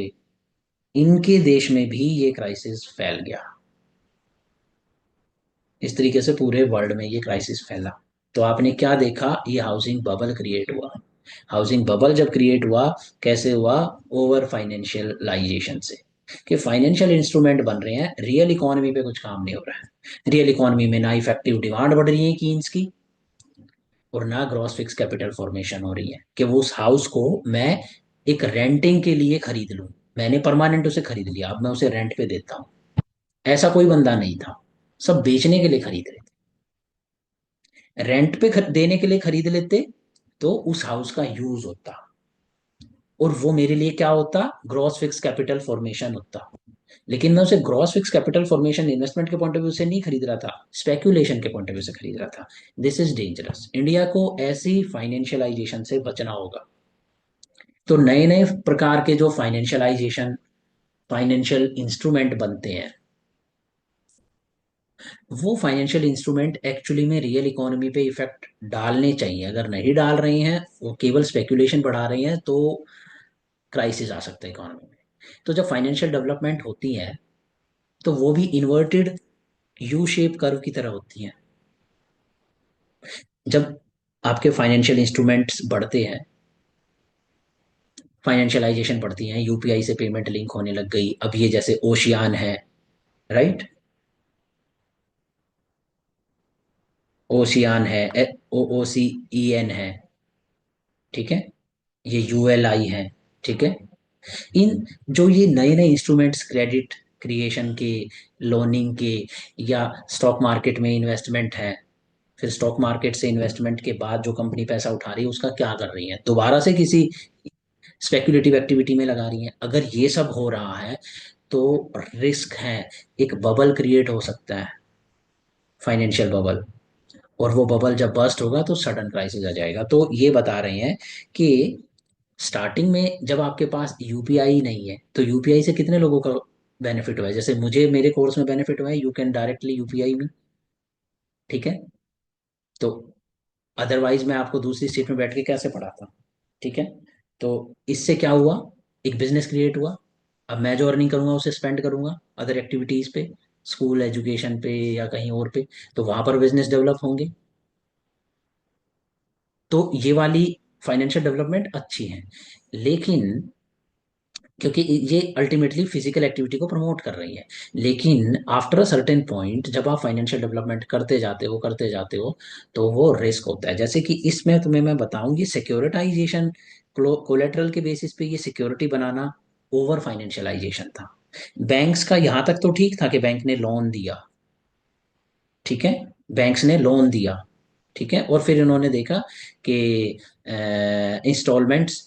इनके देश में भी ये क्राइसिस फैल गया। इस तरीके से पूरे वर्ल्ड में ये क्राइसिस फैला। तो आपने क्या देखा, ये हाउसिंग बबल क्रिएट हुआ। हाउसिंग बबल जब क्रिएट हुआ, कैसे हुआ? ओवर फाइनेंशियलाइजेशन से, कि फाइनेंशियल इंस्ट्रूमेंट बन रहे हैं, रियल इकोनॉमी पे कुछ काम नहीं हो रहा है। रियल इकोनॉमी में ना इफेक्टिव डिमांड बढ़ रही है कीन्स की, और ना ग्रॉस फिक्स कैपिटल फॉर्मेशन हो रही है कि वो उस हाउस को मैं एक रेंटिंग के लिए खरीद लूं। मैंने परमानेंट उसे खरीद लिया, अब मैं उसे रेंट पे देता हूँ। ऐसा कोई बंदा नहीं था, सब बेचने के लिए खरीद रहे थे। रेंट पे देने के लिए खरीद लेते, तो उस हाउस का यूज होता, और वो मेरे लिए क्या होता? ग्रॉस फिक्स कैपिटल फॉर्मेशन होता। लेकिन मैं उसे gross fix capital formation investment के पॉइंट ऑफ व्यू से नहीं खरीद रहा था, स्पेक्यूलेशन के पॉइंट ऑफ व्यू से खरीद रहा था। This is dangerous. इंडिया को ऐसी फाइनेंशियलाइजेशन से बचना होगा। तो नए नए प्रकार के जो फाइनेंशियल इंस्ट्रूमेंट बनते हैं, वो फाइनेंशियल इंस्ट्रूमेंट एक्चुअली में रियल इकोनॉमी पे इफेक्ट डालने चाहिए। अगर नहीं डाल रहे हैं, वो केवल स्पेक्यूलेशन बढ़ा रहे हैं, तो क्राइसिस आ सकता है इकोनॉमी में। तो जब फाइनेंशियल डेवलपमेंट होती है, तो वो भी इन्वर्टेड यू शेप कर्व की तरह होती हैं। जब आपके फाइनेंशियल इंस्ट्रूमेंट्स बढ़ते हैं, फाइनेंशियलाइजेशन बढ़ती है, यूपीआई से पेमेंट लिंक होने लग गई, अब ये जैसे ओशियान है, राइट, ओशियान है, ओ ओ सी ई एन है, ठीक है, ये यूएलआई है, ठीक है। इन जो ये नए नए इंस्ट्रूमेंट्स क्रेडिट क्रिएशन के, लोनिंग के, या स्टॉक मार्केट में इन्वेस्टमेंट है, फिर स्टॉक मार्केट से इन्वेस्टमेंट के बाद जो कंपनी पैसा उठा रही है उसका क्या कर रही है, दोबारा से किसी स्पेक्युलेटिव एक्टिविटी में लगा रही है। अगर ये सब हो रहा है, तो रिस्क है, एक बबल क्रिएट हो सकता है, फाइनेंशियल बबल। और वो बबल जब बस्ट होगा तो सडन क्राइसिस आ जाएगा। तो ये बता रहे हैं कि स्टार्टिंग में जब आपके पास यूपीआई नहीं है, तो यूपीआई से कितने लोगों का बेनिफिट हुआ है? जैसे मुझे मेरे कोर्स में बेनिफिट हुआ है, यू कैन डायरेक्टली यूपीआई में, ठीक है। तो अदरवाइज मैं आपको दूसरी सीट में बैठ के कैसे पढ़ाता, ठीक है। तो इससे क्या हुआ, एक बिजनेस क्रिएट हुआ। अब मैं जो अर्निंग करूंगा उसे स्पेंड करूंगा अदर एक्टिविटीज पे, स्कूल एजुकेशन पे या कहीं और पे, तो वहां पर बिजनेस डेवलप होंगे। तो ये वाली फाइनेंशियल डेवलपमेंट अच्छी है। लेकिन क्योंकि ये अल्टीमेटली फिजिकल एक्टिविटी को प्रमोट कर रही है। लेकिन आफ्टर अ सर्टेन पॉइंट, जब आप फाइनेंशियल डेवलपमेंट करते जाते हो, तो वो रिस्क होता है। जैसे कि इसमें तुम्हें मैं बताऊं, ये सिक्योरिटाइजेशन, कोलेटरल के बेसिस पे ये सिक्योरिटी बनाना, ओवर फाइनेंशियलाइजेशन था। बैंक्स का यहाँ तक तो ठीक था कि बैंक ने लोन दिया, ठीक है, बैंक्स ने लोन दिया, ठीक है, और फिर इन्होंने देखा कि इंस्टॉलमेंट्स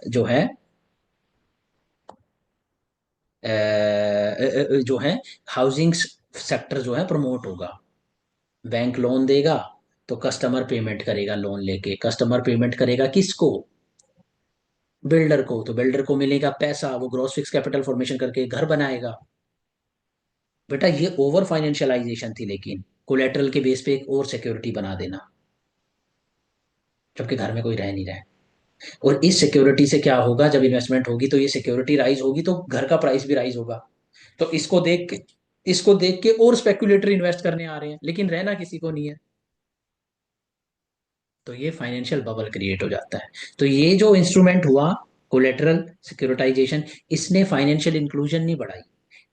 जो है, जो है हाउसिंग सेक्टर जो है प्रमोट होगा। बैंक लोन देगा, तो कस्टमर पेमेंट करेगा, लोन लेके कस्टमर पेमेंट करेगा किसको? बिल्डर को। तो बिल्डर को मिलेगा पैसा, वो ग्रॉस फिक्स कैपिटल फॉर्मेशन करके घर बनाएगा। बेटा ये ओवर फाइनेंशियलाइजेशन थी, लेकिन कोलेटरल के बेस पे एक और सिक्योरिटी बना देना, जबकि घर में कोई रह नहीं रहा है। और इस सिक्योरिटी से क्या होगा, जब इन्वेस्टमेंट होगी तो ये सिक्योरिटी राइज होगी, तो घर का प्राइस भी राइज होगा। तो इसको देख के और स्पेक्युलेटर इन्वेस्ट करने आ रहे हैं, लेकिन रहना किसी को नहीं है। तो ये फाइनेंशियल बबल क्रिएट हो जाता है। तो ये जो इंस्ट्रूमेंट हुआ, कोलेटरल सिक्योरिटाइजेशन, इसने फाइनेंशियल इंक्लूजन नहीं बढ़ाई,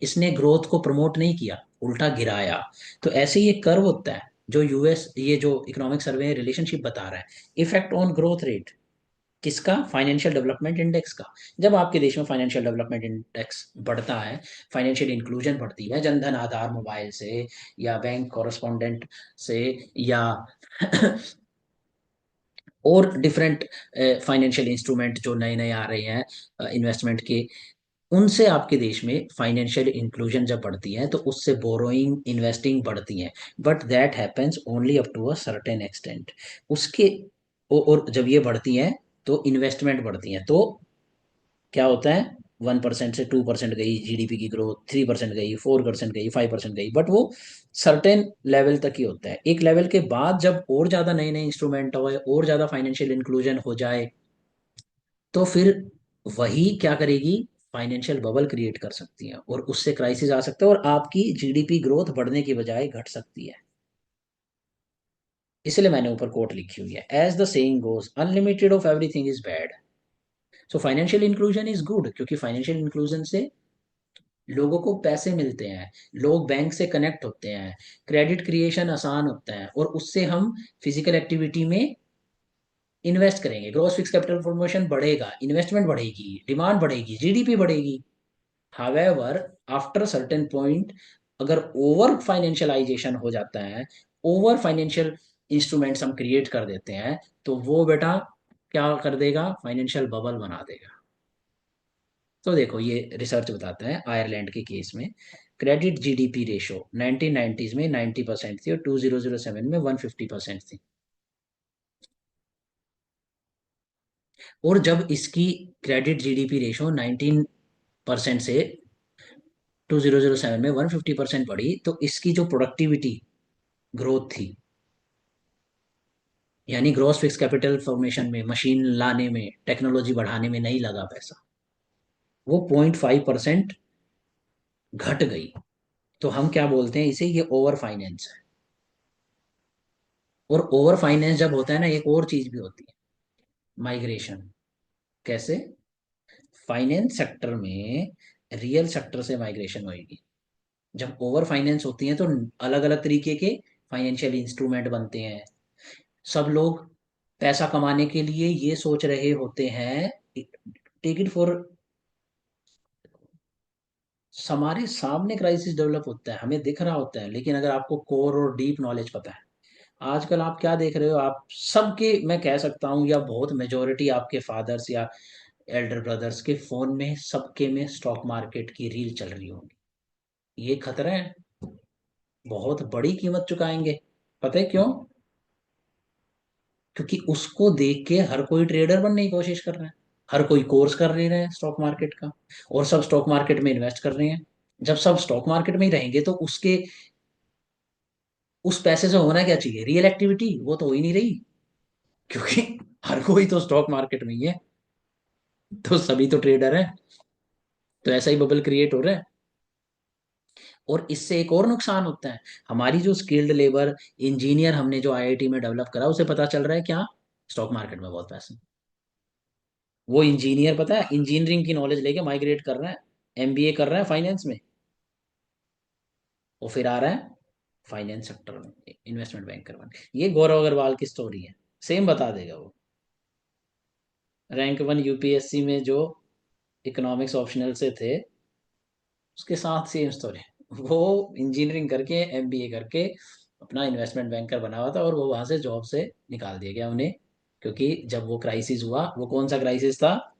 इसने ग्रोथ को प्रमोट नहीं किया, उल्टा गिराया। तो ऐसे ही एक कर्व होता है, जो यूएस, ये जो इकोनॉमिक सर्वे रिलेशनशिप बता रहा है, इफेक्ट ऑन ग्रोथ रेट, किसका? फाइनेंशियल डेवलपमेंट इंडेक्स का। जब आपके देश में फाइनेंशियल डेवलपमेंट इंडेक्स बढ़ता है, फाइनेंशियल इंक्लूजन बढ़ती है, जनधन आधार मोबाइल से, या बैंक कॉरेस्पॉन्डेंट से, या और डिफरेंट फाइनेंशियल इंस्ट्रूमेंट जो नए नए आ रहे हैं इन्वेस्टमेंट के, उनसे आपके देश में फाइनेंशियल इंक्लूजन जब बढ़ती है, तो उससे बोरोइंग, इन्वेस्टिंग बढ़ती है। But that happens only up to a certain extent. उसके और जब ये बढ़ती है, तो इन्वेस्टमेंट बढ़ती है, तो क्या होता है, 1% से 2% गई जीडीपी की ग्रोथ, 3% गई, 4% गई, 5% गई, बट वो सर्टेन लेवल तक ही होता है। एक लेवल के बाद जब और ज्यादा नए नए इंस्ट्रूमेंट हो, और ज्यादा फाइनेंशियल इंक्लूजन हो जाए, तो फिर वही क्या करेगी, फाइनेंशियल बबल क्रिएट कर सकती है, और उससे क्राइसिस आ सकता है, और आपकी जीडीपी ग्रोथ बढ़ने की बजाय घट सकती है। इसलिए मैंने ऊपर कोट लिखी हुई है, as the saying goes, unlimited of everything is bad. So financial inclusion is good, क्योंकि फाइनेंशियल इंक्लूजन से लोगों को पैसे मिलते हैं, लोग बैंक से कनेक्ट होते हैं, क्रेडिट क्रिएशन आसान होता है, और उससे हम फिजिकल एक्टिविटी में इन्वेस्ट करेंगे, ग्रॉस फिक्स कैपिटल फॉर्मेशन बढ़ेगा, इन्वेस्टमेंट बढ़ेगी, डिमांड बढ़ेगी, जीडीपी बढ़ेगी। हावेवर, आफ्टर सर्टेन पॉइंट, अगर ओवर फाइनेंशियलाइजेशन हो जाता है, ओवर फाइनेंशियल इंस्ट्रूमेंट्स हम क्रिएट कर देते हैं, तो वो बेटा क्या कर देगा, फाइनेंशियल बबल बना देगा। तो देखो ये रिसर्च बताता है आयरलैंड के केस में क्रेडिट जीडीपी रेशो 1990s में 90% थी और 2007 में 150% थी। और जब इसकी क्रेडिट जीडीपी रेशो 19% से 2007 में 150% बढ़ी, तो इसकी जो प्रोडक्टिविटी ग्रोथ थी, यानी ग्रॉस फिक्स कैपिटल फॉर्मेशन में, मशीन लाने में, टेक्नोलॉजी बढ़ाने में नहीं लगा पैसा, वो 0.5% घट गई। तो हम क्या बोलते हैं इसे, ये ओवर फाइनेंस है। और ओवर फाइनेंस जब होता है ना, एक और चीज भी होती है, माइग्रेशन। कैसे? फाइनेंस सेक्टर में रियल सेक्टर से माइग्रेशन होगी। जब ओवर फाइनेंस होती है तो अलग अलग तरीके के फाइनेंशियल इंस्ट्रूमेंट बनते हैं। सब लोग पैसा कमाने के लिए ये सोच रहे होते हैं, टेक इट फॉर, हमारे सामने क्राइसिस डेवलप होता है, हमें दिख रहा होता है, लेकिन अगर आपको कोर और डीप नॉलेज पता है, आजकल आप क्या देख रहे हो, आप सबके, मैं कह सकता हूँ या बहुत मेजोरिटी आपके फादर्स या एल्डर ब्रदर्स के फोन में, सबके में स्टॉक मार्केट की रील चल रही होगी। ये खतरा है, बहुत बड़ी कीमत चुकाएंगे। पता है क्यों? क्योंकि उसको देख के हर कोई ट्रेडर बनने की कोशिश कर रहा है, हर कोई कोर्स कर ले रहा है स्टॉक मार्केट का, और सब स्टॉक मार्केट में इन्वेस्ट कर रहे हैं। जब सब स्टॉक मार्केट में ही रहेंगे तो उसके, उस पैसे से होना क्या चाहिए, रियल एक्टिविटी, वो तो हो ही नहीं रही, क्योंकि हर कोई तो स्टॉक मार्केट में ही है, तो सभी तो ट्रेडर है। तो ऐसा ही बबल क्रिएट हो रहा है। और इससे एक और नुकसान होता है, हमारी जो स्किल्ड लेबर, इंजीनियर हमने जो आईआईटी में डेवलप करा, उसे पता चल रहा है क्या, स्टॉक मार्केट में बहुत पैसे। वो इंजीनियर पता है इंजीनियरिंग की नॉलेज लेके माइग्रेट कर रहा है, एमबीए कर रहा है फाइनेंस में, वो फिर आ रहा है फाइनेंस सेक्टर में इन्वेस्टमेंट बैंकर बन के। ये गौरव अग्रवाल की स्टोरी है, सेम बता देगा वो। रैंक 1 यूपीएससी में जो इकोनॉमिक्स ऑप्शनल से थे, उसके साथ सेम स्टोरी। वो इंजीनियरिंग करके, एमबीए करके अपना इन्वेस्टमेंट बैंकर बना हुआ था, और वो वहां से जॉब से निकाल दिया गया उन्हें, क्योंकि जब वो क्राइसिस हुआ, वो कौन सा क्राइसिस था,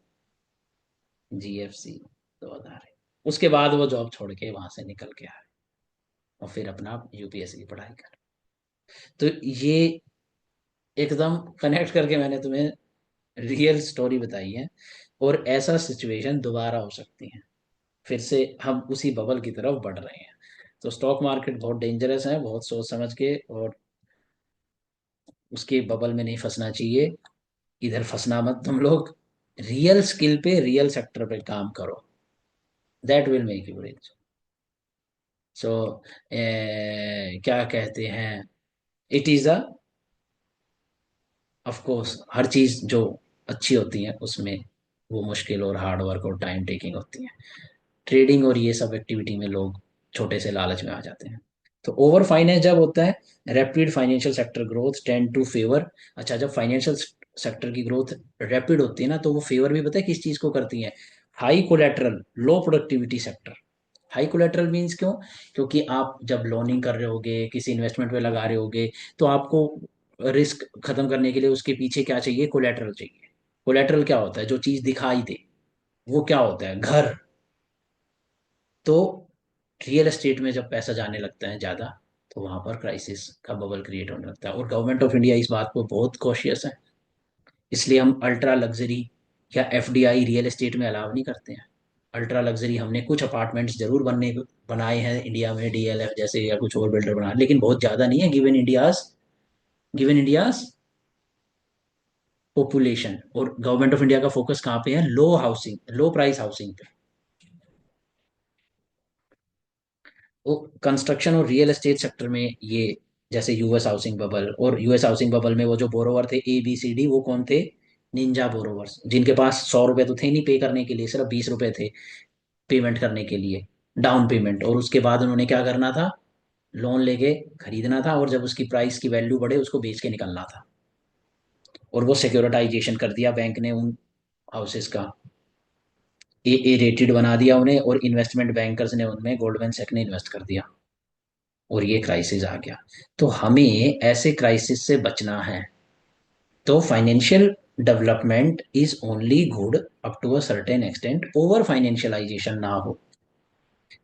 जीएफसी 2000, उसके बाद वो जॉब छोड़ के वहां से निकल के आए और फिर अपना यूपीएससी की पढ़ाई कर। तो ये एकदम कनेक्ट करके मैंने तुम्हें रियल स्टोरी बताई है। और ऐसा सिचुएशन दोबारा हो सकती है, फिर से हम उसी बबल की तरफ बढ़ रहे हैं। तो स्टॉक मार्केट बहुत डेंजरस है, बहुत सोच समझ के, और उसके बबल में नहीं फंसना चाहिए, इधर फंसना मत तुम लोग। रियल स्किल पे, रियल सेक्टर पे काम करो, that will make you rich. So क्या कहते हैं, it is a, of course हर चीज जो अच्छी होती है उसमें वो मुश्किल और हार्ड वर्क और टाइम टेकिंग होती है। ट्रेडिंग और ये सब एक्टिविटी में लोग छोटे से लालच में आ जाते हैं। तो ओवर फाइनेंस जब होता है, rapid financial sector growth tend to favour. अच्छा, जब फाइनेंशियल सेक्टर की ग्रोथ रैपिड होती है ना, तो वो फेवर भी पता है किस चीज को करती है, हाई कोलेटरल लो productivity sector. High collateral means क्यों? क्योंकि आप जब लोनिंग कर रहे होगे, किसी इन्वेस्टमेंट में लगा रहे होगे, तो आपको रिस्क खत्म करने के लिए उसके पीछे क्या चाहिए, कोलेटरल चाहिए। कोलेटरल क्या होता है, जो चीज दिखाई दे, वो क्या होता है, घर। तो रियल एस्टेट में जब पैसा जाने लगता है ज्यादा, तो वहां पर क्राइसिस का बबल क्रिएट होने लगता है। और गवर्नमेंट ऑफ इंडिया इस बात को बहुत कॉशियस है, इसलिए हम अल्ट्रा लग्जरी या एफडीआई रियल एस्टेट में अलाउ नहीं करते हैं। अल्ट्रा लग्जरी हमने कुछ अपार्टमेंट्स जरूर बनाए हैं इंडिया में, डीएलएफ जैसे या कुछ और बिल्डर बना, लेकिन बहुत ज्यादा नहीं है, गिवन इंडियाज पॉपुलेशन। और गवर्नमेंट ऑफ इंडिया का फोकस कहाँ पे है, लो हाउसिंग, लो प्राइस हाउसिंग पे। वो कंस्ट्रक्शन और रियल एस्टेट सेक्टर में ये, जैसे यूएस हाउसिंग बबल, और यूएस हाउसिंग बबल में वो जो बोरोवर थे ABCD, वो कौन थे, निंजा बोरोवर्स, जिनके पास 100 रुपए तो थे नहीं पे करने के लिए, सिर्फ 20 रुपए थे पेमेंट करने के लिए, डाउन पेमेंट। और उसके बाद उन्होंने क्या करना था, लोन लेके खरीदना था, और जब उसकी प्राइस की वैल्यू बढ़े उसको बेच के निकलना था। और वो सिक्योरिटाइजेशन कर दिया बैंक ने उन हाउसेस का, ए रेटेड बना दिया उन्हें, और इन्वेस्टमेंट बैंकर्स ने उनमें, गोल्डमैन सैक ने इन्वेस्ट कर दिया, और ये क्राइसिस आ गया। तो हमें ऐसे क्राइसिस से बचना है। तो financial development is only good up to a certain extent, over financialisation ना हो,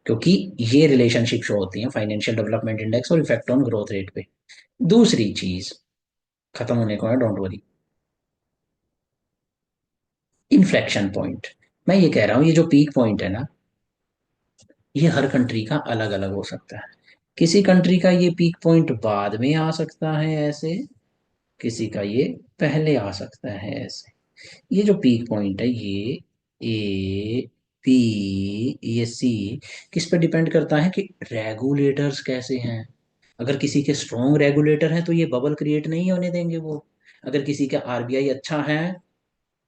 क्योंकि ये रिलेशनशिप शो होती है फाइनेंशियल डेवलपमेंट इंडेक्स और इफेक्ट ऑन ग्रोथ रेट पे। दूसरी चीज, खत्म होने को है, डोंट वरी, इन्फ्लेक्शन पॉइंट। मैं ये कह रहा हूं ये जो पीक पॉइंट है ना, ये हर कंट्री का अलग अलग हो सकता है। किसी कंट्री का ये पीक पॉइंट बाद में आ सकता है ऐसे, किसी का ये पहले आ सकता है ऐसे। ये जो पीक पॉइंट है ये ए, बी, ये सी, किस पे डिपेंड करता है कि रेगुलेटर्स कैसे हैं। अगर किसी के स्ट्रॉन्ग रेगुलेटर हैं तो ये बबल क्रिएट नहीं होने देंगे वो। अगर किसी का आरबीआई अच्छा है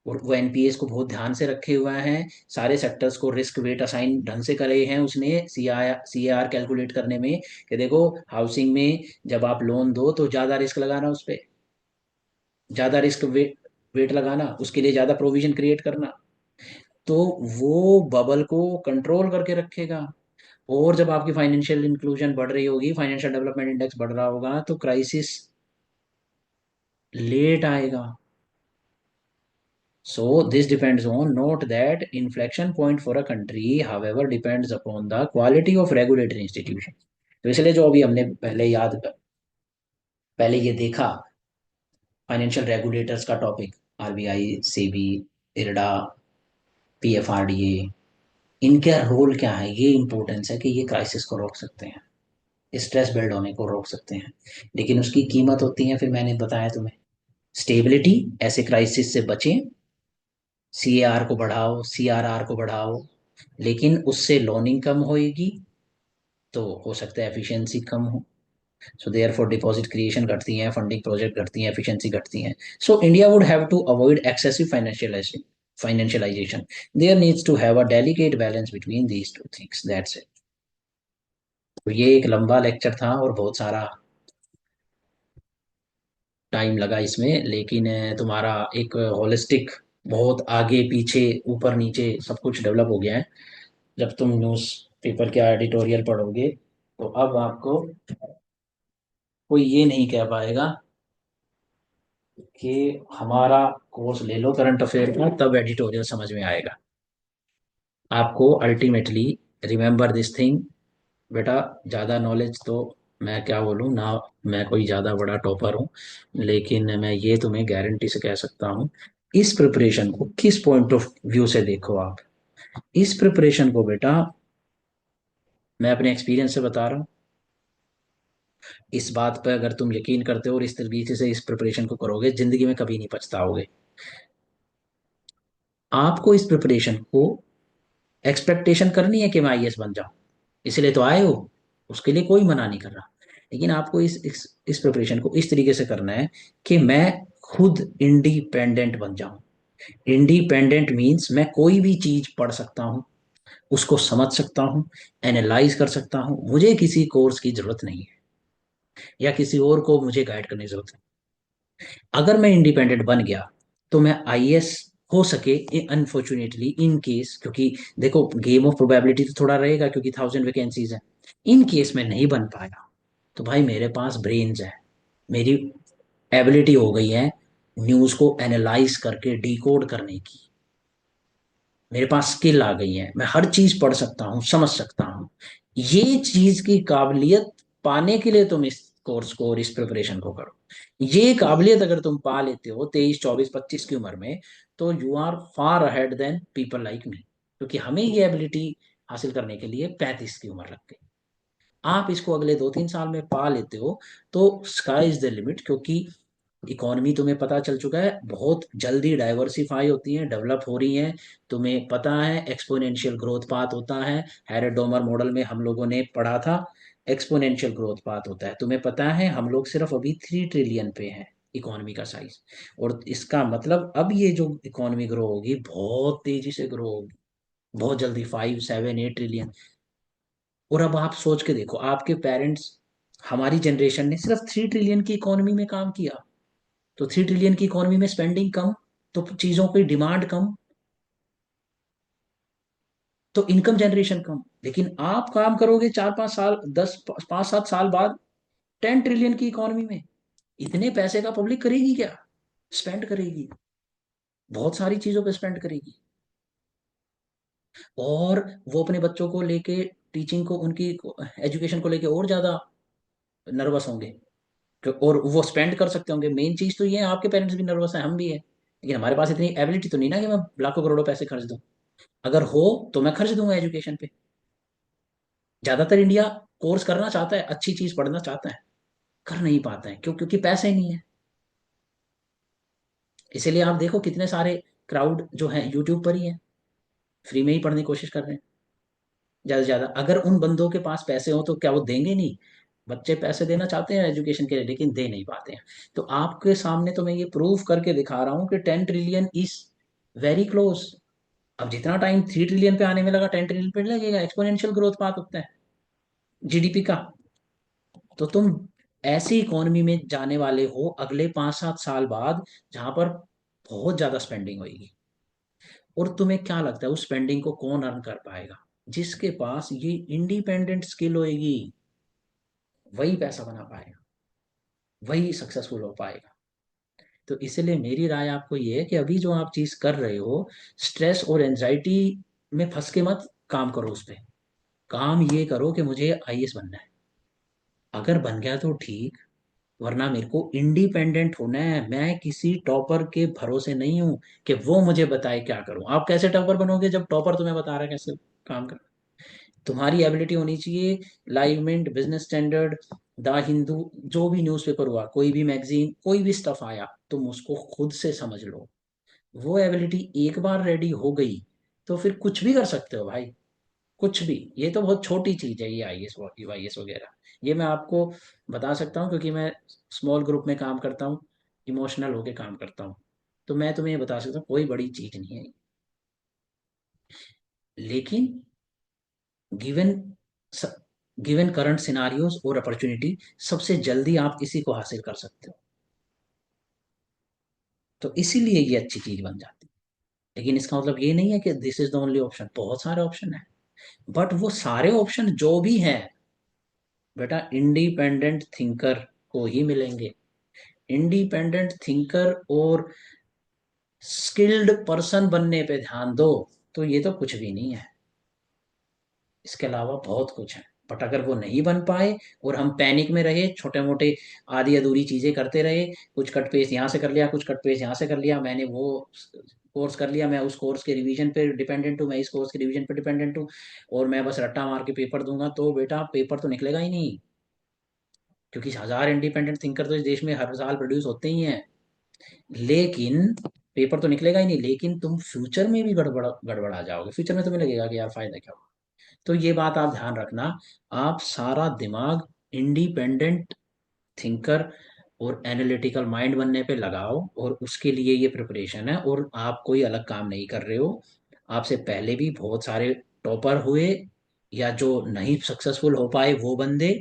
और वो एनपीएस को बहुत ध्यान से रखे हुआ है, सारे सेक्टर्स को रिस्क वेट असाइन ढंग से करे हैं उसने सीआर कैलकुलेट करने में, कि देखो हाउसिंग में जब आप लोन दो तो ज्यादा रिस्क लगाना, उस पर ज्यादा रिस्क वेट वेट लगाना, उसके लिए ज्यादा प्रोविजन क्रिएट करना, तो वो बबल को कंट्रोल करके रखेगा। और जब आपकी फाइनेंशियल इंक्लूजन बढ़ रही होगी, फाइनेंशियल डेवलपमेंट इंडेक्स बढ़ रहा होगा, तो क्राइसिस लेट आएगा। So this depends on, note that inflection point for a country, however, depends upon the quality of regulatory institution. तो इसलिए जो अभी हमने पहले ये देखा, फाइनेंशियल रेगुलेटर्स का topic, RBI, SEBI, IRDA, PFRDA, इनका रोल क्या है, ये इंपॉर्टेंस है कि ये क्राइसिस को रोक सकते हैं, स्ट्रेस बिल्ड होने को रोक सकते हैं। लेकिन उसकी कीमत होती है, फिर मैंने बताया तुम्हें, स्टेबिलिटी, ऐसे क्राइसिस से बचें, सीएआर को बढ़ाओ, सीआरआर को बढ़ाओ, लेकिन उससे लोनिंग कम होएगी तो हो सकता है एफिशिएंसी कम हो। So therefore deposit creation घटती है, फंडिंग प्रोजेक्ट घटती है, एफिशिएंसी घटती है। So India would have to avoid excessive financialisation, there needs to have a delicate balance between these two things, that's it. तो ये एक लंबा लेक्चर था और बहुत सारा टाइम लगा इसमें, लेकिन तुम्हारा एक होलिस्टिक, बहुत आगे पीछे ऊपर नीचे सब कुछ डेवलप हो गया है। जब तुम न्यूज़ पेपर का एडिटोरियल पढ़ोगे तो अब आपको कोई ये नहीं कह पाएगा कि हमारा कोर्स ले लो करंट अफेयर का तब एडिटोरियल समझ में आएगा। आपको अल्टीमेटली रिमेंबर दिस थिंग, बेटा, ज़्यादा नॉलेज तो मैं क्या बोलूँ ना, मैं कोई ज़्यादा बड़ा टॉपर हूँ, लेकिन मैं ये तुम्हें गारंटी से कह सकता हूँ, इस प्रिपरेशन को किस पॉइंट ऑफ व्यू से देखो आप, इस प्रिपरेशन को बेटा, मैं अपने एक्सपीरियंस से बता रहा हूँ, इस बात पर अगर तुम यकीन करते हो और इस तरीके से इस प्रिपरेशन को करोगे, जिंदगी में कभी नहीं पछताओगे। आपको इस प्रिपरेशन को एक्सपेक्टेशन करनी है कि मैं आईएएस बन जाऊं, इसलिए तो आए हो, उसके लिए कोई मना नहीं कर रहा। लेकिन आपको इस प्रिपरेशन को इस तरीके से करना है कि मैं खुद इंडिपेंडेंट बन जाऊं। इंडिपेंडेंट मीन्स मैं कोई भी चीज पढ़ सकता हूं, उसको समझ सकता हूं, एनालाइज कर सकता हूं, मुझे किसी कोर्स की जरूरत नहीं है या किसी और को मुझे गाइड करने की जरूरत है। अगर मैं इंडिपेंडेंट बन गया तो मैं आईएएस हो सके, अनफॉर्चुनेटली इन केस, क्योंकि देखो गेम ऑफ प्रोबेबिलिटी तो थोड़ा रहेगा क्योंकि 1000 वैकेंसीज है, इन केस में नहीं बन पाया तो भाई मेरे पास ब्रेन्स है, मेरी एबिलिटी हो गई है न्यूज को एनालाइज करके डिकोड करने की, मेरे पास स्किल आ गई है, मैं हर चीज पढ़ सकता हूँ, समझ सकता हूँ। ये चीज की काबिलियत पाने के लिए तुम इस कोर्स को और इस प्रिपरेशन को करो। ये काबिलियत अगर तुम पा लेते हो 23, 24, 25 की उम्र में, तो you are far ahead than people like me, क्योंकि हमें ये एबिलिटी हासिल करने के लिए 35 की उम्र लग गई। आप इसको अगले 2-3 साल में पा लेते हो तो स्काई इज द लिमिट, क्योंकि इकोनॉमी तुम्हें पता चल चुका है बहुत जल्दी डाइवर्सिफाई होती है, डेवलप हो रही है। तुम्हें पता है एक्सपोनेंशियल ग्रोथ पाथ होता है, हैरेड डोमर मॉडल में हम लोगों ने पढ़ा था, एक्सपोनेंशियल ग्रोथ पाथ होता है। तुम्हें पता है हम लोग सिर्फ अभी 3 ट्रिलियन पे हैं इकोनॉमी का साइज, और इसका मतलब अब ये जो इकोनॉमी ग्रो होगी बहुत तेजी से ग्रो होगी, बहुत जल्दी 5, 7, 8 ट्रिलियन। और अब आप सोच के देखो, आपके पेरेंट्स, हमारी जनरेशन ने सिर्फ 3 ट्रिलियन की इकोनॉमी में काम किया, तो 3 ट्रिलियन की इकोनॉमी में स्पेंडिंग कम, तो चीजों की डिमांड कम, तो इनकम जनरेशन कम। लेकिन आप काम करोगे 4-5 साल, 10, 5, 7 साल बाद 10 ट्रिलियन की इकोनॉमी में, इतने पैसे का पब्लिक करेगी क्या, स्पेंड करेगी। बहुत सारी चीजों पे स्पेंड करेगी। और वो अपने बच्चों को लेके, टीचिंग को, उनकी एजुकेशन को लेके और ज्यादा नर्वस होंगे। और वो स्पेंड कर सकते होंगे। मेन चीज तो ये है, आपके पेरेंट्स भी नर्वस है, हम भी है, लेकिन हमारे पास इतनी एबिलिटी तो नहीं ना कि मैं लाखों करोड़ों पैसे खर्च दूं। अगर हो तो मैं खर्च दूंगा एजुकेशन पे। ज्यादातर इंडिया कोर्स करना चाहता है, अच्छी चीज पढ़ना चाहता है, कर नहीं पाता है। क्यों? क्योंकि पैसे नहीं है। इसीलिए आप देखो कितने सारे क्राउड जो है यूट्यूब पर ही है, फ्री में ही पढ़ने की कोशिश कर रहे हैं ज्यादा से ज्यादा। अगर उन बंदों के पास पैसे हो तो क्या वो देंगे नहीं? बच्चे पैसे देना चाहते हैं एजुकेशन के लिए, लेकिन दे नहीं पाते हैं। तो आपके सामने तो मैं ये प्रूव करके दिखा रहा हूँ कि 10 ट्रिलियन इज वेरी क्लोज। अब जितना टाइम 3 ट्रिलियन पे आने में लगा, 10 ट्रिलियन पे लगेगा। एक्सपोनेंशियल ग्रोथ पाथ होता है जीडीपी का। तो तुम ऐसी इकोनॉमी में जाने वाले हो अगले 5-7 साल बाद, जहां पर बहुत ज्यादा स्पेंडिंग होगी। और तुम्हें क्या लगता है उस स्पेंडिंग को कौन अर्न कर पाएगा? जिसके पास ये इंडिपेंडेंट स्किल होएगी, वही पैसा बना पाएगा, वही सक्सेसफुल हो पाएगा। तो इसलिए मेरी राय आपको ये है कि अभी जो आप चीज कर रहे हो, स्ट्रेस और एंजाइटी में फंस के मत काम करो उस पे। काम ये करो कि मुझे आईएएस बनना है। अगर बन गया तो ठीक, वरना मेरे को इंडिपेंडेंट होना है। मैं किसी टॉपर के भरोसे नहीं हूं कि वो मुझे बताए क्या करूं। आप कैसे टॉपर बनोगे जब टॉपर तुम्हें बता रहा है कैसे काम कर? तुम्हारी एबिलिटी होनी चाहिए। Live Mint, Business Standard, the Hindu, जो भी न्यूज़पेपर हुआ, कोई भी मैगजीन, कोई भी स्टफ आया, तुम उसको खुद से समझ लो। वो एबिलिटी एक बार रेडी हो गई तो फिर कुछ भी कर सकते हो भाई। कुछ भी। ये तो बहुत छोटी चीज है ये आईएएस यूआईएस वगैरह। ये मैं आपको बता सकता हूँ क्योंकि मैं स्मॉल ग्रुप में काम करता हूँ, इमोशनल होके काम करता हूँ। तो मैं तुम्हें ये बता सकता हूँ कोई बड़ी चीज नहीं है। लेकिन गिवन गिवन करंट सिनारियोज और अपॉर्चुनिटी, सबसे जल्दी आप इसी को हासिल कर सकते हो। तो इसीलिए ये अच्छी चीज बन जाती है। लेकिन इसका मतलब ये नहीं है कि this is the only option. बहुत सारे ऑप्शन है, बट वो सारे ऑप्शन जो भी हैं बेटा, इंडिपेंडेंट थिंकर को ही मिलेंगे। इंडिपेंडेंट थिंकर और स्किल्ड पर्सन बनने पे ध्यान दो, तो ये तो कुछ भी नहीं है। इसके अलावा बहुत कुछ है। बट अगर वो नहीं बन पाए और हम पैनिक में रहे, छोटे मोटे आधी अधूरी चीजें करते रहे, कुछ कट पेस्ट यहाँ से कर लिया, कुछ कट पेस्ट यहाँ से कर लिया, मैंने वो कोर्स कर लिया, मैं उस कोर्स के रिवीजन पे डिपेंडेंट हूँ, मैं इस कोर्स के रिवीजन पे डिपेंडेंट हूँ, और मैं बस रट्टा मार के पेपर दूंगा, तो बेटा पेपर तो निकलेगा ही नहीं। क्योंकि 1000 इंडिपेंडेंट थिंकर तो इस देश में हर साल प्रोड्यूस होते ही हैं, लेकिन पेपर तो निकलेगा ही नहीं। लेकिन तुम फ्यूचर में भी गड़बड़ा जाओगे। फ्यूचर में तुम्हें लगेगा कि यार फायदा क्या हुआ। तो ये बात आप ध्यान रखना। आप सारा दिमाग इंडिपेंडेंट थिंकर और एनालिटिकल माइंड बनने पे लगाओ, और उसके लिए ये प्रिपरेशन है। और आप कोई अलग काम नहीं कर रहे हो। आपसे पहले भी बहुत सारे टॉपर हुए, या जो नहीं सक्सेसफुल हो पाए वो बंदे,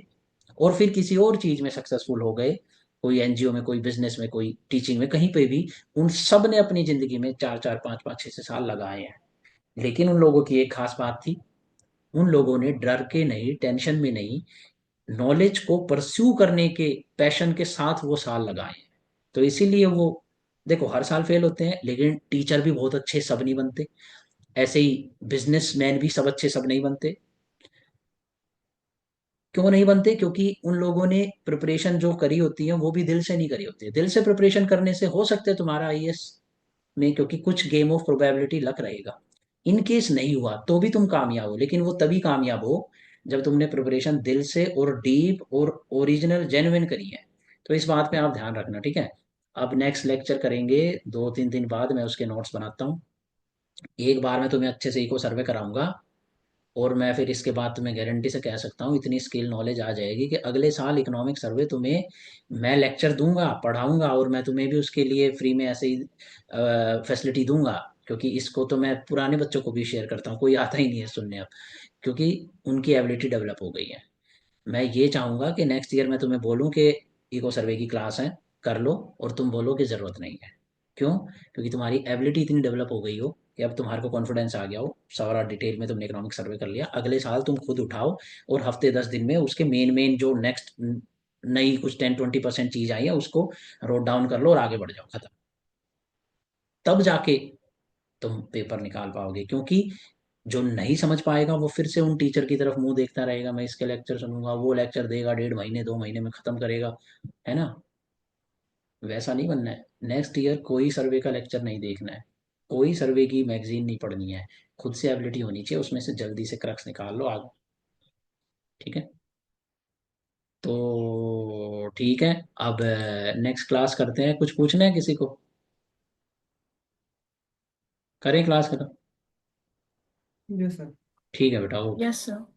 और फिर किसी और चीज में सक्सेसफुल हो गए, कोई एनजीओ में, कोई बिजनेस में, कोई टीचिंग में, कहीं पे भी। उन सब ने अपनी जिंदगी में 4-4, 5-5, 6-6 साल लगाए हैं। लेकिन उन लोगों की एक खास बात थी, उन लोगों ने डर के नहीं, टेंशन में नहीं, नॉलेज को परस्यू करने के पैशन के साथ वो साल लगाए हैं। तो इसीलिए वो, देखो, हर साल फेल होते हैं, लेकिन टीचर भी बहुत अच्छे सब नहीं बनते। ऐसे ही बिजनेसमैन भी सब अच्छे सब नहीं बनते। क्यों नहीं बनते? क्योंकि उन लोगों ने प्रिपरेशन जो करी होती है वो भी दिल से नहीं करी होती है। दिल से प्रिपरेशन करने से हो सकता है तुम्हारा आईएएस में, क्योंकि कुछ गेम ऑफ प्रोबेबिलिटी लग रहेगा। इन केस नहीं हुआ तो भी तुम कामयाब हो, लेकिन वो तभी कामयाब हो जब तुमने प्रिपरेशन दिल से और डीप और ओरिजिनल जेन्युइन करी है। तो इस बात पे आप ध्यान रखना, ठीक है? अब नेक्स्ट लेक्चर करेंगे 2-3 दिन बाद, मैं उसके नोट्स बनाता हूँ। एक बार मैं तुम्हें अच्छे से इको सर्वे कराऊंगा, और मैं फिर इसके बाद तुम्हें गारंटी से कह सकता हूँ इतनी स्किल नॉलेज आ जाएगी कि अगले साल इकोनॉमिक सर्वे तुम्हें मैं लेक्चर दूंगा, पढ़ाऊंगा, और मैं तुम्हें भी उसके लिए फ्री में ऐसे ही फैसिलिटी दूंगा। क्योंकि इसको तो मैं पुराने बच्चों को भी शेयर करता हूँ, कोई आता ही नहीं है सुनने अब, क्योंकि उनकी एबिलिटी डेवलप हो गई है। मैं ये चाहूंगा कि नेक्स्ट ईयर मैं तुम्हें बोलूँ कि इको सर्वे की क्लास है, कर लो, और तुम बोलो कि जरूरत नहीं है। क्यों? क्योंकि तुम्हारी एबिलिटी इतनी डेवलप हो गई हो कि अब तुम्हारे को कॉन्फिडेंस आ गया हो, सारा डिटेल में तुमने इकोनॉमिक सर्वे कर लिया। अगले साल तुम खुद उठाओ, और हफ्ते 10 दिन में उसके मेन मेन जो नेक्स्ट नई कुछ 10-20% चीज आई है उसको नोट डाउन कर लो और आगे बढ़ जाओ। खत्म। तब जाके तुम पेपर निकाल पाओगे। क्योंकि जो नहीं समझ पाएगा वो फिर से उन टीचर की तरफ मुंह देखता रहेगा, मैं इसके लेक्चर सुनूंगा, वो लेक्चर देगा 1.5 महीने 2 महीने में खत्म करेगा, है ना। वैसा नहीं बनना है। नेक्स्ट ईयर कोई सर्वे का लेक्चर नहीं देखना है, कोई सर्वे की मैगजीन नहीं पढ़नी है। खुद से एबिलिटी होनी चाहिए, उसमें से जल्दी से क्रक्स निकाल लो आगे। ठीक है। तो ठीक है। अब नेक्स्ट क्लास करते हैं, कुछ पूछना है किसी को? करें क्लास खत्म? Yes sir. ठीक है बेटा, ओके। Yes sir.